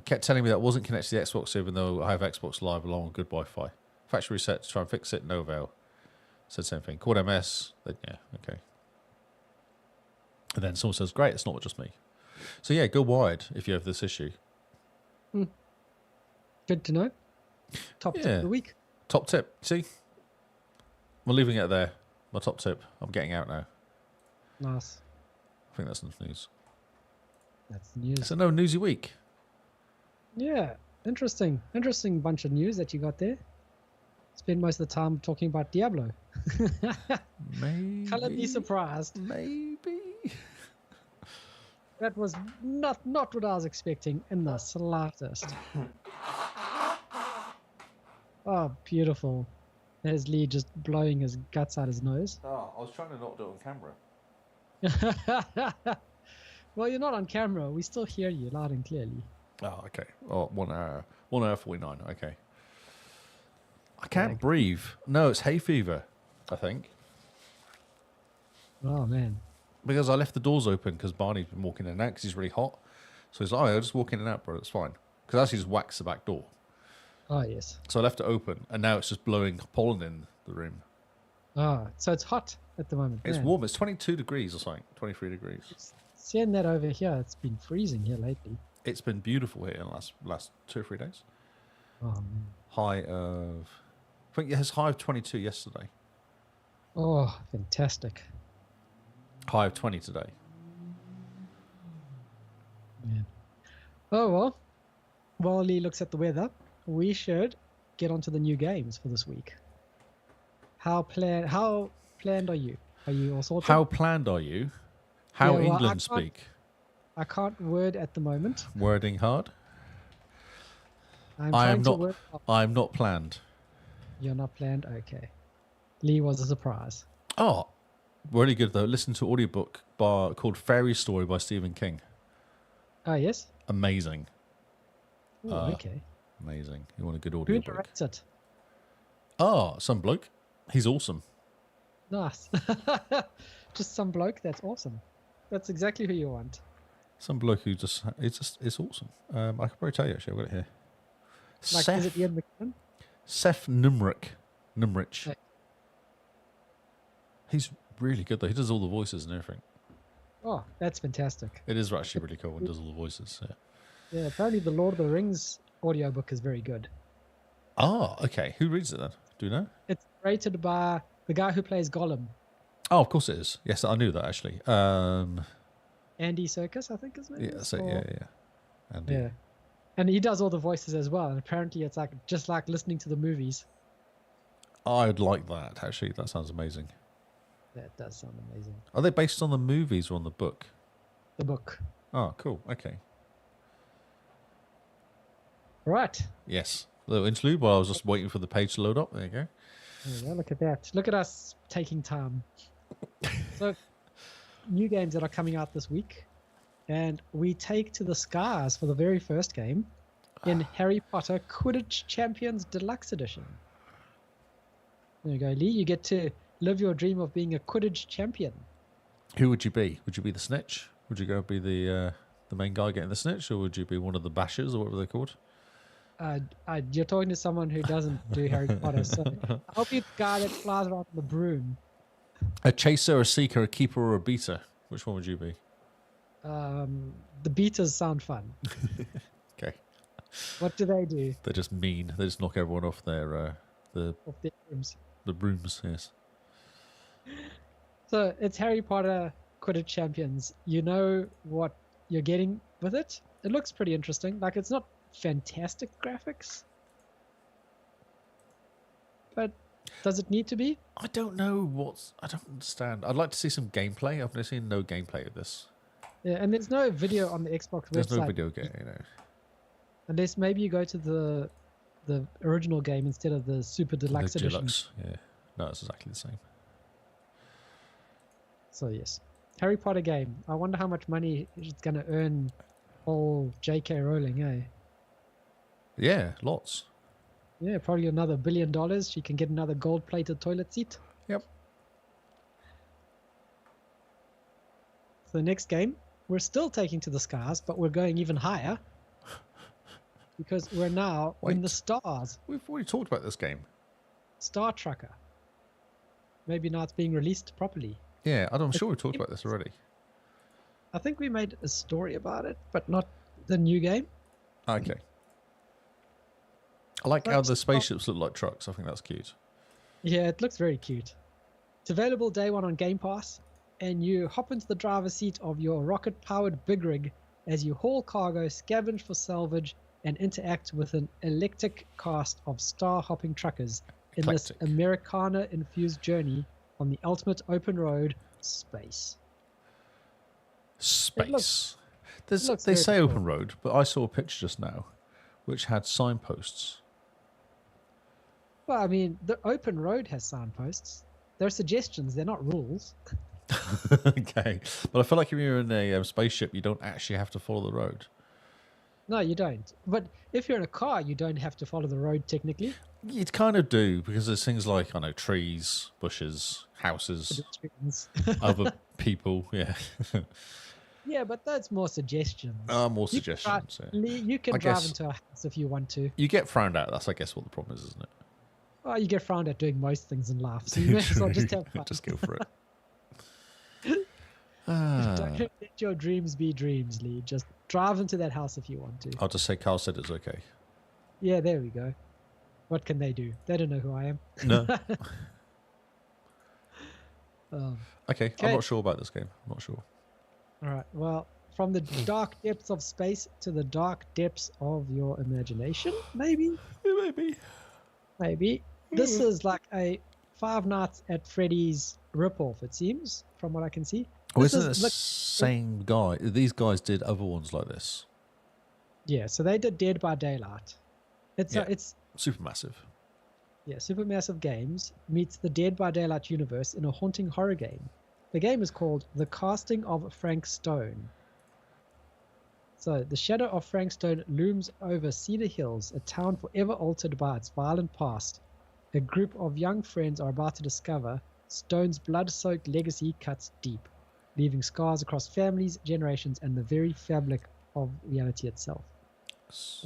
Kept telling me that wasn't connected to the Xbox, even though I have Xbox Live along with good Wi-Fi. Factory reset to try and fix it. No avail. Said same thing. Called MS. Yeah, okay. And then someone says, great, it's not just me. So yeah, go wired if you have this issue. Good to know. Top tip of the week. Top tip. See? I'm leaving it there. My top tip. I'm getting out now. Nice. I think that's enough news. That's news. So no newsy week. Yeah. Interesting bunch of news that you got there. Spend most of the time talking about Diablo. Maybe. Color be surprised. Maybe. That was not what I was expecting in the slightest. Oh, beautiful. There's Lee just blowing his guts out his nose. Oh, I was trying to not do it on camera. Well, you're not on camera. We still hear you loud and clearly. Oh, okay. Oh, 1 hour. 1 hour 49. Okay. I can't breathe. No, it's hay fever, I think. Oh man. Because I left the doors open because Barney's been walking in and out because he's really hot. So he's like, oh, I'll just walk in and out, bro. It's fine. Because I actually just waxed the back door. Oh yes. So I left it open, and now it's just blowing pollen in the room. Oh, so it's hot at the moment. It's man. warm. It's 22 degrees or something. 23 degrees. Seeing that over here, it's been freezing here lately. It's been beautiful here in the last 2 or 3 days. Oh man. High of... I think it has high of 22 yesterday. Oh, fantastic. High of 20 today. Man. Oh well. While Lee looks at the weather, we should get onto the new games for this week. How planned are you? Are you all sorted? How planned are you? How Yeah, well, England speak? I can't word at the moment. Wording hard? I'm I trying am to not. word. I'm not planned. You're not planned? Okay. Lee was a surprise. Oh, really good though. Listen to an audiobook called Fairy Story by Stephen King. Oh, yes? Amazing. Ooh, okay. Amazing. You want a good Who audiobook? directs it? Oh, some bloke. He's awesome. Nice. Just some bloke. That's awesome. That's exactly who you want. Some bloke who it's awesome. I can probably tell you actually. I've got it here. Like, is it Ian McKellen? Seth Numrich. Okay. He's really good though. He does all the voices and everything. Oh, that's fantastic. It is actually really cool when he does all the voices. Yeah. Yeah, apparently the Lord of the Rings audiobook is very good. Oh, okay. Who reads it then? Do you know? It's rated by the guy who plays Gollum, Oh, of course it is. Yes, I knew that actually. Andy Serkis, I think his name Yeah, is. so, or- yeah. Andy. Yeah. And he does all the voices as well. And apparently it's like just like listening to the movies. I'd like that actually. That sounds amazing. That does sound amazing. Are they based on the movies or on the book? The book. Oh, cool. Okay. Right. Yes. A little interlude while I was just waiting for the page to load up. There you go. There you go. Look at that. Look at us taking time. So, new games that are coming out this week. And we take to the skies for the very first game in Harry Potter Quidditch Champions Deluxe Edition. There you go, Lee. You get to live your dream of being a Quidditch champion. Who would you be? Would you be the snitch? Would you go be the main guy getting the snitch, or would you be one of the bashers or whatever they're called? You're talking to someone who doesn't do Harry Potter, so I'll be the guy that flies around on the broom. A chaser, a seeker, a keeper, or a beater? Which one would you be? The beaters sound fun. Okay. What do they do? They're just mean. They just knock everyone off their Off their brooms. the brooms. Yes. So it's Harry Potter Quidditch Champions. You know what you're getting with it. It looks pretty interesting. Like, it's not fantastic graphics, but does it need to be? I don't know I don't understand. I'd like to see some gameplay. I've never seen no gameplay of this. Yeah, and there's no video on the Xbox There's website. no video game, you know. Unless maybe you go to the original game instead of the Super Deluxe The Edition. deluxe, yeah. No, it's exactly the same. So yes, Harry Potter game. I wonder how much money it's going to earn old J.K. Rowling, eh? Yeah, lots. Yeah, probably another $1 billion. She can get another gold-plated toilet seat. Yep. So the next game, we're still taking to the skies, but we're going even higher. Because we're now in the Wait. stars. We've already talked about this game. Star Trucker. Maybe now it's being released properly. Yeah, I'm sure we talked about this already. I think we made a story about it, but not the new game. Okay. I like how Let's the start- spaceships look like trucks. I think that's cute. Yeah, it looks very cute. It's available day one on Game Pass, and you hop into the driver's seat of your rocket-powered big rig as you haul cargo, scavenge for salvage, and interact with an eclectic cast of star-hopping truckers in this Eclectic. Americana-infused journey on the ultimate open road, space. Space. looks They very say cool. open road, but I saw a picture just now which had signposts. Well, I mean, the open road has signposts. They're suggestions, they're not rules. Okay. But I feel like if you're in a spaceship, you don't actually have to follow the road. No, you don't. But if you're in a car, you don't have to follow the road technically. You kind of do, because there's things like, I know, trees, bushes, houses, Pedestrians. other people. Yeah. Yeah, but that's more suggestions. More You can drive- suggestions. Yeah. Lee, you can I drive guess- into a house if you want to. You get frowned at. That's, I guess, what the problem is, isn't it? Well, you get frowned at doing most things in life, so you may as well just have fun. Just go for it. Don't let your dreams be dreams, Lee. Just drive into that house if you want to. I'll just say Carl said it's okay. Yeah, there we go. What can they do? They don't know who I am. No. Um, Okay, I'm Okay. not sure about this game. I'm not sure. all right. Well, from the dark depths of space to the dark depths of your imagination, maybe. Maybe. Maybe. This is like a Five Nights at Freddy's ripoff, it seems, from what I can see. Well, This isn't it is the same guy? These guys did other ones like this. Yeah, so they did Dead by Daylight. It's Yeah. it's Supermassive. yeah, Supermassive Games meets the Dead by Daylight universe in a haunting horror game. The game is called The Casting of Frank Stone. So, the shadow of Frank Stone looms over Cedar Hills, a town forever altered by its violent past. A group of young friends are about to discover Stone's blood-soaked legacy cuts deep, leaving scars across families, generations, and the very fabric of reality itself.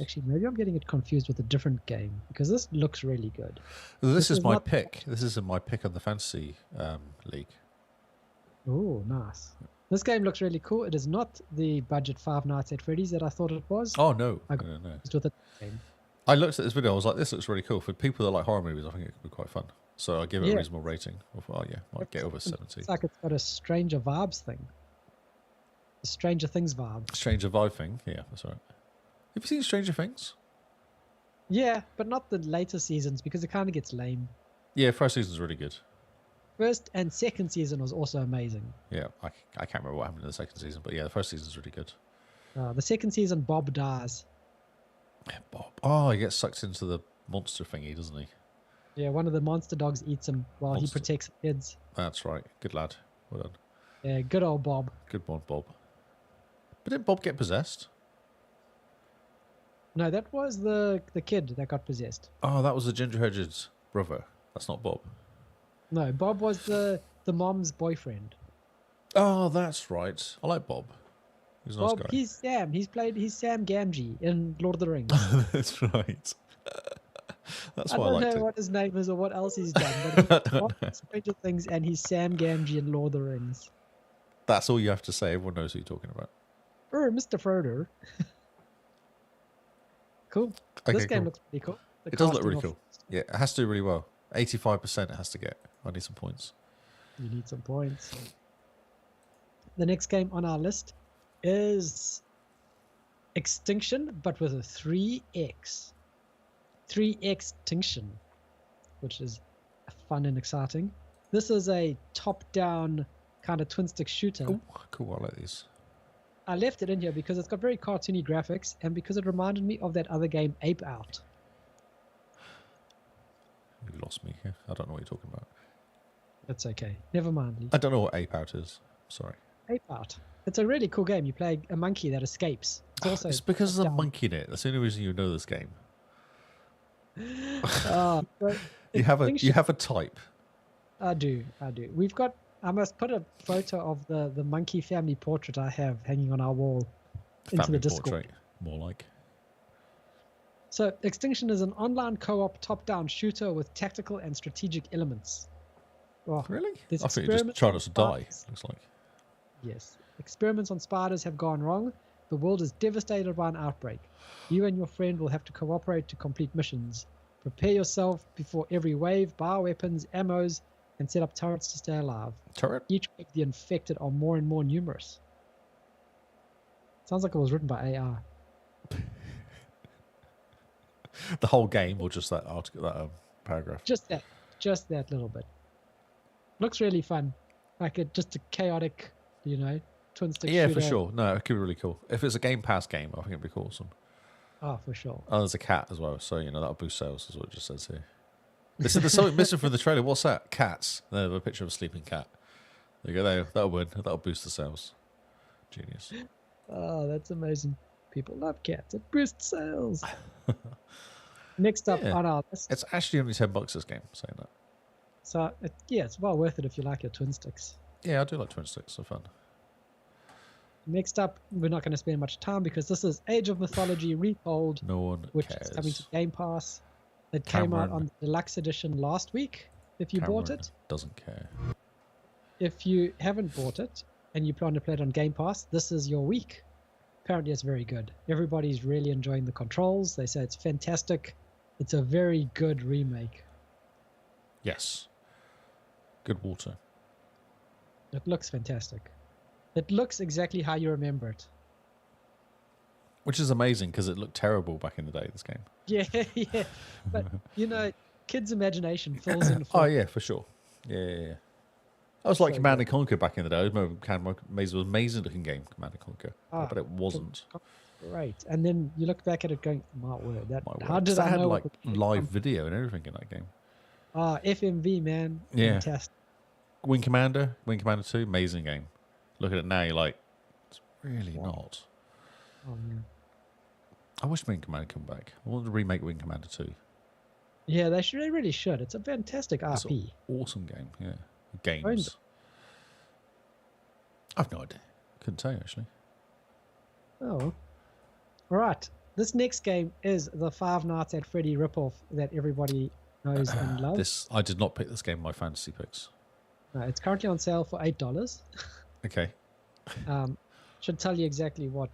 Actually, maybe I'm getting it confused with a different game, because this looks really good. This This is is my not- pick. This is my pick of the fantasy league. Oh, nice. This game looks really cool. It is not the budget Five Nights at Freddy's that I thought it was. Oh no, I- no, no. It's with a game. I looked at this video. I was like, this looks really cool. For people that like horror movies, I think it could be quite fun. So I give it Yeah. a reasonable rating. I thought, oh yeah, might get over 70. It's like it's got a Stranger Vibes thing. The Stranger Things vibe. Stranger Vibe thing. Yeah, that's right. Have you seen Stranger Things? Yeah, but not the later seasons because it kind of gets lame. Yeah, first season's really good. First and second season was also amazing. Yeah, I can't remember what happened in the second season, but yeah, the first season's really good. The second season, Bob dies. Yeah, Bob. Oh, he gets sucked into the monster thingy, doesn't he? Yeah, one of the monster dogs eats him while he Monster. protects kids. That's right. Good lad. Well done. Yeah, good old Bob. Good one, Bob. But didn't Bob get possessed? No, that was the kid that got possessed. Oh, that was the Gingerhead's brother. That's not Bob. No, Bob was the mom's boyfriend. Oh, that's right. I like Bob. He's a nice Bob, guy. he's Sam. He's Sam Gamgee in Lord of the Rings. That's right. That's I why I don't liked know it. what his name is or what else he's done, but he's Bob in Stranger Things and he's Sam Gamgee in Lord of the Rings. That's all you have to say. Everyone knows who you're talking about. Mr. Frodo. Cool. Okay, This game cool. looks pretty cool. The It does look casting really of- cool. Yeah, it has to do really well. 85% it has to get. I need some points. You need some points. The next game on our list is Extinction, but with a 3X. 3Extinction, which is fun and exciting. This is a top-down kind of twin-stick shooter. Oh, cool. I like these. I left it in here because it's got very cartoony graphics and because it reminded me of that other game, Ape Out. You lost me here. I don't know what you're talking about. That's okay. Never mind, Lee. I don't know what Ape Out is. Sorry. Ape Out. It's a really cool game. You play a monkey that escapes. It's also It's because there's a top-down. monkey in it. That's the only reason you know this game. But You have Extinction- a type. I do. We've got. I must put a photo of the monkey family portrait I have hanging on our wall into Family the Discord. portrait. More like. So, Extinction is an online co-op top-down shooter with tactical and strategic elements. Oh, Really? there's I think you're just experiments trying on us to die. spiders. Looks like. Yes. Experiments on spiders have gone wrong. The world is devastated by an outbreak. You and your friend will have to cooperate to complete missions. Prepare yourself before every wave, bioweapons, ammos, and set up turrets to stay alive. Turret? Each week, the infected are more and more numerous. Sounds like it was written by AI. The whole game or just that article, that paragraph? Just that little bit. Looks really fun. Like just a chaotic, twin stick Yeah, shooter. for sure. No, it could be really cool. If it's a Game Pass game, I think it'd be cool. Awesome. Oh, for sure. Oh, there's a cat as well, so that'll boost sales, is what it just says here. They said there's something missing from the trailer. What's that? Cats. There's a picture of a sleeping cat. There you go. That'll win. That'll boost the sales. Genius. Oh, that's amazing. People love cats. It boosts sales. Next up Yeah. on our list. It's actually only $10 this game, saying that. So, yeah, it's well worth it if you like your twin sticks. Yeah, I do like twin sticks. They're fun. Next up, we're not going to spend much time because this is Age of Mythology Retold, No one which cares. is coming to Game Pass. It came out on the deluxe edition last week. If you bought it, doesn't care. if you haven't bought it and you plan to play it on Game Pass, this is your week. Apparently, it's very good. Everybody's really enjoying the controls. They say it's fantastic. It's a very good remake. Yes. Good water. It looks fantastic. It looks exactly how you remember it. Which is amazing because it looked terrible back in the day, this game. Yeah, yeah. But, you know, kids' imagination fills in Oh, for yeah, for sure. Yeah. I was like So Command and Conquer back in the day. I remember was an amazing looking game, Command and Conquer. Ah, But it wasn't. Right. And then you look back at it going, my word, My word. how 'Cause did they I had know? like live video and everything in that game. FMV, man. Yeah. Fantastic. Wing Commander 2, amazing game. Look at it now, you're like, it's really not. Oh, man. I wish Wing Commander come back. I want to remake Wing Commander 2. Yeah, they really should. It's a fantastic It's RP. an awesome game, yeah. Games. I've no idea. Couldn't tell you, actually. Oh. All right. This next game is the Five Nights at Freddy ripoff that everybody knows and loves. I did not pick this game in my fantasy picks. No, it's currently on sale for $8. Okay. Should tell you exactly what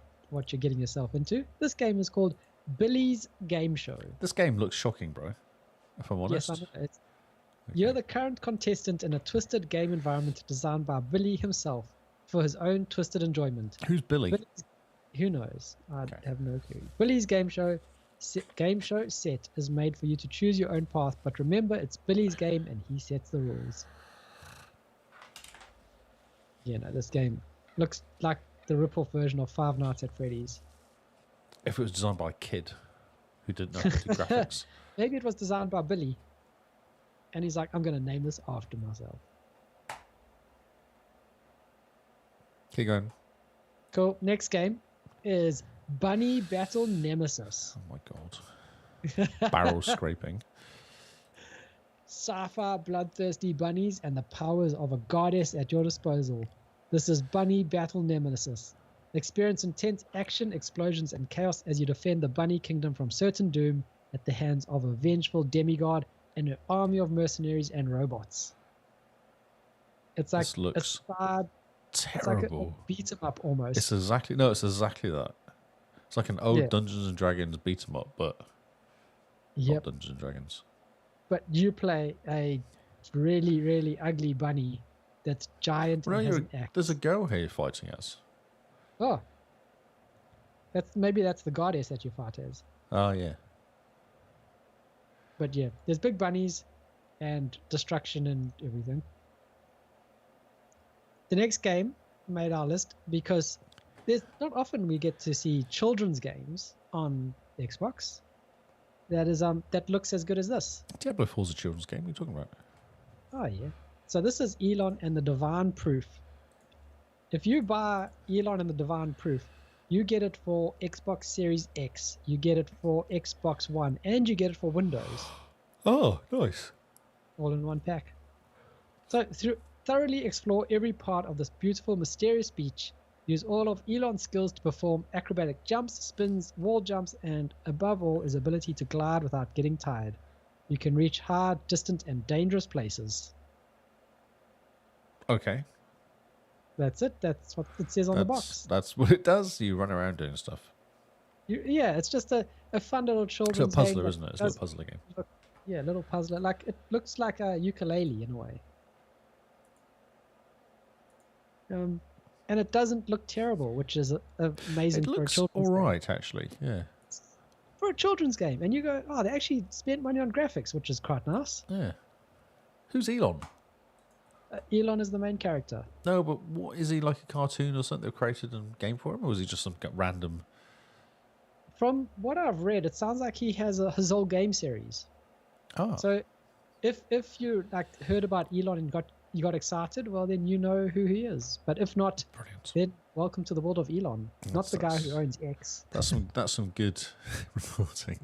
you're getting yourself into. This game is called Billy's Game Show. This game looks shocking, bro. If I'm honest. Yes, I know. You're the current contestant in a twisted game environment designed by Billy himself for his own twisted enjoyment. Who's Billy? Who knows? I Okay. have no clue. Billy's game show set is made for you to choose your own path, but remember, it's Billy's game and he sets the rules. Yeah, no, this game looks like the rip-off version of Five Nights at Freddy's. If it was designed by a kid who didn't know how to do graphics. Maybe it was designed by Billy, and he's like, I'm going to name this after myself. Keep going. Cool. Next game is Bunny Battle Nemesis. Oh my god. Barrel scraping. Sci-fi bloodthirsty bunnies and the powers of a goddess at your disposal. This is Bunny Battle Nemesis. Experience intense action, explosions, and chaos as you defend the bunny kingdom from certain doom at the hands of a vengeful demigod and an army of mercenaries and robots. It's like This looks terrible. It's like a beat 'em up almost. it's exactly that. It's like an old Dungeons and Dragons beat 'em up, but not Dungeons and Dragons. But you play a really, really ugly bunny that's giant and has an axe. There's a girl here fighting us. Oh. Maybe that's the goddess that you fight as. Oh yeah. But yeah, there's big bunnies and destruction and everything. The next game made our list because there's not often we get to see children's games on Xbox that looks as good as this. Diablo 4's a children's game. What are you talking about? Oh yeah. So this is Elon and the Divine Proof. If you buy Elon and the Divine Proof, you get it for Xbox Series X, you get it for Xbox One, and you get it for Windows. Oh, nice. All in one pack. So thoroughly explore every part of this beautiful, mysterious beach. Use all of Elon's skills to perform acrobatic jumps, spins, wall jumps, and above all, his ability to glide without getting tired. You can reach hard, distant, and dangerous places. Okay. That's it. That's what it says on the box. That's what it does. You run around doing stuff. Yeah, it's just a fun little It's a children's little puzzler, game. isn't it? It's a little puzzler game. Yeah, little puzzler. Like it looks like a ukulele in a way. And it doesn't look terrible, which is amazing It for a looks children's all game. right, actually. Yeah. For a children's game, and you go, oh, they actually spent money on graphics, which is quite nice. Yeah. Who's Elon? Elon is the main character. No, but what is he, like a cartoon or something they've created a game for him, or is he just some random? From what I've read, it sounds like he has his whole game series. Oh. So, if you heard about Elon and you got excited, well then you know who he is. But if not, Brilliant. then welcome to the world of Elon. Not the guy who owns X. That's some good reporting.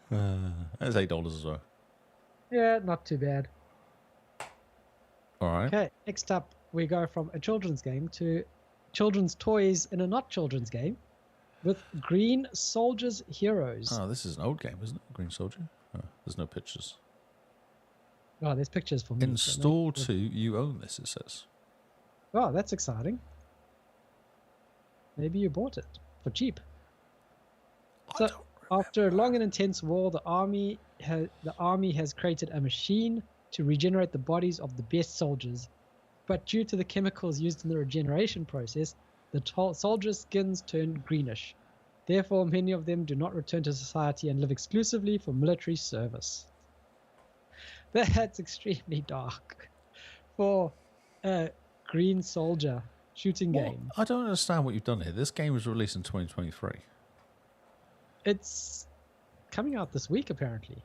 That's $8 as well. Yeah, not too bad. All right. Okay, next up, we go from a children's game to children's toys in a not children's game with Green Soldiers Heroes. Oh, this is an old game, isn't it? Green Soldier. Oh, there's no pictures. Oh, there's pictures for me. Install to you own this, it says. Oh, that's exciting. Maybe you bought it for cheap. So, after a long and intense war, the army has created a machine to regenerate the bodies of the best soldiers. But due to the chemicals used in the regeneration process, the soldiers' skins turn greenish. Therefore, many of them do not return to society and live exclusively for military service. That's extremely dark for a green soldier shooting game. I don't understand what you've done here. This game was released in 2023. It's coming out this week, apparently.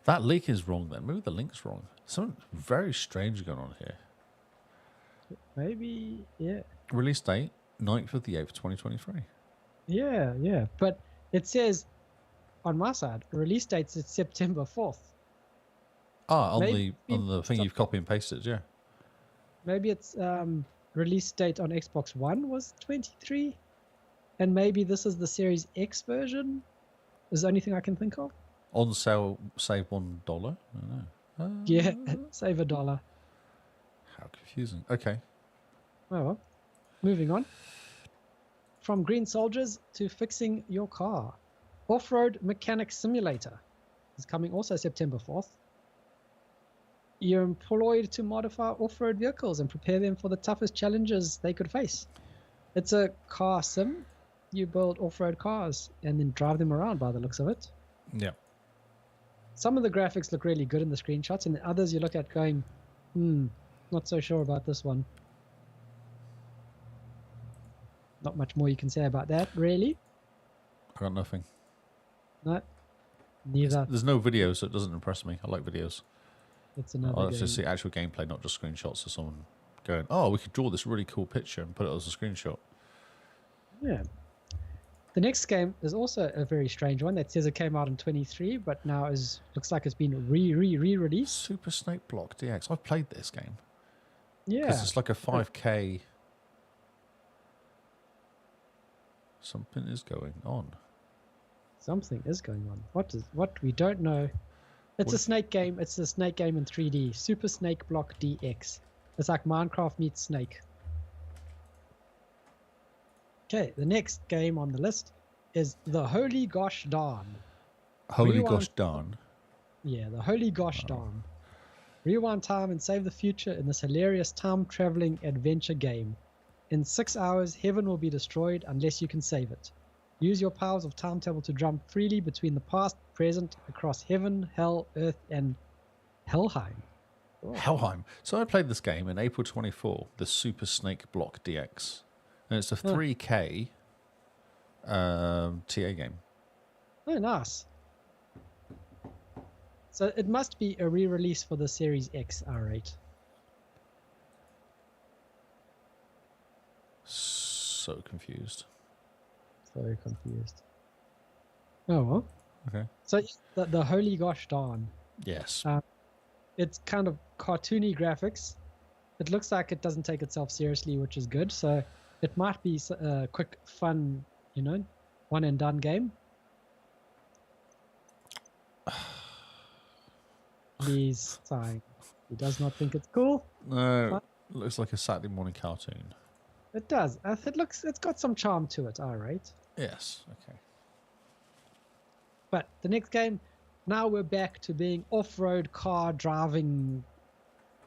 That link is wrong then. Maybe the link's wrong. Something very strange going on here. Maybe, yeah. Release date, 9th of the 8th, 2023. Yeah. But it says on my side, release date's at September 4th. Ah, on Maybe the thing you've copy and pasted, yeah. Maybe it's release date on Xbox One was 23. And maybe this is the Series X version. Is the only thing I can think of. On sale, save $1. I don't know. Yeah, save $1. How confusing. Okay. Oh well. Moving on. From green soldiers to fixing your car. Off-road mechanic simulator is coming also September 4th. You're employed to modify off-road vehicles and prepare them for the toughest challenges they could face. It's a car sim. You build off-road cars and then drive them around by the looks of it. Yeah. Some of the graphics look really good in the screenshots, and the others you look at going, not so sure about this one. Not much more you can say about that, really. I got nothing. No, neither. There's no video, so it doesn't impress me. I like videos. It's another I like to game. see actual gameplay, not just screenshots of someone going, oh, we could draw this really cool picture and put it as a screenshot. Yeah. The next game is also a very strange one that says it came out in 23, but now looks like it's been re-released. Super Snake Block DX. I've played this game. Yeah. Because it's like a 5K. Something is going on. Something is going on. What we don't know. It's a snake game. It's a snake game in 3D. Super Snake Block DX. It's like Minecraft meets Snake. Okay, the next game on the list is the Holy Gosh Darn. Holy Gosh Darn. Yeah, the Holy Gosh Darn. Rewind time and save the future in this hilarious time-traveling adventure game. In 6 hours, heaven will be destroyed unless you can save it. Use your powers of time travel to jump freely between the past, present, across heaven, hell, earth, and Helheim. Oh. Helheim. So I played this game in April 24, the Super Snake Block DX. And it's a 3K TA game. Oh, nice. So it must be a re-release for the Series X R8. So confused. So confused. Oh well. Okay. So the Holy Gosh Darn. Yes. It's kind of cartoony graphics. It looks like it doesn't take itself seriously, which is good. So it might be a quick, fun, one and done game. He's sighing. He does not think it's cool. No, it looks like a Saturday morning cartoon. It does. It's got some charm to it, alright. Yes, okay. But the next game, now we're back to being off-road car driving,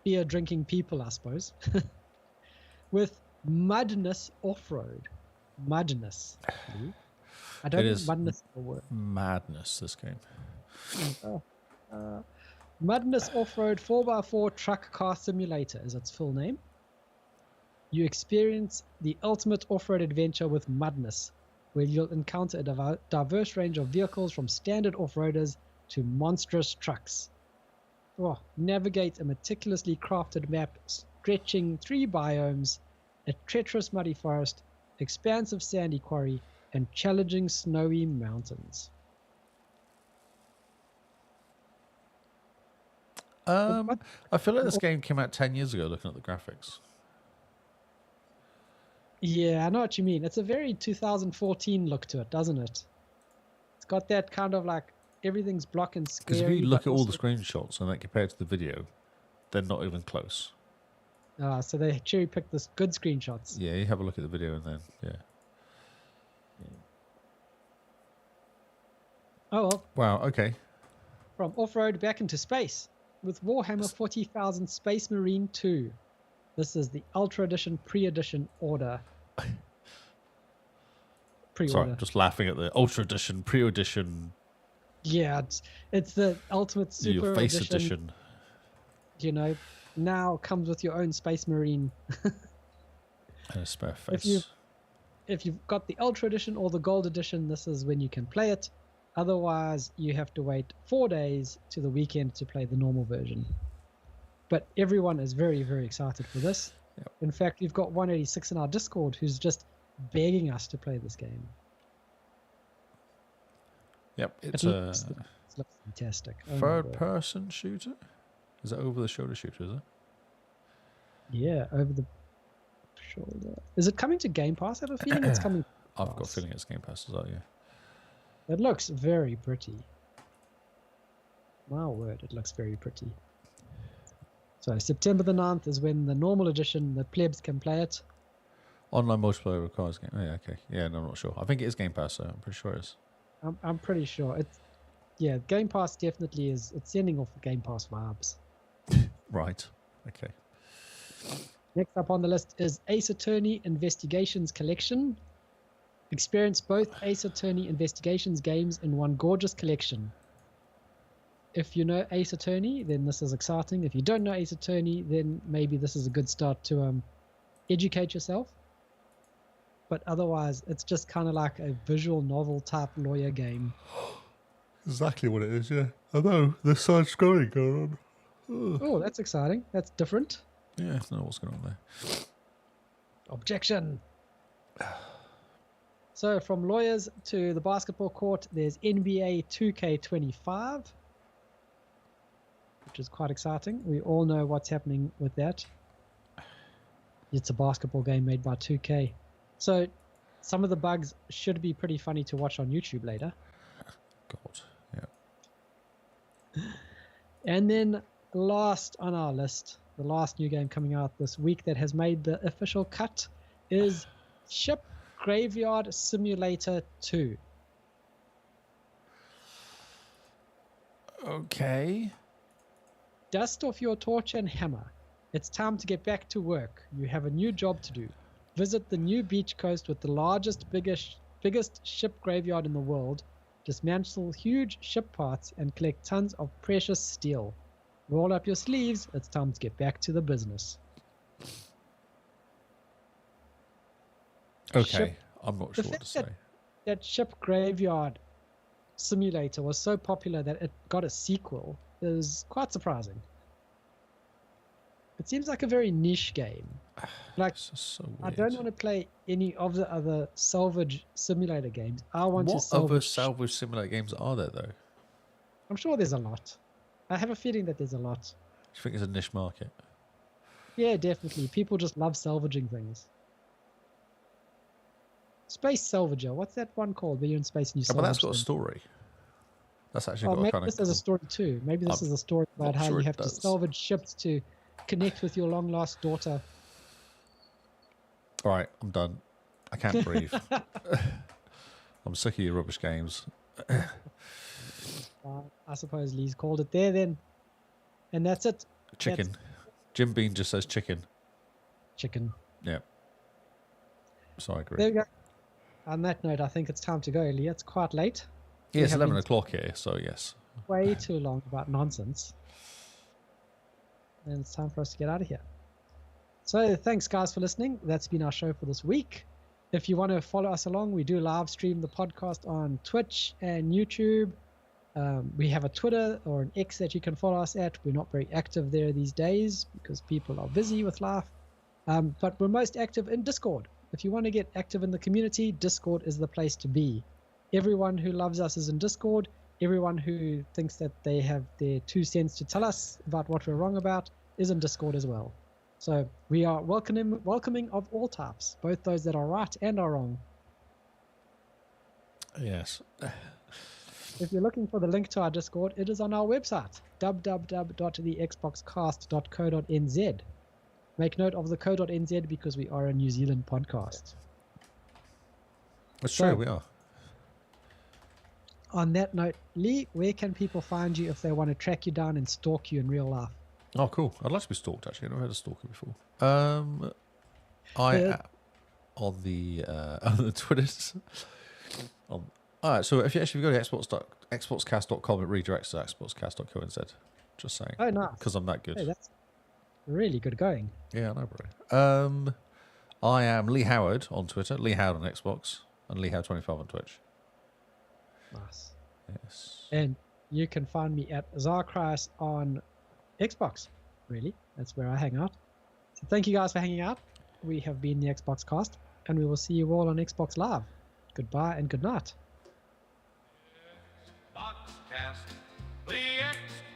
beer drinking people, I suppose. With Mudness Off-Road. Mudness. I don't know Mudness is a word. Madness, this game. Mudness Off-Road 4x4 Truck Car Simulator is its full name. You experience the ultimate off-road adventure with Mudness, where you'll encounter a diverse range of vehicles from standard off-roaders to monstrous trucks. Navigate a meticulously crafted map stretching 3 biomes, a treacherous muddy forest, expansive sandy quarry, and challenging snowy mountains. I feel like this game came out 10 years ago looking at the graphics. Yeah, I know what you mean. It's a very 2014 look to it, doesn't it? It's got that kind of like everything's block and scary. Because if you look but at all the also- screenshots and then compared to the video, they're not even close. So they cherry picked the good screenshots. Yeah, you have a look at the video and then, yeah. Oh, well, Wow, okay. from off-road back into space with Warhammer 40,000 Space Marine 2. This is the Ultra Edition pre-edition order. Pre-order. Sorry, I'm just laughing at the Ultra Edition, Pre-Edition, Yeah, it's the Ultimate Super your face edition. edition. You know, now comes with your own Space Marine. And a spare face. If you've got the Ultra Edition or the Gold Edition, this is when you can play it. Otherwise, you have to wait 4 days to the weekend to play the normal version. But everyone is very, very excited for this. Yep. In fact, we've got 186 in our Discord who's just begging us to play this game. Yep, it's It a looks fantastic. Oh my God. third-person shooter? Is it over-the-shoulder shooter, is it? Yeah, over the shoulder. Is it coming to Game Pass? I have a feeling it's coming. I've got a Pass. feeling it's Game Pass as well, yeah. It looks very pretty. My word, it looks very pretty. So September the 9th is when the normal edition, the plebs can play it. Online multiplayer requires game. Oh, yeah, okay. Yeah, no, I'm not sure. I think it is Game Pass, so I'm pretty sure it is. I'm pretty sure. Yeah, Game Pass definitely is. It's sending off the Game Pass vibes. Right. Okay. Next up on the list is Ace Attorney Investigations Collection. Experience both Ace Attorney Investigations games in one gorgeous collection. If you know Ace Attorney, then this is exciting. If you don't know Ace Attorney, then maybe this is a good start to educate yourself. But otherwise, it's just kind of like a visual novel type lawyer game. Exactly what it is, yeah. I know. There's side scrolling going on. Oh, that's exciting. That's different. Yeah, I don't know what's going on there. Objection. So from lawyers to the basketball court, there's NBA 2K25, which is quite exciting. We all know what's happening with that. It's a basketball game made by 2K. So some of the bugs should be pretty funny to watch on YouTube later. God, yeah. And then last on our list, the last new game coming out this week that has made the official cut is Ship Graveyard Simulator 2. Okay. Dust off your torch and hammer. It's time to get back to work. You have a new job to do. Visit the new beach coast with the largest, biggest ship graveyard in the world. Dismantle huge ship parts and collect tons of precious steel. Roll up your sleeves. It's time to get back to the business. Okay. Ship- I'm not the sure what to fact say. That ship graveyard simulator was so popular that it got a sequel. It was quite surprising. It seems like a very niche game. Like, This is so I weird. don't want to play any of the other salvage simulator games. I want to What salvage. other salvage simulator games are there, though? I'm sure there's a lot. I have a feeling that there's a lot. Do you think it's a niche market? Yeah, definitely. People just love salvaging things. Space Salvager. What's that one called? Where you're in space and you Oh, but salvage that's got a things? story. That's actually Oh, got a maybe kind this of. has a story too. Maybe this I'm is a story about not how sure you it have to does. salvage ships to connect with your long lost daughter. All right, I'm done. I can't breathe. I'm sick of your rubbish games. I suppose Lee's called it there then. And that's it. Chicken. Jim Bean just says chicken. Chicken. Yeah. So I agree. There we go. On that note, I think it's time to go, Lee. It's quite late. Yeah, it's have 11 been- o'clock here, so yes. Way too long about nonsense. And it's time for us to get out of here. So thanks, guys, for listening. That's been our show for this week. If you want to follow us along, we do live stream the podcast on Twitch and YouTube. We have a Twitter or an X that you can follow us at. We're not very active there these days because people are busy with life. But we're most active in Discord. If you want to get active in the community, Discord is the place to be. Everyone who loves us is in Discord. Everyone who thinks that they have their 2 cents to tell us about what we're wrong about is in Discord as well. So we are welcoming of all types, both those that are right and are wrong. Yes. If you're looking for the link to our Discord, it is on our website, www.thexboxcast.co.nz. Make note of the co.nz because we are a New Zealand podcast. That's So- true, we are. On that note, Lee, where can people find you if they want to track you down and stalk you in real life? Oh, cool. I'd like to be stalked, actually. I've never had a stalker before. I Yeah. am on the on the Twitters. All right, so if you go to xboxcast.com, it redirects to xboxcast.co.nz. Just saying. Oh, nice. Because I'm that good. Hey, that's really good going. Yeah, I know, bro. I am Lee Howard on Twitter, Lee Howard on Xbox, and Lee Howard25 on Twitch. Nice. Yes. And you can find me at Zarkreis on Xbox. Really, that's where I hang out. So thank you guys for hanging out. We have been the Xbox Cast, and we will see you all on Xbox Live. Goodbye and good night. XboxCast, the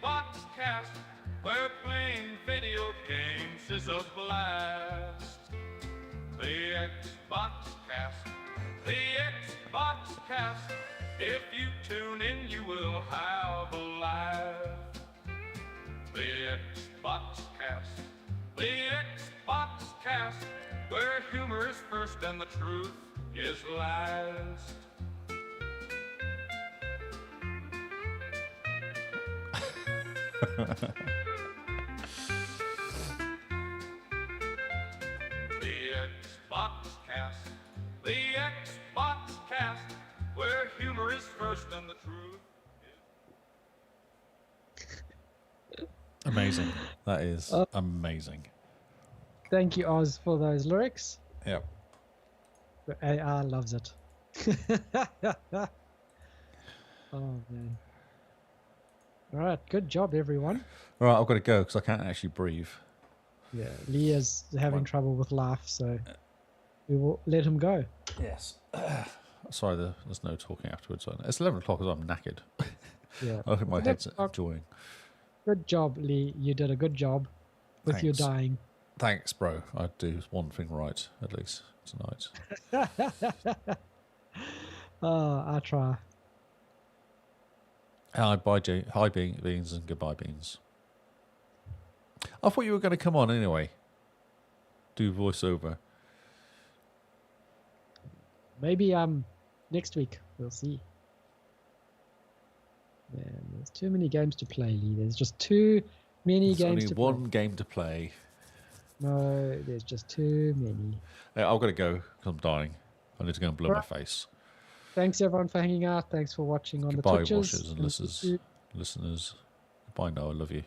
XboxCast, where playing video games is a blast. The XboxCast, the XboxCast. If you tune in, you will have a laugh. The XboxCast, the XboxCast, where humor is first and the truth is last. The XboxCast, the XboxCast, where humor is first and the truth is... Amazing. That is amazing. Thank you, Oz, for those lyrics. Yeah. The AI loves it. Oh, man. All right. Good job, everyone. All right, I've got to go because I can't actually breathe. Yeah, Lee is having trouble with life, so we will let him go. Yes. Sorry, there's no talking afterwards. It's 11 o'clock as I'm knackered. Yeah. I think my But head's that's- enjoying. Good job, Lee. You did a good job with your Thanks. dying. Thanks, bro. I'd do one thing right, at least, tonight. Oh, I try. Hi, hi, Beans, and goodbye, Beans. I thought you were going to come on anyway. Do voiceover. Maybe next week. We'll see. Man, there's too many games to play, Lee. There's just too many There's games only to one play. game to play. No, there's just too many. I've got to go because I'm dying. I need to go and blow my Right. face. Thanks everyone for hanging out. Thanks for watching on Goodbye, the Twitches. watchers and listeners. Goodbye, Noah. I love you.